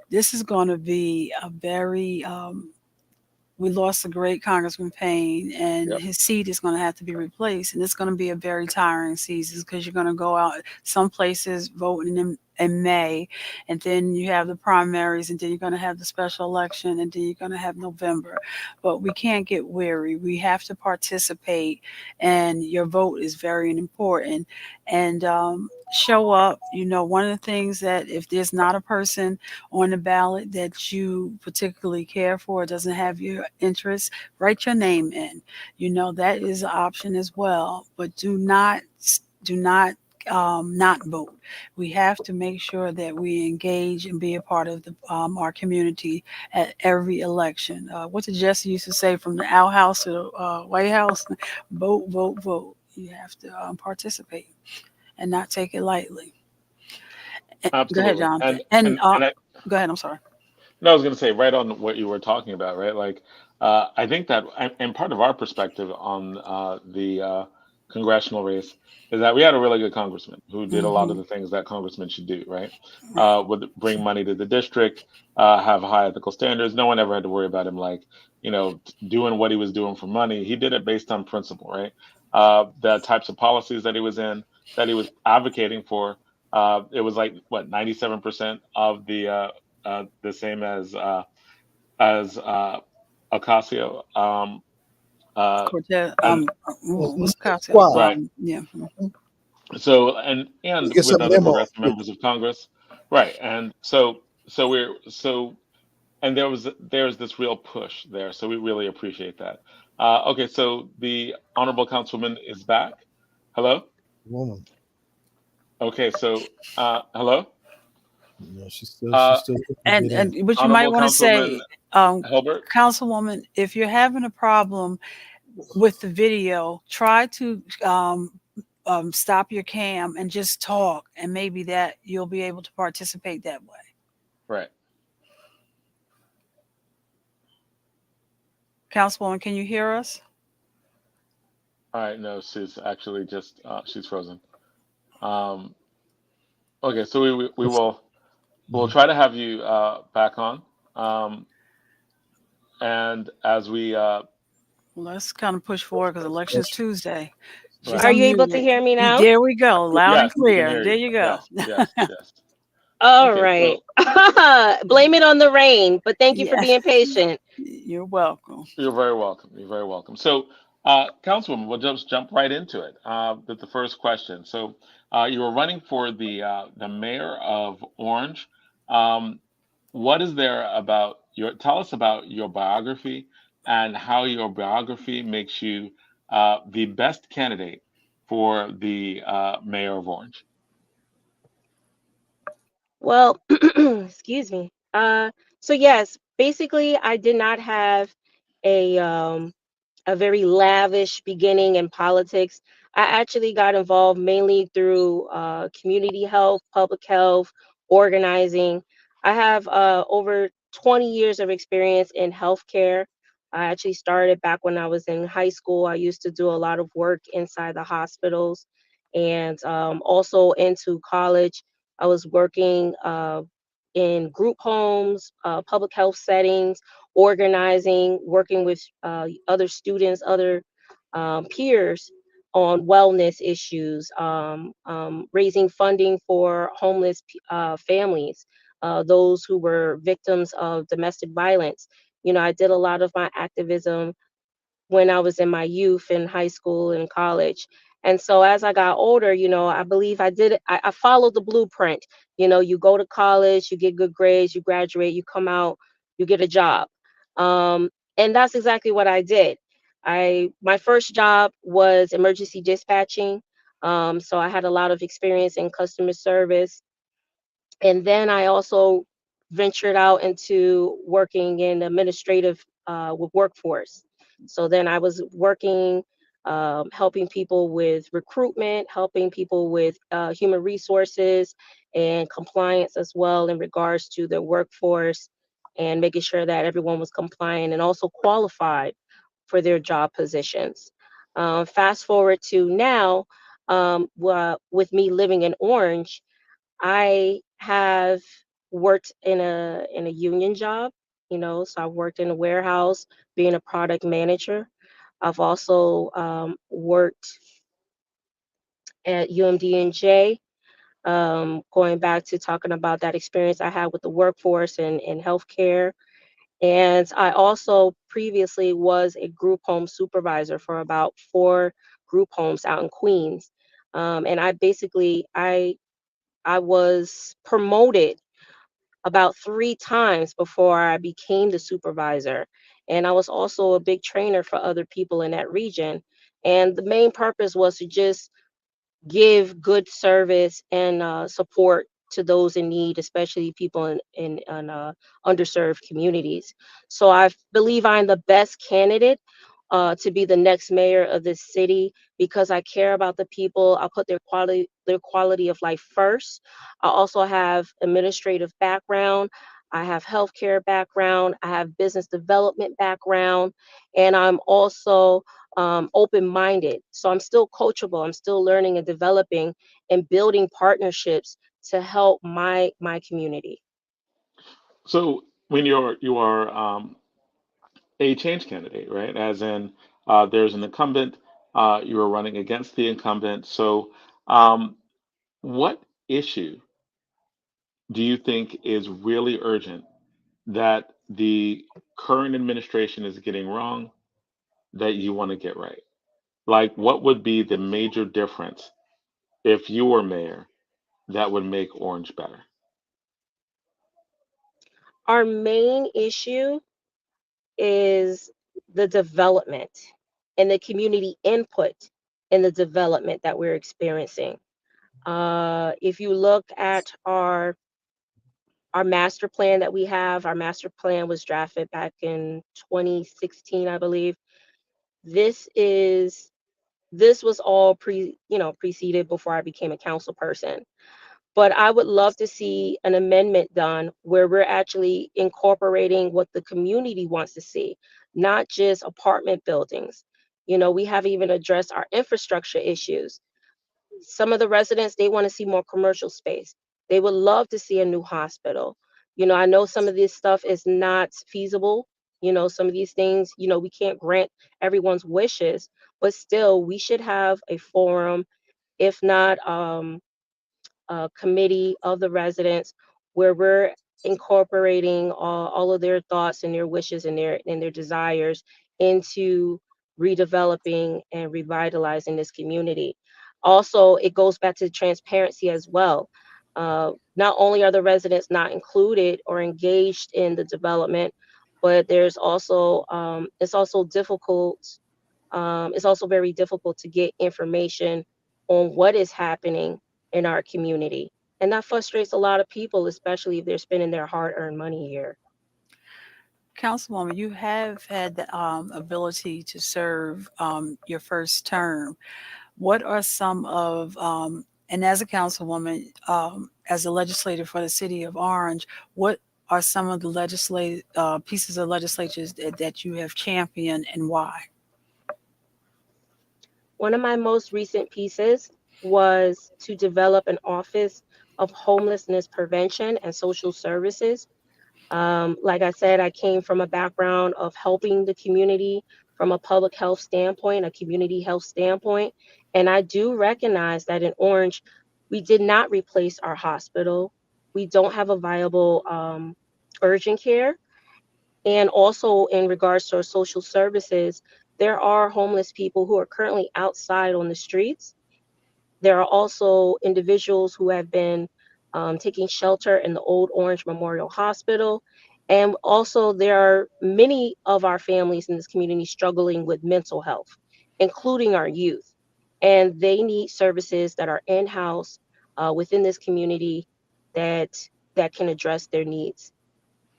this is going to be a very we lost a great Congressman Payne, and his seat is going to have to be replaced. And it's going to be a very tiring season because you're going to go out some places voting in May, and then you have the primaries, and then you're going to have the special election, and then you're going to have November. But we can't get weary. We have to participate, and your vote is very important. And show up. One of the things that if there's not a person on the ballot that you particularly care for, doesn't have your interest, write your name in. That is an option as well. But do not not vote. We have to make sure that we engage and be a part of our community at every election. What did Jesse used to say, from the outhouse to the White House? Vote, vote, vote. You have to participate and not take it lightly. Absolutely. Go ahead, Jonathan. Go ahead. I'm sorry. No, I was going to say, right on what you were talking about, right? Like, I think that, and part of our perspective on the congressional race is that we had a really good congressman who did a lot of the things that congressmen should do, right? Would bring money to the district, have high ethical standards. No one ever had to worry about him, like, doing what he was doing for money. He did it based on principle, right? The types of policies that he was in, that he was advocating for, it was like, what, 97% of the same as Ocasio. Ocasio. Right. Yeah. So and with other progressive members of Congress, right? And there's this real push there. So we really appreciate that. Okay, so the Honorable Councilwoman is back. Hello. Woman. Okay, so hello. No, she's still and what you might Honorable want to say, Hilbert? Councilwoman, if you're having a problem with the video, try to stop your cam and just talk, and maybe that you'll be able to participate that way. Right. Councilwoman, can you hear us? All right. No, she's actually just she's frozen. Okay, so we'll try to have you back on, and as we let's kind of push forward because election's Tuesday. Right. Are you able to hear me now? There we go, loud and Yes, we can clear. hear There you. you go. Yes. All Okay, right. so Blame it on the rain, but thank you for Yeah. being patient. You're welcome. you're very welcome. You're very welcome. So, Councilwoman, we'll just jump right into it with the first question. So, you were running for the mayor of Orange. What is there about tell us about your biography and how your biography makes you the best candidate for the mayor of Orange? Well, excuse me. So yes, basically I did not have a very lavish beginning in politics. I actually got involved mainly through community health, public health, organizing. I have over 20 years of experience in healthcare. I actually started back when I was in high school. I used to do a lot of work inside the hospitals and also into college. I was working in group homes, public health settings, organizing, working with other students, other peers on wellness issues, raising funding for homeless families, those who were victims of domestic violence. You know, I did a lot of my activism when I was in my youth in high school and college. And so as I got older, you know, I believe I did it. I followed the blueprint. You know, you go to college, you get good grades, you graduate, you come out, you get a job. And that's exactly what I did. My first job was emergency dispatching. So I had a lot of experience in customer service. And then I also ventured out into working in administrative with workforce. So then I was working, helping people with recruitment, helping people with human resources and compliance as well in regards to the workforce and making sure that everyone was compliant and also qualified for their job positions. Fast forward to now, with me living in Orange, I have worked in a union job, you know, so I've worked in a warehouse being a product manager. I've also worked at UMDNJ, going back to talking about that experience I had with the workforce and healthcare. And I also previously was a group home supervisor for about 4 group homes out in Queens. And I was promoted about 3 times before I became the supervisor. And I was also a big trainer for other people in that region. And the main purpose was to just give good service and support to those in need, especially people in underserved communities. So I believe I'm the best candidate to be the next mayor of this city because I care about the people. I put their quality of life first. I also have administrative background. I have healthcare background. I have business development background, and I'm also open-minded. So I'm still coachable. I'm still learning and developing and building partnerships to help my community. So, when you are a change candidate, right? As in, there's an incumbent, you are running against the incumbent. So, what issue do you think is really urgent that the current administration is getting wrong that you want to get right? Like, what would be the major difference if you were mayor that would make Orange better? Our main issue is the development and the community input in the development that we're experiencing. If you look at our our master plan that we have. Our master plan was drafted back in 2016, I believe. This was all preceded before I became a council person. But I would love to see an amendment done where we're actually incorporating what the community wants to see, not just apartment buildings. We haven't even addressed our infrastructure issues. Some of the residents, they want to see more commercial space. They would love to see a new hospital. I know some of this stuff is not feasible. Some of these things, we can't grant everyone's wishes, but still, we should have a forum, if not a committee of the residents, where we're incorporating all of their thoughts and their wishes and their desires into redeveloping and revitalizing this community. Also, it goes back to transparency as well. Not only are the residents not included or engaged in the development, but there's also it's also difficult. It's also very difficult to get information on what is happening in our community, and that frustrates a lot of people, especially if they're spending their hard-earned money here. Councilwoman, you have had the ability to serve your first term. What are some of, and as a councilwoman, as a legislator for the city of Orange, what are some of the legislative pieces of legislatures that you have championed, and why? One of my most recent pieces was to develop an office of homelessness prevention and social services. Like I said, I came from a background of helping the community from a public health standpoint, a community health standpoint. And I do recognize that in Orange, we did not replace our hospital. We don't have a viable urgent care. And also in regards to our social services, there are homeless people who are currently outside on the streets. There are also individuals who have been taking shelter in the Old Orange Memorial Hospital. And also, there are many of our families in this community struggling with mental health, including our youth. And they need services that are in-house within this community that can address their needs.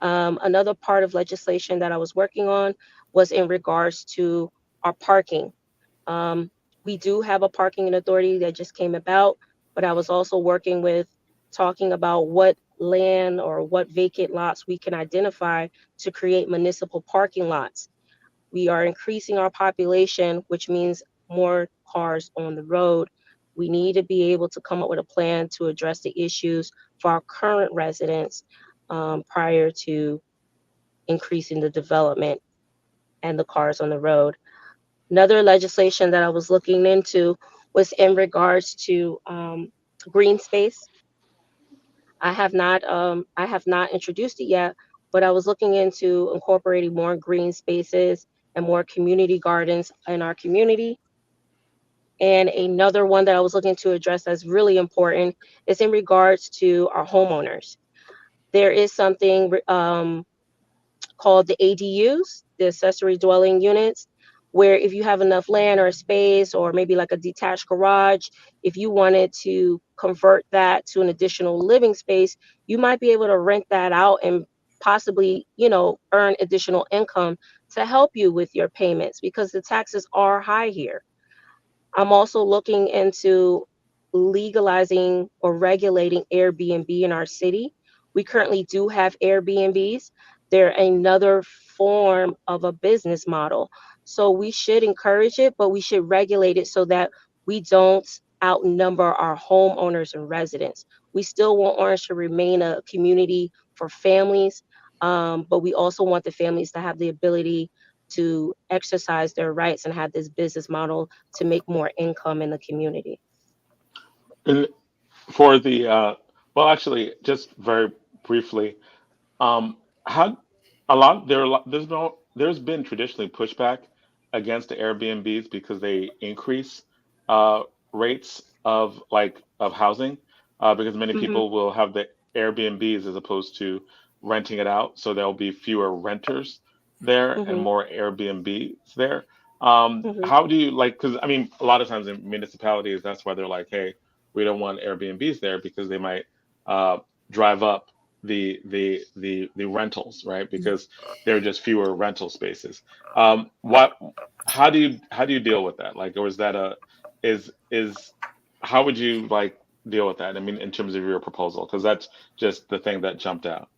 Another part of legislation that I was working on was in regards to our parking. Um, we do have a parking authority that just came about, but I was also working with talking about what land or what vacant lots we can identify to create municipal parking lots. We are increasing our population, which means more cars on the road. We need to be able to come up with a plan to address the issues for our current residents prior to increasing the development and the cars on the road. Another legislation that I was looking into was in regards to green space. I have not introduced it yet, but I was looking into incorporating more green spaces and more community gardens in our community. And another one that I was looking to address that's really important is in regards to our homeowners. There is something called the ADUs, the accessory dwelling units, where if you have enough land or space or maybe like a detached garage, if you wanted to convert that to an additional living space, you might be able to rent that out and possibly, earn additional income to help you with your payments because the taxes are high here. I'm also looking into legalizing or regulating Airbnb in our city. We currently do have Airbnbs. They're another form of a business model. So we should encourage it, but we should regulate it so that we don't outnumber our homeowners and residents. We still want Orange to remain a community for families, but we also want the families to have the ability to exercise their rights and have this business model to make more income in the community. And for the well, actually, just very briefly, how a lot there are there's been traditionally pushback against the Airbnbs because they increase uh, rates of housing because many Mm-hmm, people will have the Airbnbs as opposed to renting it out, so there'll be fewer renters there and mm-hmm, more Airbnbs there. mm-hmm. How do you like? Because I mean, a lot of times in municipalities, that's why they're like, hey, we don't want Airbnbs there because they might uh, drive up the rentals, right? Because there are just fewer rental spaces. How do you deal with that? Like, or is that is how would you like deal with that? I mean, in terms of your proposal, because that's just the thing that jumped out.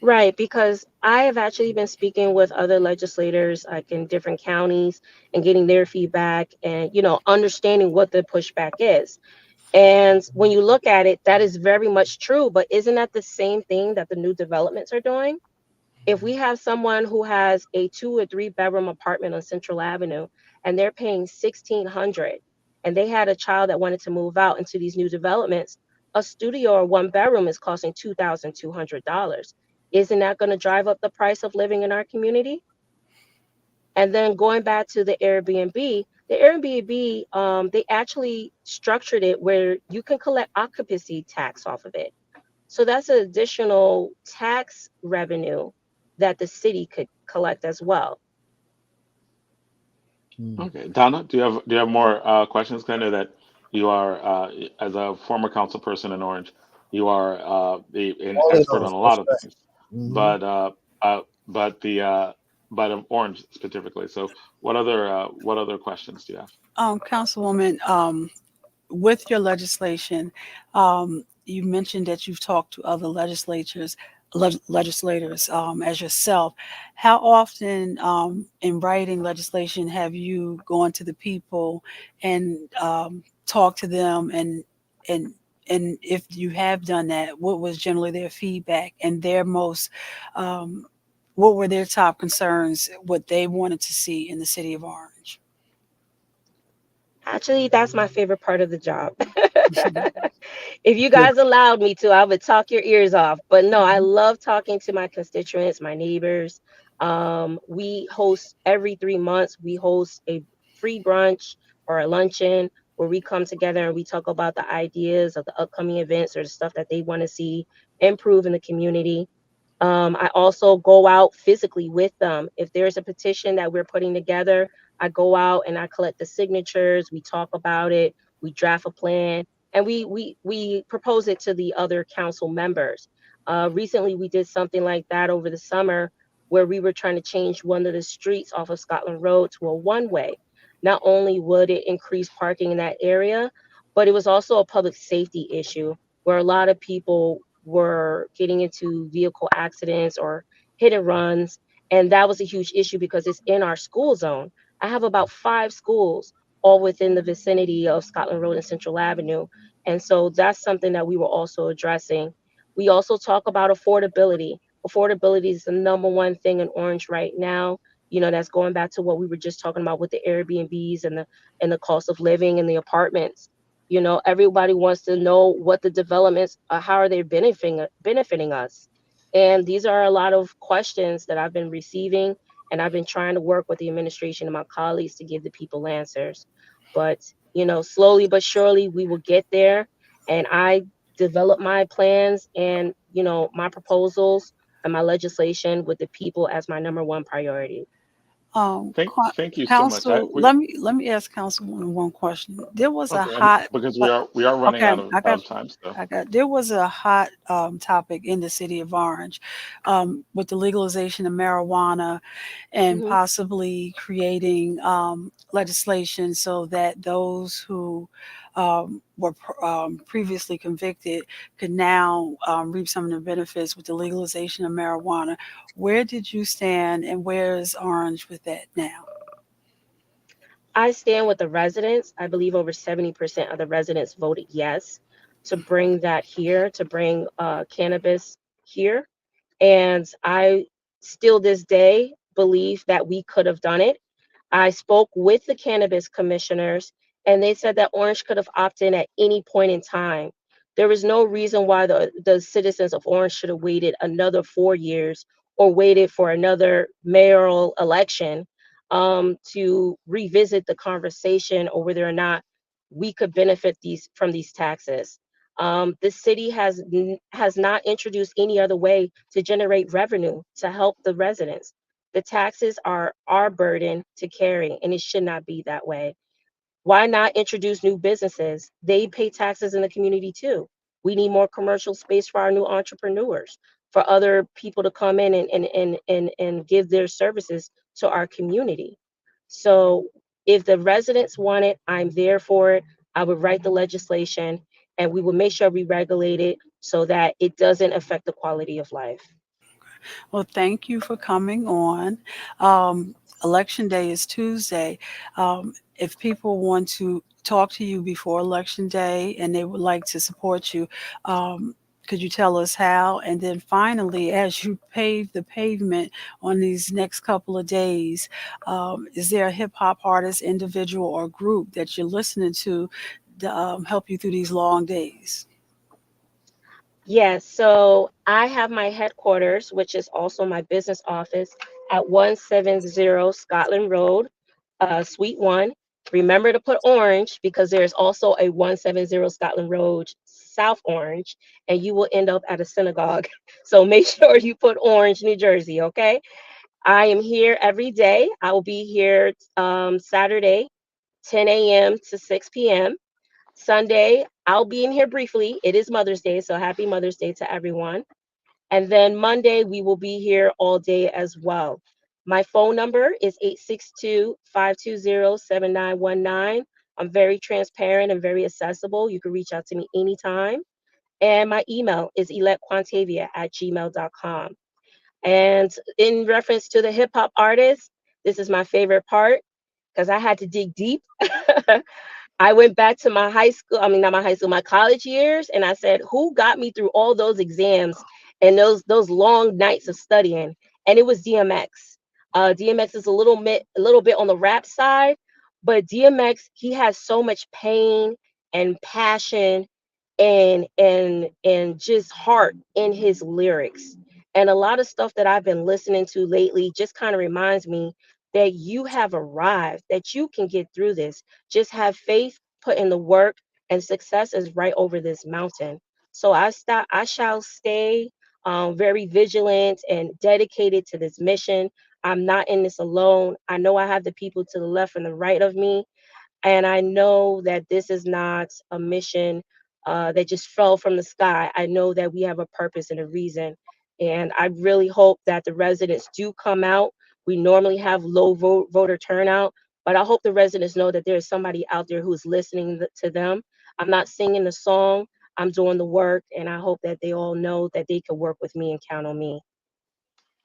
Right, because I have actually been speaking with other legislators like in different counties and getting their feedback and understanding what the pushback is. And when you look at it, that is very much true, but isn't that the same thing that the new developments are doing? If we have someone who has a 2 or 3 bedroom apartment on Central Avenue and they're paying 1,600 and they had a child that wanted to move out into these new developments, a studio or 1 bedroom is costing $2,200. Isn't that going to drive up the price of living in our community? And then going back to the Airbnb, they actually structured it where you can collect occupancy tax off of it. So that's an additional tax revenue that the city could collect as well. Okay, Donna, do you have more questions? 'Cause I know that you are, as a former council person in Orange, you are an All in expert all, on a that's lot of right. things, Mhm. but of Orange specifically. So, what other questions do you have? Councilwoman, with your legislation, you mentioned that you've talked to other legislators as yourself. How often in writing legislation have you gone to the people and talked to them and and if you have done that, what was generally their feedback and their most what were their top concerns, what they wanted to see in the city of Orange? Actually, that's my favorite part of the job. If you guys allowed me to, I would talk your ears off. But no, I love talking to my constituents, my neighbors. We host every 3 months, we host a free brunch or a luncheon where we come together and we talk about the ideas of the upcoming events or the stuff that they want to see improve in the community. I also go out physically with them. If there's a petition that we're putting together, I go out and I collect the signatures. We talk about it. We draft a plan, and we propose it to the other council members. Recently, we did something like that over the summer, where we were trying to change one of the streets off of Scotland Road to a one-way. Not only would it increase parking in that area, but it was also a public safety issue where a lot of people were getting into vehicle accidents or hit and runs. And that was a huge issue because it's in our school zone. I have about 5 schools all within the vicinity of Scotland Road and Central Avenue. And so that's something that we were also addressing. We also talk about affordability. Affordability is the number one thing in Orange right now. That's going back to what we were just talking about with the Airbnbs and the cost of living in the apartments. Everybody wants to know what the developments are, how are they benefiting us. And these are a lot of questions that I've been receiving, and I've been trying to work with the administration and my colleagues to give the people answers. But slowly but surely we will get there. And I develop my plans and my proposals and my legislation with the people as my number one priority. Thank you so much. Council, let me ask Councilwoman one question. There was a Okay, hot because we are running okay, out of time. So, there was a hot topic in the city of Orange with the legalization of marijuana and Mhm. possibly creating legislation so that those who were previously convicted could now reap some of the benefits with the legalization of marijuana. Where did you stand and where is Orange with that now? I stand with the residents. I believe over 70% of the residents voted yes to bring that here, to bring cannabis here. And I still this day believe that we could have done it. I spoke with the cannabis commissioners, and they said that Orange could have opted in at any point in time. There was no reason why the citizens of Orange should have waited another 4 years or waited for another mayoral election to revisit the conversation or whether or not we could benefit from these taxes. The city has not introduced any other way to generate revenue to help the residents. The taxes are our burden to carry, and it should not be that way. Why not introduce new businesses? They pay taxes in the community too. We need more commercial space for our new entrepreneurs, for other people to come in and give their services to our community. So if the residents want it, I'm there for it. I would write the legislation and we will make sure we regulate it so that it doesn't affect the quality of life. Well, thank you for coming on. Election day is Tuesday. If people want to talk to you before Election Day and they would like to support you, could you tell us how? And then finally, as you pave the pavement on these next couple of days, is there a hip hop artist, individual, or group that you're listening to help you through these long days? Yes, so I have my headquarters, which is also my business office, at 170 Scotland Road, Suite 1. Remember to put orange because there's also a 170 Scotland Road, South Orange, and you will end up at a synagogue. So make sure you put Orange, New Jersey, okay? I am here every day. I will be here Saturday, 10 a.m. to 6 p.m. Sunday, I'll be in here briefly. It is Mother's Day, so happy Mother's Day to everyone. And then Monday, we will be here all day as well. My phone number is 862-520-7919. I'm very transparent and very accessible. You can reach out to me anytime. And my email is electquantavia@gmail.com. And in reference to the hip hop artist, this is my favorite part because I had to dig deep. I went back to my high school, I mean, not my high school, my college years, and I said, who got me through all those exams and those long nights of studying? And it was DMX. DMX is a little bit on the rap side, but DMX, he has so much pain and passion and just heart in his lyrics. And a lot of stuff that I've been listening to lately just kind of reminds me that you have arrived, that you can get through this. Just have faith, put in the work, and success is right over this mountain. So I shall stay very vigilant and dedicated to this mission. I'm not in this alone. I know I have the people to the left and the right of me. And I know that this is not a mission that just fell from the sky. I know that we have a purpose and a reason. And I really hope that the residents do come out. We normally have low voter turnout, but I hope the residents know that there's somebody out there who's listening to them. I'm not singing the song, I'm doing the work, and I hope that they all know that they can work with me and count on me.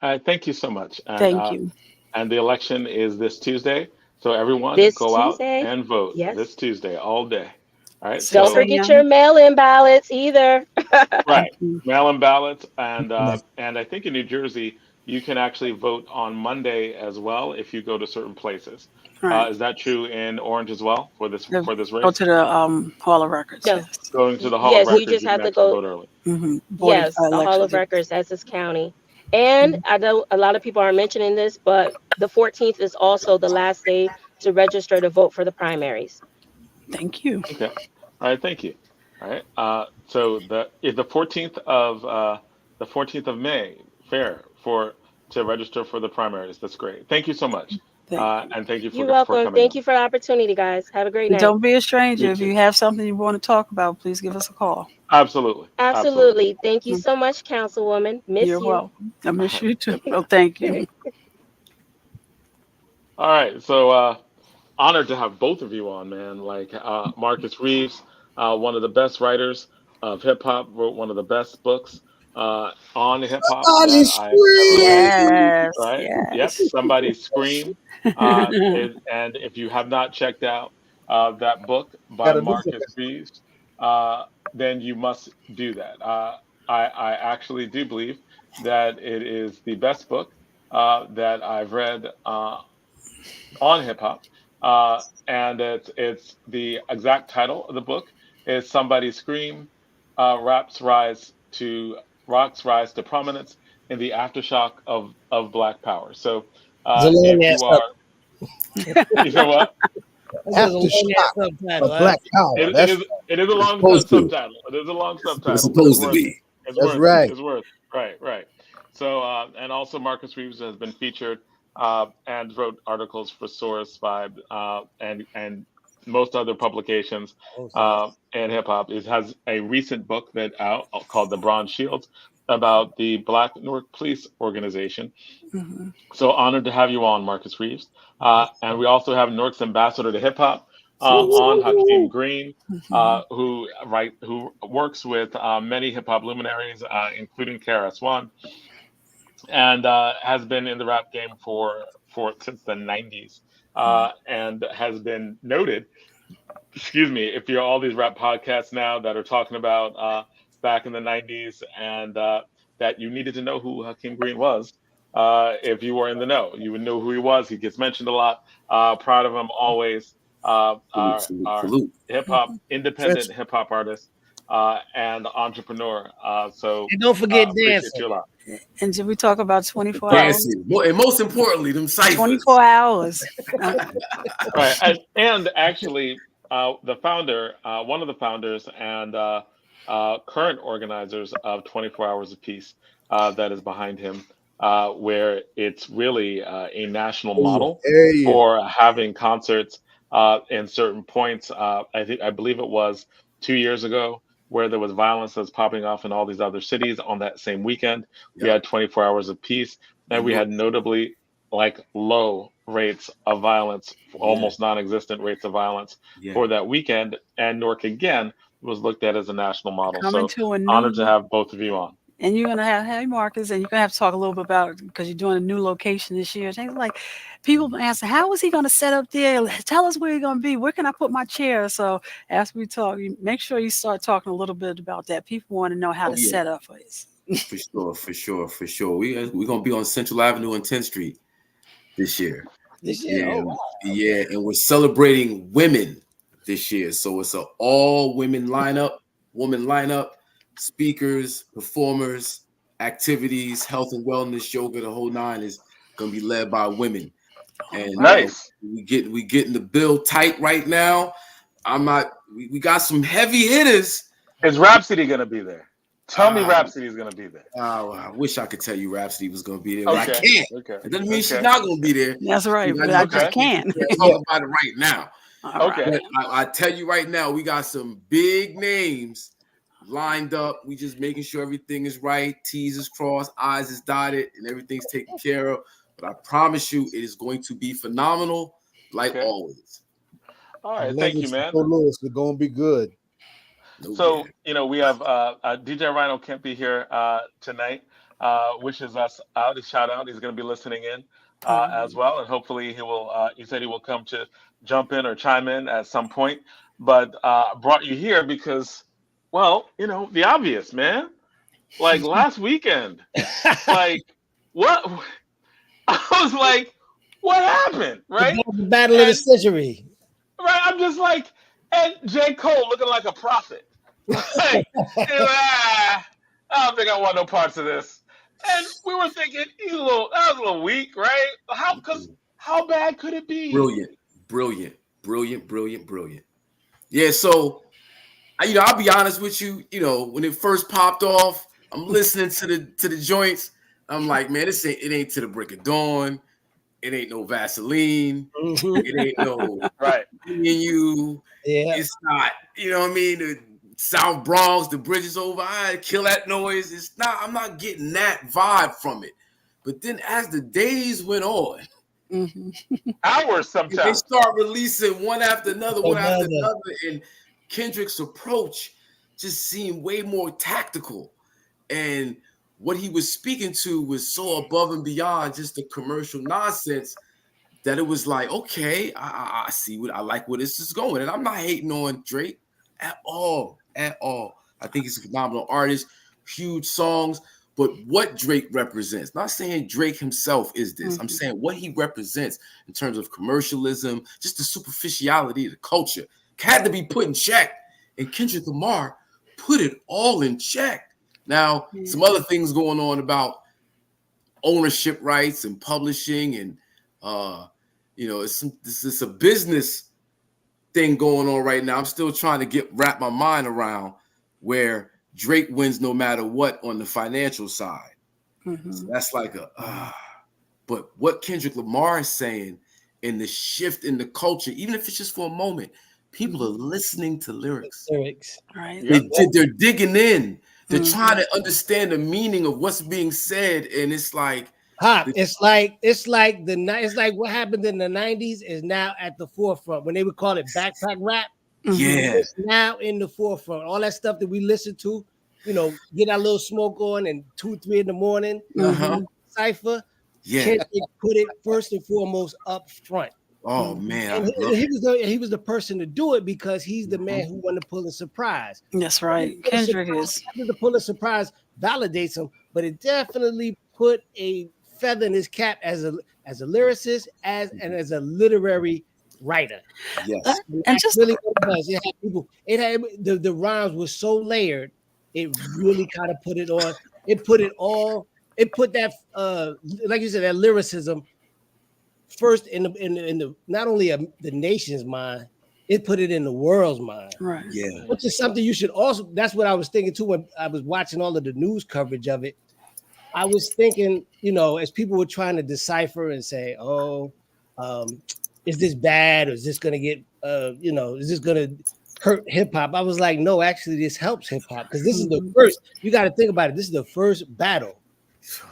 Thank you so much. Thank you. And the election is this Tuesday. So everyone This go out Tuesday, and vote yes. this Tuesday, all day. All right. Don't forget your mail-in ballots either. Right. Mail-in ballots. And I think in New Jersey, you can actually vote on Monday as well if you go to certain places. Right. Is that true in Orange as well for this race? Go to the Hall of Records. No. Yes. Going to the Hall of Records, you just have can to go. vote early. Yes, the Hall of Records, Essex County. And I know a lot of people are mentioning this, but the 14th is also the last day to register to vote for the primaries. Thank you. Okay. All right. Thank you. All right. So the 14th of May, fair to register for the primaries. That's great. Thank you so much. And thank you for You're welcome. for coming. Thank you for the opportunity, guys. Have a great night. Don't be a stranger. If you have something you want to talk about, please give us a call. Absolutely. Absolutely. Thank you so much, Councilwoman. Miss You're you. welcome. I miss you too. Well, thank you. All right. So honored to have both of you on, man. Like Marcus Reeves, one of the best writers of hip hop, wrote one of the best books on hip hop that I've ever read. Right? Yes. Yep. Somebody Scream. And if you have not checked out that book by Marcus Reeves, then you must do that. I actually do believe that it is the best book that I've read on hip hop, and it's the exact title of the book is "Somebody Scream: Rap's Rise to Prominence in the Aftershock of Black Power." So if you are, you know what? Aftershock of Black Power. It is a long subtitle. It is a long subtitle. It's supposed to be. That's right. It's worth it. Right. So and also Marcus Reeves has been featured and wrote articles for Source Vibe and most other publications and hip hop. It has a recent book that out called The Bronze Shield about the Black Newark Police Organization. Mm-hmm. So honored to have you on, Marcus Reeves. And we also have Newark's ambassador to hip hop on, Hakim Green, who works with many hip hop luminaries, including KRS-One, and has been in the rap game for since the 90s, and has been noted. Excuse me, if you're all these rap podcasts now that are talking about back in the 90s, and that you needed to know who Hakim Green was. If you were in the know, you would know who he was. He gets mentioned a lot. Proud of him always. Our hip hop, independent hip hop artist and entrepreneur. So and don't forget appreciate dancing. you a lot. And did we talk about 24 hours? And most importantly, them ciphers. 24 hours. Right, and actually, the founder, one of the founders, and current organizers of 24 Hours of Peace, that is behind him, where it's really a national model for having concerts in certain points. I believe it was 2 years ago, where there was violence that's popping off in all these other cities on that same weekend. We had 24 Hours of Peace, and we had notably low rates of violence, almost non-existent rates of violence for that weekend. And Newark again was looked at as a national model. Honored to have both of you on. And you're gonna have Marcus, and you're gonna have to talk a little bit about it because you're doing a new location this year. Things like people ask, how is he gonna set up there? Tell us where you're gonna be. Where can I put my chair? So as we talk, you make sure you start talking a little bit about that. People want to know how to set up for this. For sure. We're gonna be on Central Avenue and 10th Street this year. Yeah, and we're celebrating women this year. So it's an all women lineup, speakers, performers, activities, health and wellness, yoga, the whole nine is gonna be led by women. And nice. We getting the bill tight right now. We got some heavy hitters. Is Rhapsody gonna be there? Tell me Rhapsody is going to be there. I wish I could tell you Rhapsody was going to be there, but I can't. It doesn't mean she's not going to be there. That's right, but I just can't. Talk about it right now. Okay. I tell you right now, we got some big names lined up. We just making sure everything is right. T's is crossed, I's is dotted, and everything's taken care of. But I promise you, it is going to be phenomenal, like always. All right, thank you, man. Lewis, we're going to be good. So, we have DJ Rhino can't be here tonight. Wishes us out a shout out. He's going to be listening in as well. And hopefully he will, he said he will come to jump in or chime in at some point. But brought you here because, well, the obvious, man. Like last weekend, what? I was like, what happened? Right? The battle of the century. Right. I'm just like, and J. Cole looking like a prophet. I don't think I want no parts of this. And we were thinking that was a little weak, right? How bad could it be? Brilliant. Yeah, so I'll be honest with you, when it first popped off, I'm listening to the joints. I'm like, man, it ain't to the break of dawn. It ain't no Vaseline. It ain't no right. You. Yeah. It's not, the South Bronx, the bridge is over. I kill that noise. It's not, I'm not getting that vibe from it. But then as the days went on, hours sometimes, they start releasing one after another, and Kendrick's approach just seemed way more tactical. And what he was speaking to was so above and beyond just the commercial nonsense that it was like, okay, I see I like where this is going. And I'm not hating on Drake at all. I think he's a phenomenal artist, huge songs, but what Drake represents, not saying Drake himself is this, I'm saying what he represents in terms of commercialism, just the superficiality of the culture, had to be put in check. And Kendrick Lamar put it all in check. Now, some other things going on about ownership rights and publishing, and it's a business thing going on right now. I'm still trying to wrap my mind around where Drake wins no matter what on the financial side. So that's like but what Kendrick Lamar is saying in the shift in the culture, even if it's just for a moment, people are listening to lyrics. Right. They're digging in. They're trying to understand the meaning of what's being said, and it's like it's like what happened in the 90s is now at the forefront when they would call it backpack rap. Yeah, it's now in the forefront. All that stuff that we listen to, get our little smoke on and 2, 3 in the morning, cipher. Yeah, Kendrick put it first and foremost up front. Oh man, and he was the person to do it because he's the man who won the Pulitzer Prize. That's right. Kendrick is. The Pulitzer Prize validates him, but it definitely put a feather in his cap as a lyricist, and as a literary writer. Yes, and just really what it was. It had people. It had the rhymes were so layered. It really kind of put it on. It put it all. It put that like you said, that lyricism first in the not only the nation's mind, it put it in the world's mind. Right. Yeah. Which is something you should also. That's what I was thinking too when I was watching all of the news coverage of it. I was thinking, as people were trying to decipher and say, is this bad or is this going to get, is this going to hurt hip hop? I was like, no, actually, this helps hip hop because this is the first. You got to think about it. This is the first battle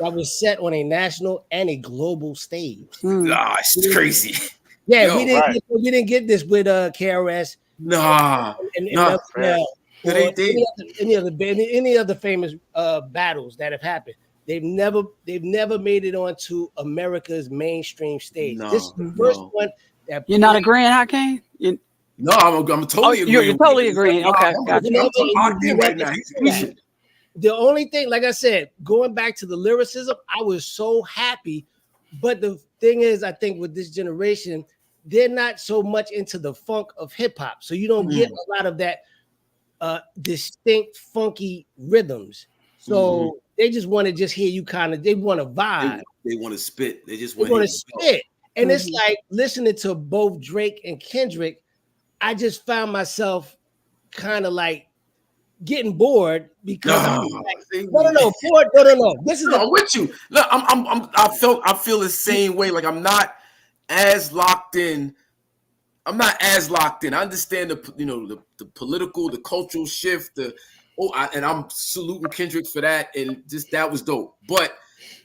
that was set on a national and a global stage. It's crazy. Yeah, Yo, we didn't get this with KRS. Nah, any other famous battles that have happened. They've never made it onto America's mainstream stage. This is the first one that you're not agreeing, Hakim? No, I'm totally agreeing. You're totally agreeing. Okay, gotcha. The only thing, like I said, going back to the lyricism, I was so happy. But the thing is, I think with this generation, they're not so much into the funk of hip hop. So you don't get a lot of that distinct funky rhythms. So they just want to just hear you they want to vibe. They want to spit. They want to spit. And it's like listening to both Drake and Kendrick, I just found myself kind of like getting bored because no. This is I'm with you. Look, I feel the same way. Like I'm not as locked in. I understand the political, the cultural shift, and I'm saluting Kendrick for that, and just that was dope. But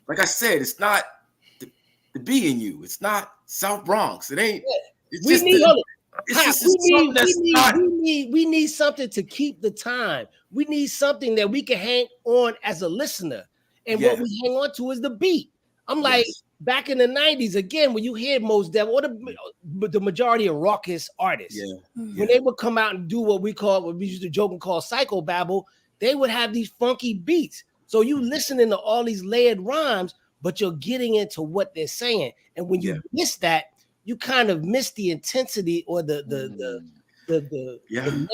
like I said, it's not the be in you. It's not South Bronx. It ain't. It's just we need something to keep the time. We need something that we can hang on as a listener, and what we hang on to is the beat. I'm like back in the 90s again when you hear Mos Def or the majority of raucous artists. When they would come out and do what we used to joke and call psychobabble, they would have these funky beats. So you listening to all these layered rhymes, but you're getting into what they're saying. And when you miss that, you kind of miss the intensity or the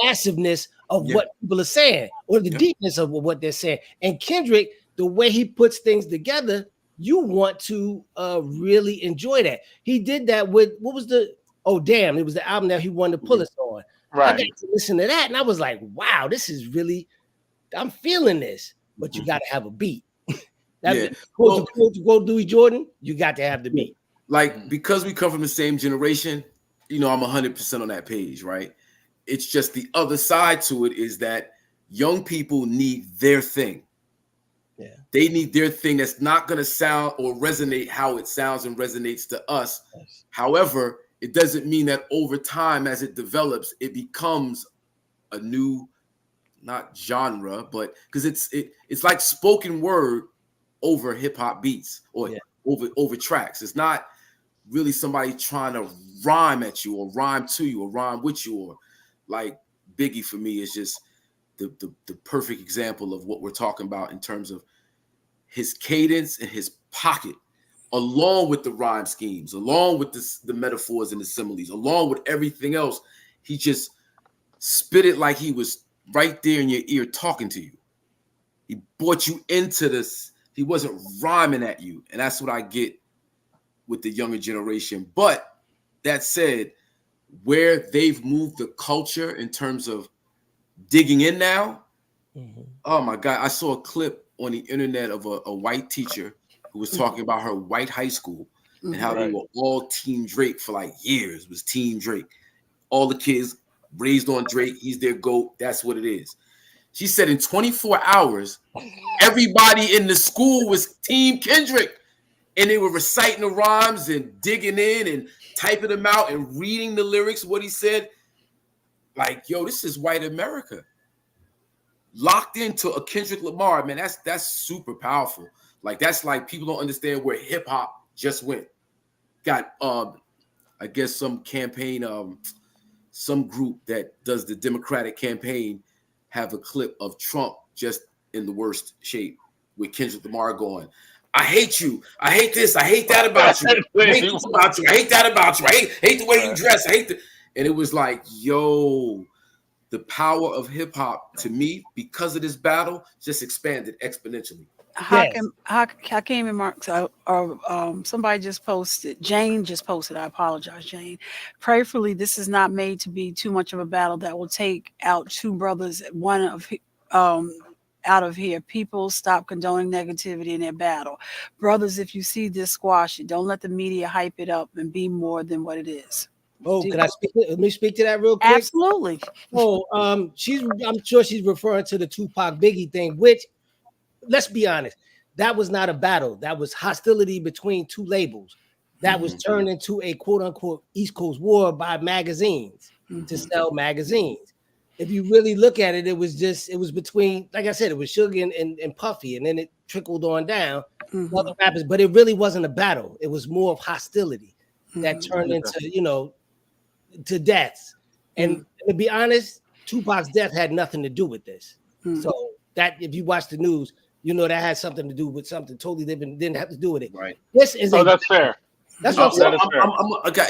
massiveness of what people are saying or the deepness of what they're saying. And Kendrick, the way he puts things together, you want to really enjoy that. He did that with it was the album that he won the Pulitzer on. Right. I got to listen to that and I was like, wow, this is really, I'm feeling this, but you got to have a beat. Quote Louis Jordan, you got to have the beat. Like, because we come from the same generation, I'm 100% on that page, right? It's just the other side to it is that young people need their thing. Yeah. They need their thing that's not going to sound or resonate how it sounds and resonates to us. Yes. However, it doesn't mean that over time, as it develops, it becomes a new, not genre, but because it's like spoken word over hip hop beats or over tracks. It's not really somebody trying to rhyme at you or rhyme to you or rhyme with you, or like Biggie for me is just the perfect example of what we're talking about in terms of his cadence and his pocket, along with the rhyme schemes, along with the metaphors and the similes, along with everything else. He just spit it like he was right there in your ear talking to you. He brought you into this. He wasn't rhyming at you. And that's what I get with the younger generation. But that said, where they've moved the culture in terms of digging in now, oh my God, I saw a clip on the internet of a white teacher who was talking about her white high school and how they were all Team Drake for like years. It was Team Drake. All the kids raised on Drake. He's their GOAT. That's what it is. She said in 24 hours, everybody in the school was Team Kendrick. And they were reciting the rhymes and digging in and typing them out and reading the lyrics, what he said. Like, yo, this is white America. Locked into a Kendrick Lamar, man, that's super powerful. Like, that's like people don't understand where hip hop just went. Got I guess some campaign, some group that does the Democratic campaign have a clip of Trump just in the worst shape with Kendrick Lamar going, I hate you. I hate this. I hate that about you. I hate this about you. I hate that about you. I hate the way you dress. I hate the. And it was like, yo, the power of hip hop to me, because of this battle, just expanded exponentially. Hakim and Mark, somebody just posted. Jane just posted. I apologize, Jane. Prayerfully, this is not made to be too much of a battle that will take out two brothers. One of out of here. People stop condoning negativity in their battle. Brothers, if you see this, squash it. Don't let the media hype it up and be more than what it is. Oh, can I speak? Let me speak to that real quick. Absolutely. Oh, I'm sure she's referring to the Tupac Biggie thing, which, let's be honest, that was not a battle. That was hostility between two labels. That was turned into a quote unquote East Coast war by magazines to sell magazines. If you really look at it, it was between, like I said, it was Suge and Puffy, and then it trickled on down other rappers, but it really wasn't a battle. It was more of hostility that turned into, to deaths. And to be honest, Tupac's death had nothing to do with this. So that, if you watch the news, that had something to do with something totally different, didn't have to do with it. Right. This is that's fair. That's what I'm saying.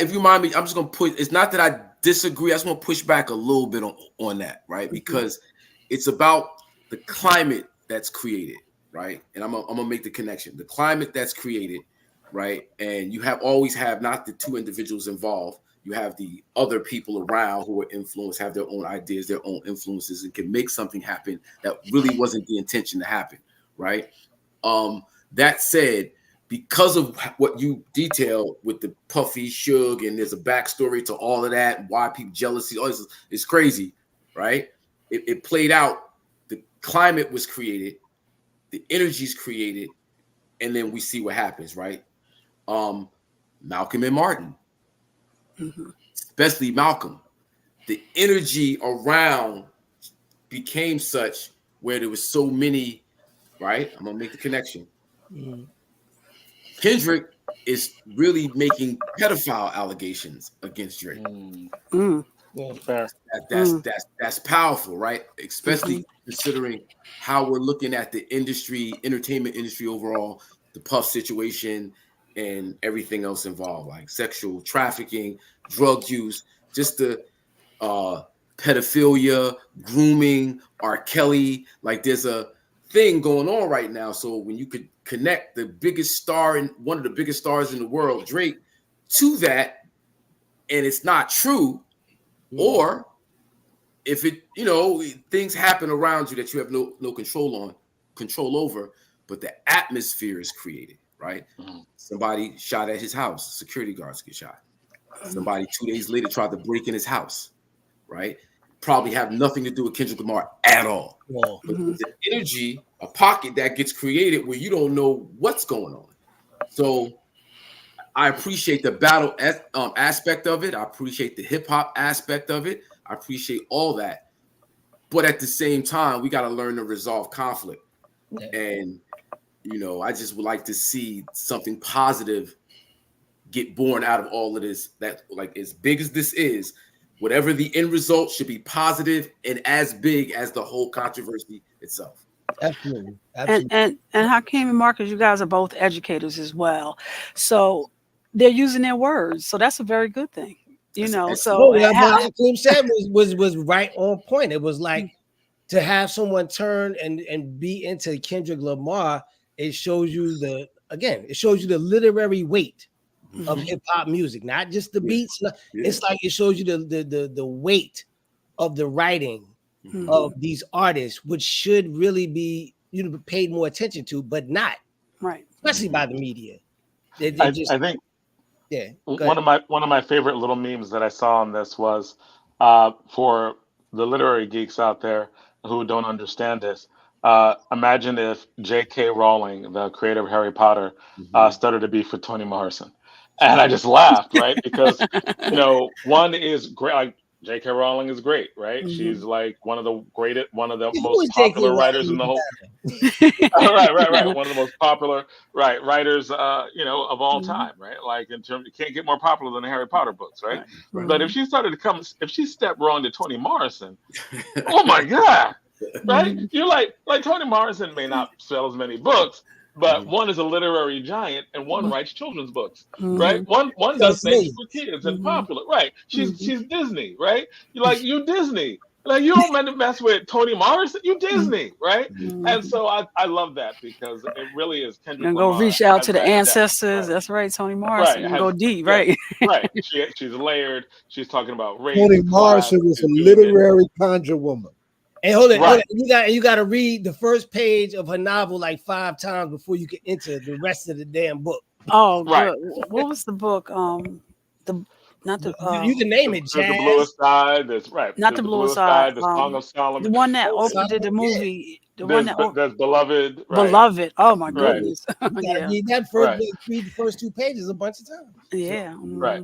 If you mind me, I'm just gonna put. It's not that I disagree. I just want to push back a little bit on that, right? Because it's about the climate that's created, right? And I'm gonna make the connection. The climate that's created, right? And you always have not the two individuals involved. You have the other people around who are influenced, have their own ideas, their own influences, and can make something happen that really wasn't the intention to happen, right? That said, because of what you detailed with the Puffy, Suge, and there's a backstory to all of that, why people jealousy, all this is crazy, right? It played out. The climate was created, the energy's created, and then we see what happens, right? Malcolm and Martin, especially Malcolm, the energy around became such where there was so many, right? I'm gonna make the connection. Kendrick is really making pedophile allegations against Drake. That's powerful, right? Especially considering how we're looking at the industry, entertainment industry overall, the Puff situation, and everything else involved, like sexual trafficking, drug use, just the pedophilia, grooming, R. Kelly. Like, there's a thing going on right now. So when you could connect the biggest star and one of the biggest stars in the world, Drake, to that, and it's not true, or if it, things happen around you that you have no control over, but the atmosphere is created, right? Somebody shot at his house, security guards get shot. Somebody 2 days later tried to break in his house, right? Probably have nothing to do with Kendrick Lamar at all. But there's an energy, a pocket that gets created where you don't know what's going on. So I appreciate the battle aspect of it. I appreciate the hip hop aspect of it. I appreciate all that. But at the same time, we got to learn to resolve conflict. And, I just would like to see something positive get born out of all of this. That, like, as big as this is, whatever the end result should be positive and as big as the whole controversy itself. Absolutely. And Hakim and Marcus, you guys are both educators as well. So they're using their words. So that's a very good thing. So what Hakim said was right on point. It was like to have someone turn and be into Kendrick Lamar, it shows you the literary weight of hip hop music, not just the beats. It's like it shows you the weight of the writing of these artists, which should really be paid more attention to, but not right, especially by the media. I think one of my favorite little memes that I saw on this was for the literary geeks out there who don't understand this, imagine if J.K. Rowling, the creator of Harry Potter, started to be for Toni Morrison. And I just laughed, right? Because, one is great. Like, J.K. Rowling is great, right? She's like one of the most popular writers in the whole. right. One of the most popular, writers, of all time, right? Like, in terms, you can't get more popular than the Harry Potter books, right? But if she stepped wrong to Toni Morrison, oh my God, right? You're like Toni Morrison may not sell as many books, but one is a literary giant and one writes children's books, right? One does things for kids and popular, right? She's Disney, right? You Disney. Like, you don't mess with Toni Morrison, you Disney, right? And so I love that, because it really is Kendrick Lamar. Go reach out to the ancestors. That's right, Toni Morrison. Right. Go deep, right? Right. She's layered. She's talking about race. Toni Morrison was a literary conjure woman. And hold it. You got to read the first page of her novel like 5 times before you can enter the rest of the damn book. Oh, right. What was the book? You can name it. Jazz. The Bluest Side. That's right. Not the Bluest Side. The Song of Solomon. The one that did the movie. There's Beloved. Right. Beloved. Oh my goodness. Read the first 2 pages a bunch of times. Yeah. Right.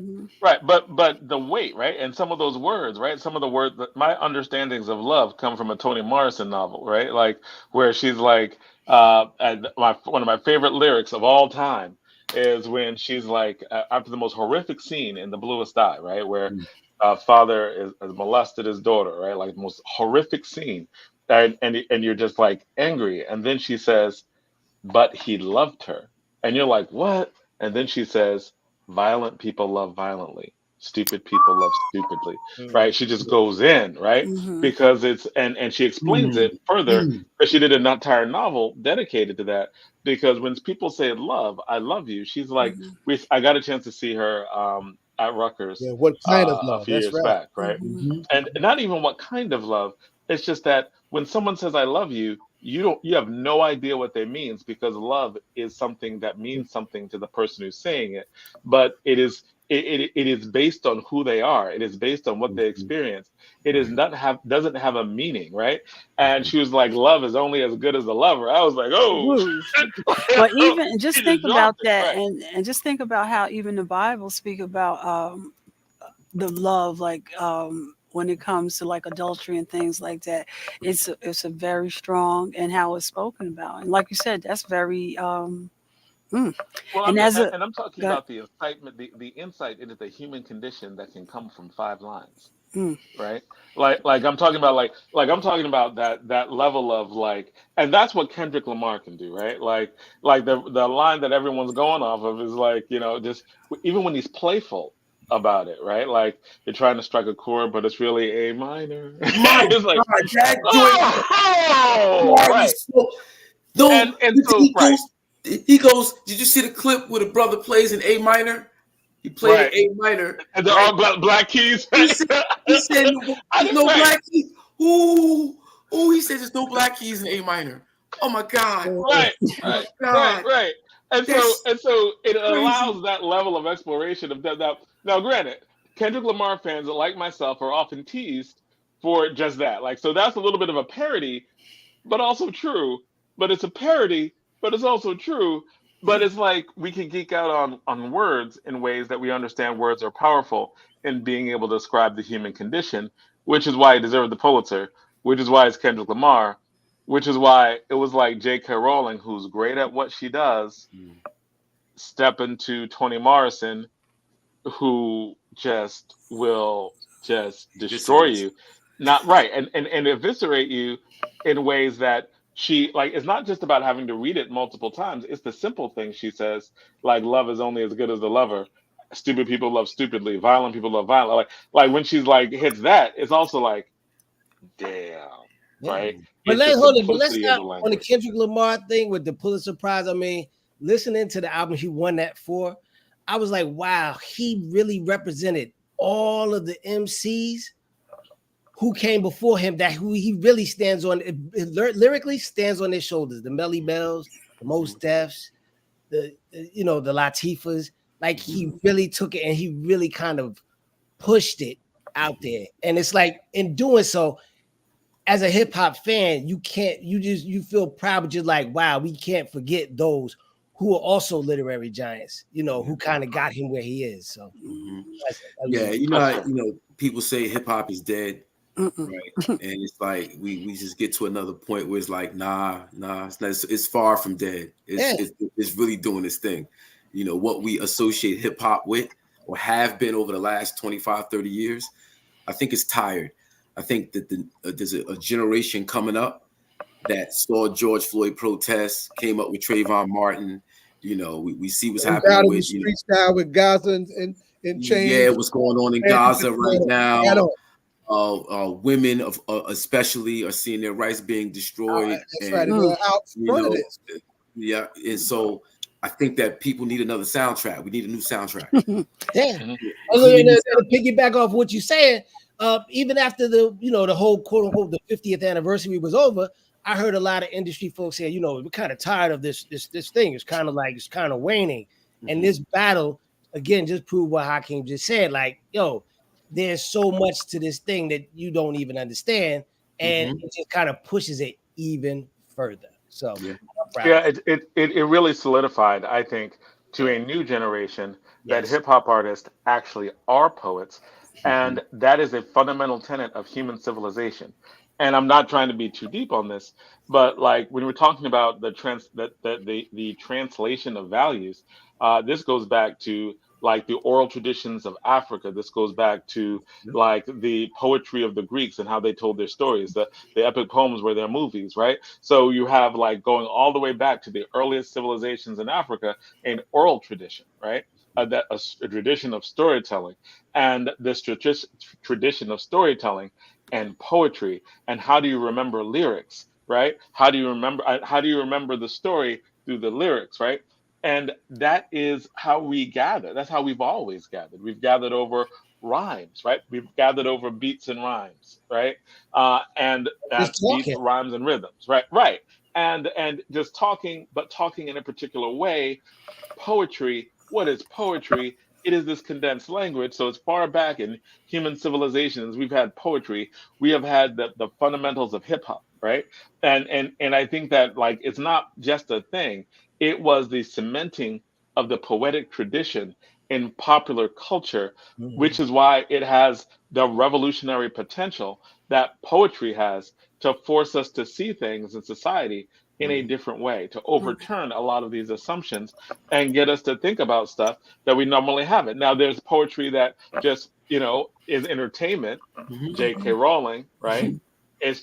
But the weight, right? And some of those words, right? Some of the words that my understandings of love come from a Toni Morrison novel, right? Like, where she's like, one of my favorite lyrics of all time is when she's like, after the most horrific scene in The Bluest Eye, right? Where father has molested his daughter, right? Like, the most horrific scene. And you're just like angry. And then she says, but he loved her. And you're like, what? And then she says, violent people love violently. Stupid people love stupidly. Right? She just goes in, right? Because it's, and she explains it further, because she did an entire novel dedicated to that. Because when people say love, I love you, she's like, I got a chance to see her at Rutgers. Yeah, what kind of love? A few years back, right? And not even what kind of love. It's just that when someone says I love you, you have no idea what that means, because love is something that means something to the person who's saying it, but it is based on who they are. It is based on what they experience. It doesn't have a meaning, right? And she was like, love is only as good as the lover. I was like, oh. But even just think about that, and just think about how even the Bible speak about the love, like when it comes to like adultery and things like that. It's a very strong, and how it's spoken about. And like you said, that's very Well, and I'm talking about the incitement, the insight into the human condition that can come from 5 lines, right? Like I'm talking about, like I'm talking about that level of like, and that's what Kendrick Lamar can do, right? Like the line that everyone's going off of is like, just even when he's playful about it, right? Like, you're trying to strike a chord, but it's really A minor. It's like, right. He goes, did you see the clip where the brother plays in A minor? He played A minor. And they're all black keys. He said there's no black keys. Ooh, he said there's no black keys in A minor. Oh my God. Right. And so it allows that level of exploration of that. Now, granted, Kendrick Lamar fans, like myself, are often teased for just that. Like, so that's a little bit of a parody, but also true. But it's a parody, but it's also true. But it's like we can geek out on words in ways that we understand words are powerful in being able to describe the human condition, which is why he deserved the Pulitzer, which is why it's Kendrick Lamar, which is why it was like J.K. Rowling, who's great at what she does, step into Toni Morrison, who just will just destroy you. Not right. And eviscerate you in ways that she, like, it's not just about having to read it multiple times. It's the simple things she says, like, love is only as good as the lover. Stupid people love stupidly. Violent people love violent. Like when she's like hits that, it's also like, damn, right? But let's not on the Kendrick Lamar thing with the Pulitzer Prize. I mean, listening to the album he won that for, I was like, wow, he really represented all of the MCs who came before him, who he really stands on, lyrically stands on their shoulders. The Melly Bells, the Mos Defs, the Latifahs. Like, he really took it and he really kind of pushed it out there. And it's like, in doing so, as a hip hop fan, you feel proud, but you're like, wow, we can't forget those who are also literary giants, who kind of got him where he is. So, people say hip hop is dead, right? And it's like we just get to another point where it's like, nah, it's far from dead. It's really doing its thing. What we associate hip hop with, or have been over the last 25, 30 years, I think it's tired. I think that there's a generation coming up that saw George Floyd protests, came up with Trayvon Martin. We see what's happening with freestyle with Gaza and change. Yeah, what's going on in Gaza right now. Women especially are seeing their rights being destroyed. That's right. Yeah, and so I think that people need another soundtrack. We need a new soundtrack. Damn. To piggyback off what you're saying, even after the whole quote unquote the 50th anniversary was over, I heard a lot of industry folks say, we're kind of tired of this thing. It's kind of waning. And this battle, again, just proved what Hakim just said. Like, there's so much to this thing that you don't even understand. And it just kind of pushes it even further. So it really solidified, I think, to a new generation that hip hop artists actually are poets. And that is a fundamental tenet of human civilization. And I'm not trying to be too deep on this, but like when we're talking about the translation of values, this goes back to like the oral traditions of Africa. This goes back to like the poetry of the Greeks and how they told their stories. The epic poems were their movies, right? So you have like going all the way back to the earliest civilizations in Africa, an oral tradition, right? A tradition of storytelling, and this tradition of storytelling and poetry. And how do you remember lyrics, right? How do you remember the story through the lyrics, right? And that is how we gather. That's how we've always gathered. We've gathered over rhymes, right? We've gathered over beats and rhymes, right? And beats, rhymes, and rhythms, right? Right. And just talking, but talking in a particular way. Poetry. What is poetry? It is this condensed language. So as far back in human civilizations, we've had poetry. We have had the fundamentals of hip hop, right? And I think that like it's not just a thing. It was the cementing of the poetic tradition in popular culture, which is why it has the revolutionary potential that poetry has to force us to see things in society in a different way, to overturn a lot of these assumptions and get us to think about stuff that we normally haven't. Now, there's poetry that just, is entertainment, J.K. Rowling, right? It's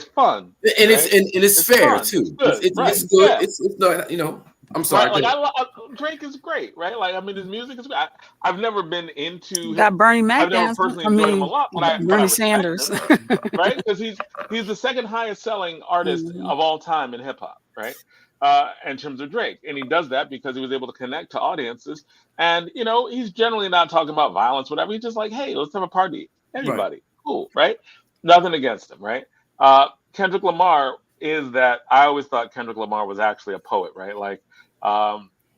fun. And it's fair, fun. too. It's good. Yeah. It's not, I'm sorry. Right? Like Drake is great, right? Like, I mean, his music is great. I've never been into him. Got Bernie Mac. I've never personally enjoyed him a lot, but Bernie Sanders, him, right? Because he's the second highest selling artist of all time in hip hop, right? In terms of Drake, and he does that because he was able to connect to audiences. And he's generally not talking about violence, whatever. He's just like, hey, let's have a party. Anybody, cool, right? Nothing against him, right? Kendrick Lamar is that. I always thought Kendrick Lamar was actually a poet, right? Like.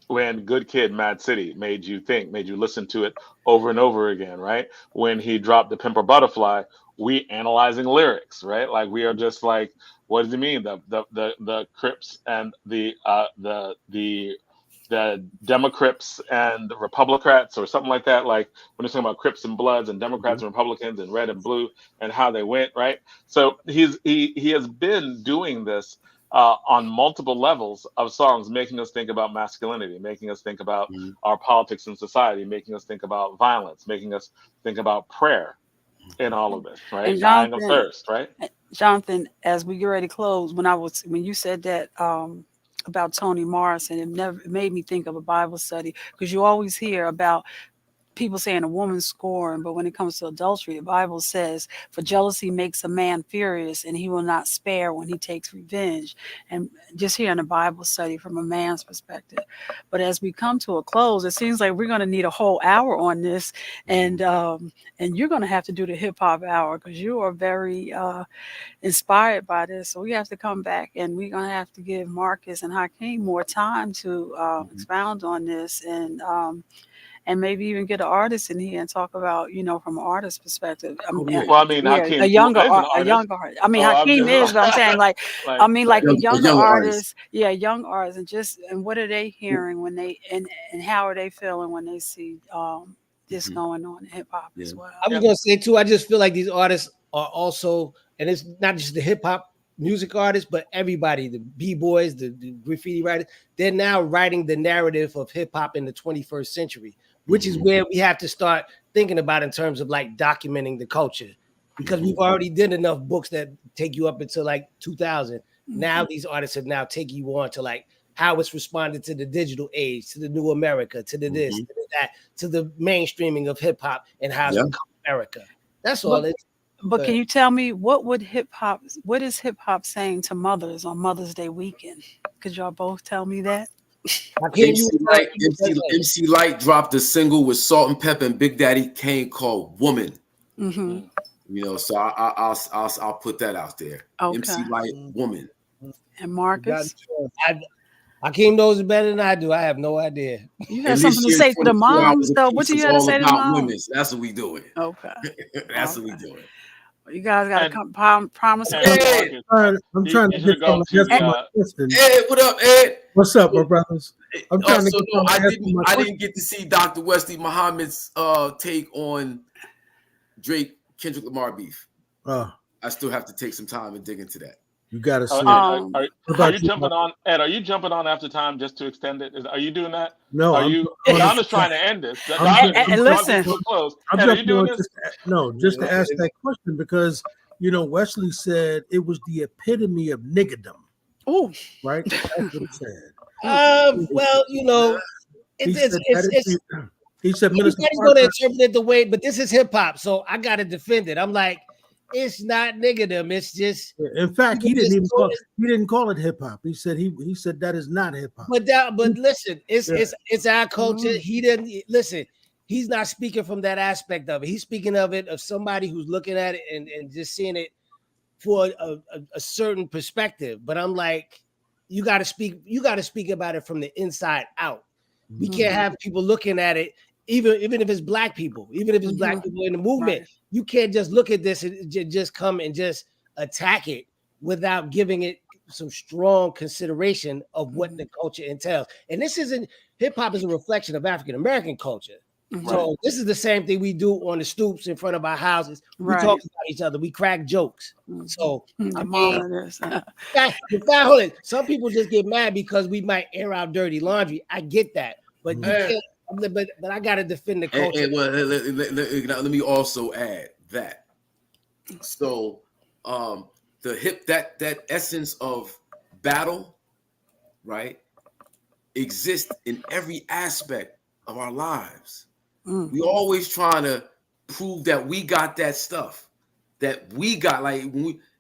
When Good Kid, Mad City made you think, made you listen to it over and over again, right? When he dropped The Pimp or Butterfly, we analyzing lyrics, right? Like we are just like, what does it mean? The Crips and the Democrats and the Republicrats or something like that. Like when they're talking about Crips and Bloods and Democrats and Republicans and red and blue and how they went, right? So he has been doing this on multiple levels of songs, making us think about masculinity, making us think about our politics in society, making us think about violence, making us think about prayer in all of this, right? And Dying of thirst, right? Jonathan, as we get ready to close, when you said that about Toni Morrison, it made me think of a Bible study, because you always hear about people saying a woman scorned, but when it comes to adultery, the Bible says, for jealousy makes a man furious, and he will not spare when he takes revenge. And just hearing a Bible study from a man's perspective. But as we come to a close, it seems like we're going to need a whole hour on this, and you're going to have to do the hip hop hour, because you are very inspired by this. So we have to come back, and we're going to have to give and maybe even get an artist in here and talk about, from an artist perspective. Well, I mean, Hakim, a younger artist. artist. I mean, Hakim is, but I'm saying like a younger artist. Yeah, young artists, and what are they hearing when they and how are they feeling when they see this going on in hip hop as well? I was gonna say too, I just feel like these artists are also, and it's not just the hip hop music artists, but everybody, the b-boys, the graffiti writers, they're now writing the narrative of hip hop in the 21st century, which is where we have to start thinking about in terms of like documenting the culture, because we've already did enough books that take you up until like 2000. Now these artists have now taken you on to like how it's responded to the digital age, to the new America, to the this, to the that, to the mainstreaming of hip hop and how it's become America. That's all it is. But can you tell me what is hip hop saying to mothers on Mother's Day weekend? Could y'all both tell me that? MC Light dropped a single with Salt and Pepper and Big Daddy Kane called "Woman." So I'll put that out there. Okay. MC Light, "Woman." And Marcus, Hakim knows it better than I do. I have no idea. You have something to say to the moms, though. What do you have to say to the moms? That's what we doing. Okay. That's what we doing. You guys got to promise. I'm trying to get on my question. Ed, what up, Ed? What's up, my brothers? I'm trying to I didn't get to see Dr. Wesley Muhammad's take on Drake Kendrick Lamar beef. I still have to take some time and dig into that. You got to see it. Are you jumping on, Ed? Are you jumping on after time just to extend it? Are you doing that? No. I'm just trying to end this. And listen, I'm Ed, are you doing this? Just to ask that question, because Wesley said it was the epitome of niggerdom. Oh, right. That's what he said. Well, he said, Minister, going to interpret it the way, but this is hip hop, so I got to defend it. I'm like, it's not niggerdom. It's just. In fact, he didn't call it hip hop. He said that is not hip hop. But listen, it's our culture. He didn't listen. He's not speaking from that aspect of it. He's speaking of it of somebody who's looking at it and just seeing it for a certain perspective. But I'm like, you got to speak about it from the inside out. We can't have people looking at it. Even if it's black people, even if it's black people in the movement, you can't just look at this and just come and just attack it without giving it some strong consideration of what the culture entails. And this isn't, hip hop is a reflection of African American culture. So this is the same thing we do on the stoops in front of our houses. We talk about each other. We crack jokes. So I mean, hold it. Some people just get mad because we might air out dirty laundry. I get that, but you can't. But I gotta defend the culture. Let me also add that. So that essence of battle, right, exists in every aspect of our lives. We always trying to prove that we got that stuff, that we got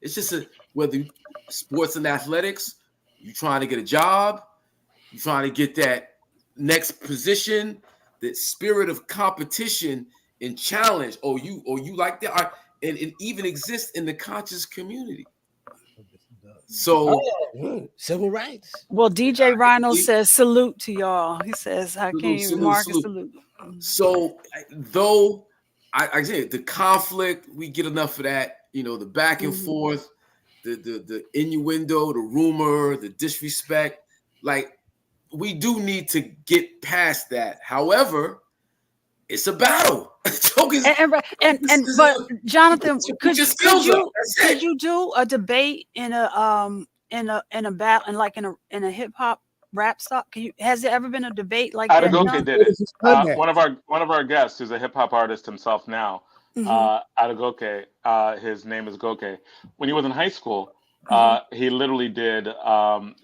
it's just whether sports and athletics, you trying to get a job, you trying to get that next position, the spirit of competition and challenge, or you like that, and it even exists in the conscious community. So civil rights. Well, DJ Rhino says salute to y'all. He says Hakim, Marcus, salute. So though I say the conflict, we get enough of that, the back and forth, the innuendo, the rumor, the disrespect, we do need to get past that. However, it's a battle. But Jonathan, could you do a debate in a battle in a hip hop rap stop? Has there ever been a debate like that? Adegoke did it. One of our guests, who's a hip hop artist himself now, Adegoke, his name is Goke. When he was in high school, he literally did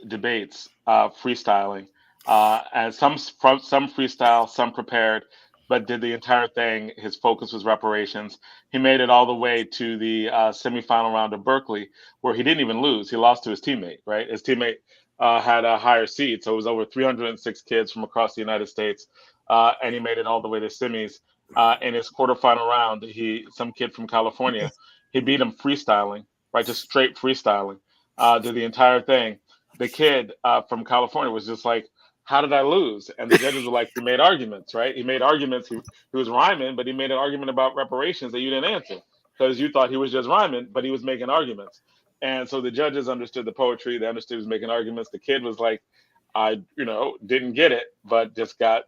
debates, freestyling. And some freestyle, some prepared, but did the entire thing. His focus was reparations. He made it all the way to the semifinal round of Berkeley, where he didn't even lose. He lost to his teammate, right? His teammate had a higher seed, so it was over 306 kids from across the United States, and he made it all the way to semis. In his quarterfinal round, some kid from California, he beat him freestyling, right? Just straight freestyling, did the entire thing. The kid from California was just like, how did I lose? And the judges were like, he made arguments, right? He made arguments. He was rhyming, but he made an argument about reparations that you didn't answer because you thought he was just rhyming, but he was making arguments. And so the judges understood the poetry. They understood he was making arguments. The kid was like, I, didn't get it, but just got.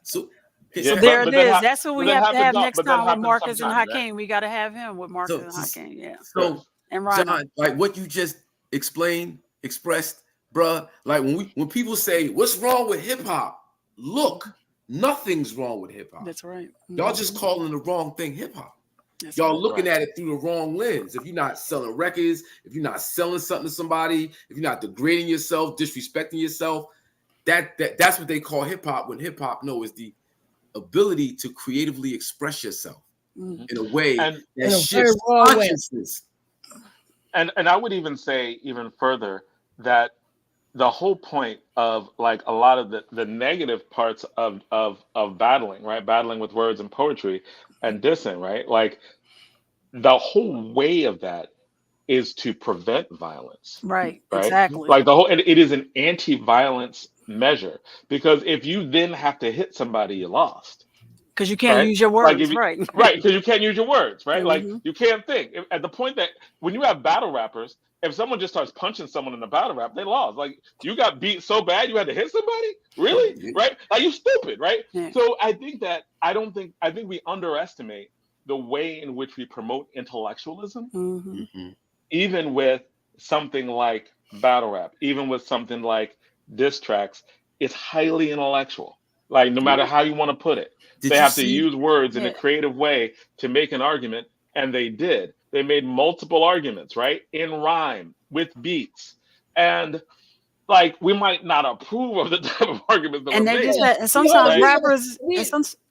So there it is. That's what we have to have next time with Marcus and Hakim. Right? We got to have him with Marcus and Hakim. Yeah. So and Rhino. John, like what you just expressed, bruh. Like when people say, "What's wrong with hip hop?" Look, nothing's wrong with hip hop. That's right. Y'all just calling the wrong thing hip hop. Y'all looking at it through the wrong lens. If you're not selling records, if you're not selling something to somebody, if you're not degrading yourself, disrespecting yourself, that's what they call hip hop. When hip hop is the ability to creatively express yourself in a way that shifts consciousness. And I would even say even further that the whole point of like a lot of the negative parts of battling, right? Battling with words and poetry and dissing, right? Like the whole way of that is to prevent violence. Right? Exactly. Like it is an anti-violence measure, because if you then have to hit somebody, you lost. Because you can't use your words, right? Right, because you can't use your words, right? Like you can't think. At the point that when you have battle rappers, if someone just starts punching someone in a battle rap, they lost. Like you got beat so bad you had to hit somebody? Really? Right? Like you stupid, right? Yeah. So I think we underestimate the way in which we promote intellectualism, even with something like battle rap, even with something like diss tracks. It's highly intellectual. Like no matter how you want to put it. They have to use words in a creative way to make an argument, and they did. They made multiple arguments, right? In rhyme, with beats. And like we might not approve of the type of arguments that and they just and sometimes rappers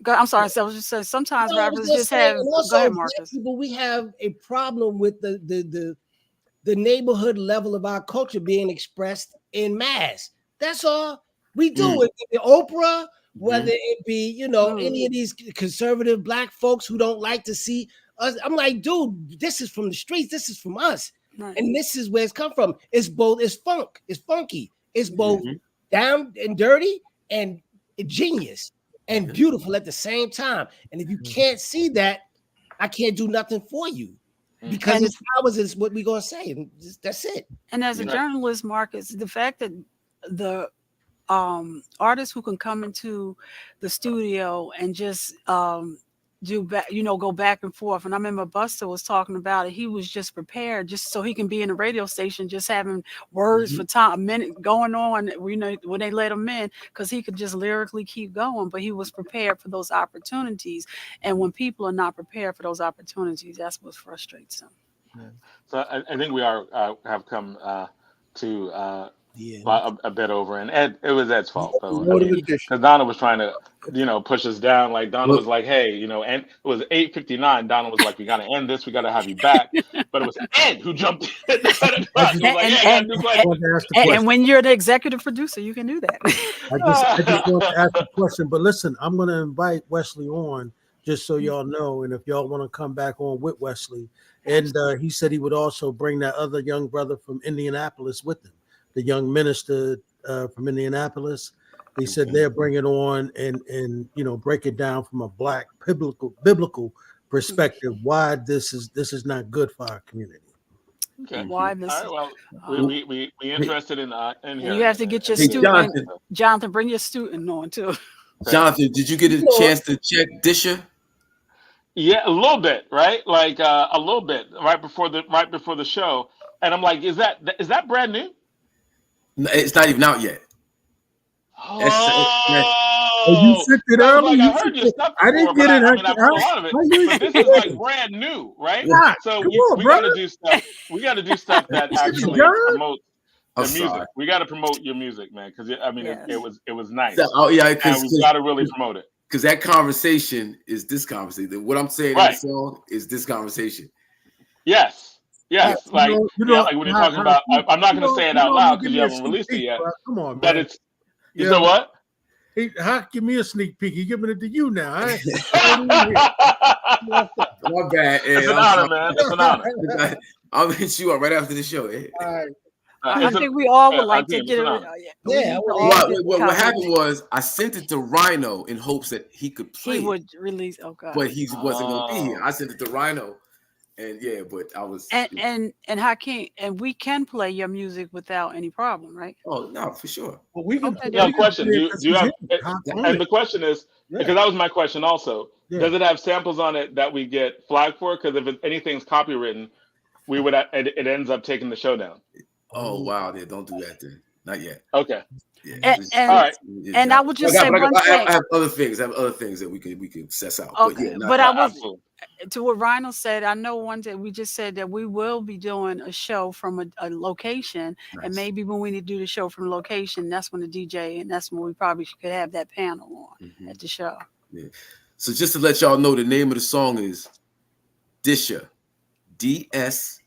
I'm sorry, so I was just saying sometimes rappers just have go ahead, Marcus. But we have a problem with the neighborhood level of our culture being expressed in mass. That's all we do. With the Oprah, whether it be, any of these conservative Black folks who don't like to see us. I'm like, dude, this is from the streets. This is from us. Right. And this is where it's come from. It's both, it's funk, it's funky. It's both down and dirty and genius and beautiful at the same time. And if you can't see that, I can't do nothing for you. Because it's ours is what we're going to say. And that's it. And as a journalist, Marcus, the fact that the artists who can come into the studio and just go back and forth. And I remember Buster was talking about it. He was just prepared just so he can be in a radio station, just having words for time, a minute going on, when they let him in, because he could just lyrically keep going. But he was prepared for those opportunities. And when people are not prepared for those opportunities, that's what frustrates them. Yeah. So I think we have come to a bit over, and it was Ed's fault though, because Donna was trying to push us down. Like Donna was like, hey, and it was 8:59. Donna was like, we got to end this, we got to have you back, but it was Ed who jumped in. And when you're the executive producer, you can do that. I just want to ask a question, but listen, I'm going to invite Wesley on just so y'all know, and if y'all want to come back on with Wesley, and he said he would also bring that other young brother from Indianapolis with him. The young minister from Indianapolis, he said they'll bring it on and break it down from a Black biblical perspective why this is not good for our community. Okay. Why this? All right, well, we interested in here. You have to get your student, Jonathan. Bring your student on too. Jonathan, did you get a chance to check Disha? Yeah, a little bit, right? Like a little bit right before the show, and I'm like, is that brand new? It's not even out yet. Oh, you sent it early. Like I heard your stuff before, I didn't get it. I heard a lot of it, but this is like brand new, right? Yeah, so we got to do stuff. We got to do stuff that actually promotes the music. We got to promote your music, man, because it was nice. Oh yeah, and we got to really promote it. Because that conversation is this conversation. What I'm saying in the song is this conversation. Yes. Yes, like like when you're talking about, I'm not going to say it out loud because you haven't released it yet. Come on, man. But it's, you know what? Give me a sneak peek. He's giving it to you now. My bad. It's an honor, man. It's an honor. I'll hit you up right after the show. All right. I think we all would like to get it. What happened was I sent it to Rhino in hopes that he could play. He would release. Oh God! But he wasn't going to be here. I sent it to Rhino, and but I was. And Hakim, and we can play your music without any problem, right? Oh no, for sure. Well, we can. Yeah. Question: Do you have? And the question is because that was my question also. Yeah. Does it have samples on it that we get flagged for? Because if anything's copywritten, we would. It ends up taking the show down. Oh wow! Yeah, don't do that then. Not yet. Okay. Yeah, all right. And I would just say one thing. I have other things. I have other things that we could suss out. Okay. But I was to what Rhino said. I know one day we just said that we will be doing a show from a location, and maybe when we need to do the show from location, that's when the DJ and that's when we probably could have that panel on at the show. Yeah. So just to let y'all know, the name of the song is Disha, DSYA,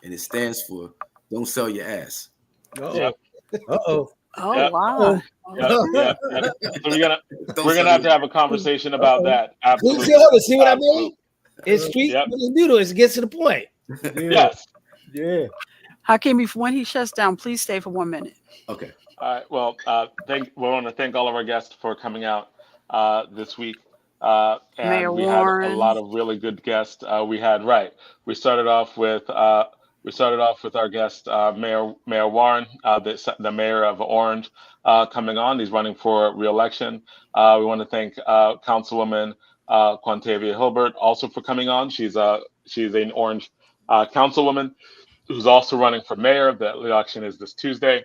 and it stands for "Don't Sell Your Ass." Oh wow! Yeah. So we're gonna have to have a conversation about that. Absolutely. See what I mean? It's street. It's beautiful. It gets to the point. Yes. Yeah. Hakim, when he shuts down, please stay for 1 minute. Okay. All right. Well, we want to thank all of our guests for coming out this week. And Mayor we Warren. had a lot of really good guests. We started off with our guest, Mayor Warren, the mayor of Orange, coming on. He's running for re-election. We want to thank Councilwoman Quantavia Hilbert also for coming on. She's an Orange councilwoman who's also running for mayor. The election is this Tuesday.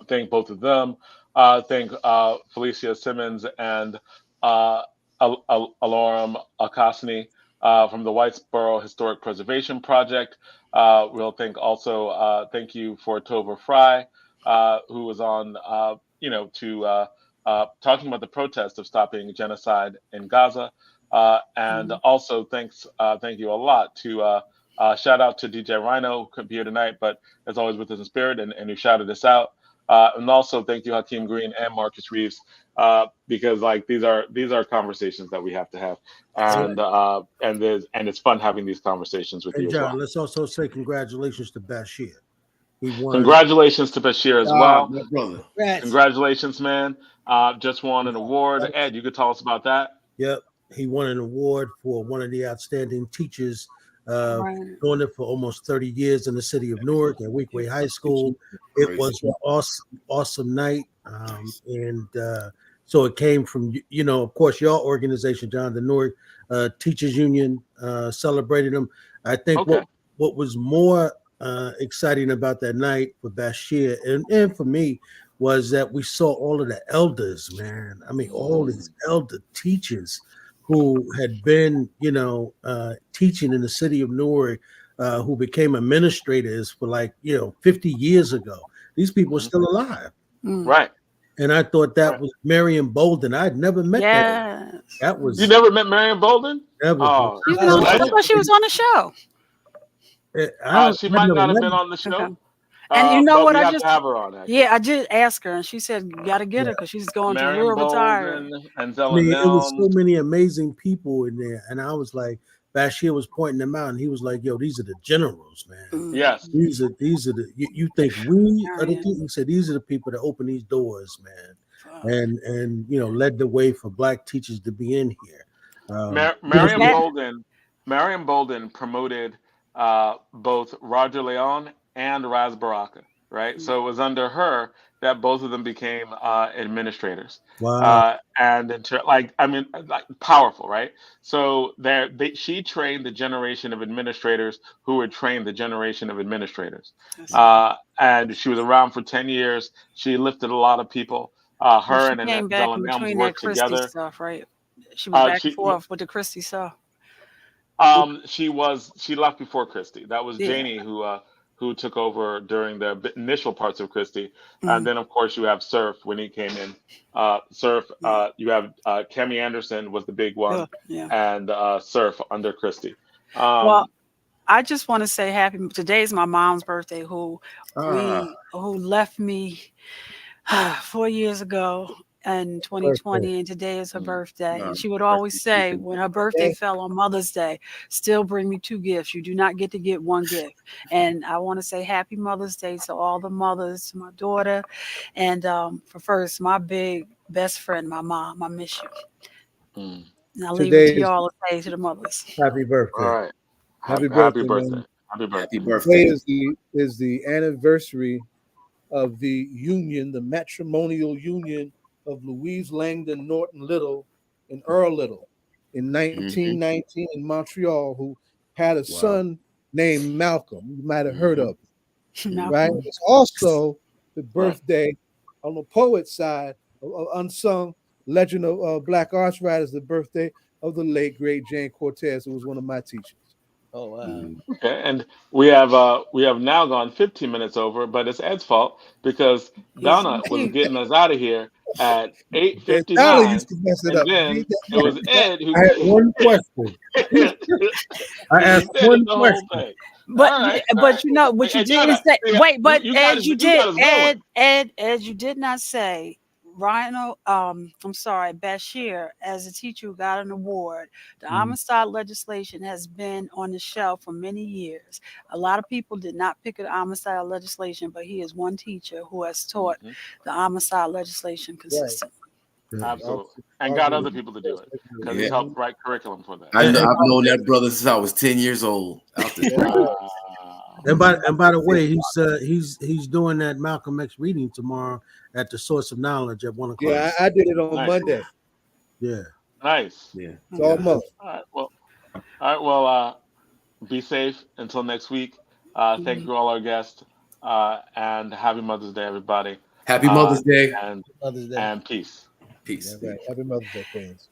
Thank both of them. Thank Felicia Simmons and Elorm Ocansey from the Whitesboro Historic Preservation Project. We'll thank you for Tova Fry, who was on, talking about the protest of stopping genocide in Gaza. And also thank you a lot to shout out to DJ Rhino, who couldn't be here tonight, but as always with us in spirit and who shouted us out. And also thank you, Hakim Green and Marcus Reeves, because these are conversations that we have to have, and it's fun having these conversations with you. John, as well. Let's also say congratulations to Bashir. He won. Congratulations to Bashir as well. My brother. Congratulations, man. Just won an award. Ed, you could tell us about that. Yep, he won an award for one of the outstanding teachers. Doing it for almost 30 years in the city of Newark at Weekway High School. It was an awesome night. So it came from, of course, your organization, John, the Newark Teachers Union, celebrated him. I think what was more exciting about that night for Bashir and for me was that we saw all of the elders, man. I mean, all these elder teachers who had been, teaching in the city of Newark, who became administrators for 50 years ago. These people are still alive. Right. And I thought that was Marion Bolden. I'd never met that. That was. You never met Marion Bolden? Never. Oh, I thought she was on the show. She might not have been on the show. Okay. And you know what? I just have her on. Actually. I did ask her, and she said, "You got to get her because she's going to retire." And it was so many amazing people in there, and I was like, Bashir was pointing them out, and he was like, "Yo, these are the generals, man. Yes, these are the. You think we are the people?" He said, "These are the people that open these doors, man, and led the way for Black teachers to be in here." Marion Bolden promoted both Roger Leon and Raz Baraka, right? So it was under her that both of them became administrators. Wow. Powerful, right? So she trained the generation of administrators who would train the generation of administrators. And she was around for 10 years. She lifted a lot She lot and came back in between that Christie together. Stuff, right? She was back and forth with the Christie stuff. She left before Christie. That was Janie who took over during the initial parts of Christie. And then, of course, you have Surf when he came in. Surf, you have Kemi Anderson was the big one, and Surf under Christie. Well, I just want to say today's my mom's birthday, who left me 4 years ago. in 2020, and today is her birthday. And she would always say, when her birthday fell on Mother's Day, still bring me 2 gifts. You do not get to get 1 gift. And I want to say happy Mother's Day to all the mothers, to my daughter, and for first, my big best friend, my mom. I miss you. And I'll leave it to y'all to say to the mothers. Happy birthday. All right. Happy birthday. Happy birthday. Man. Happy birthday. Today is the anniversary of the union, the matrimonial union of Louise Langdon Norton Little and Earl Little in 1919 in Montreal, who had a son named Malcolm. You might have heard of him, right? It's also the birthday on the poet side of unsung legend of Black arts writers, the birthday of the late great Jane Cortez, who was one of my teachers. Oh wow! Okay, and we have now gone 15 minutes over, but it's Ed's fault because Donna was getting us out of here at 8:59, used to mess it and up. then it was Ed who. I had one question. I asked one question. But you know what you didn't say. Wait, but Ed, you did not say Rhino. I'm sorry, Bashir, as a teacher who got an award. The Amistad legislation has been on the shelf for many years. A lot of people did not pick the Amistad legislation, but he is one teacher who has taught the Amistad legislation consistently. Absolutely, and got other people to do it because he helped write curriculum for that. I've known that brother since I was 10 years old. And by the way, he's doing that Malcolm X reading tomorrow at the Source of Knowledge at 1:00. Yeah, I did it on Monday. Yeah, nice. Yeah, it's almost. All right. Well, be safe until next week. Thank you all our guests, and happy Mother's Day, everybody. Happy Mother's Day, and peace. Yeah, right. Happy Mother's Day, friends.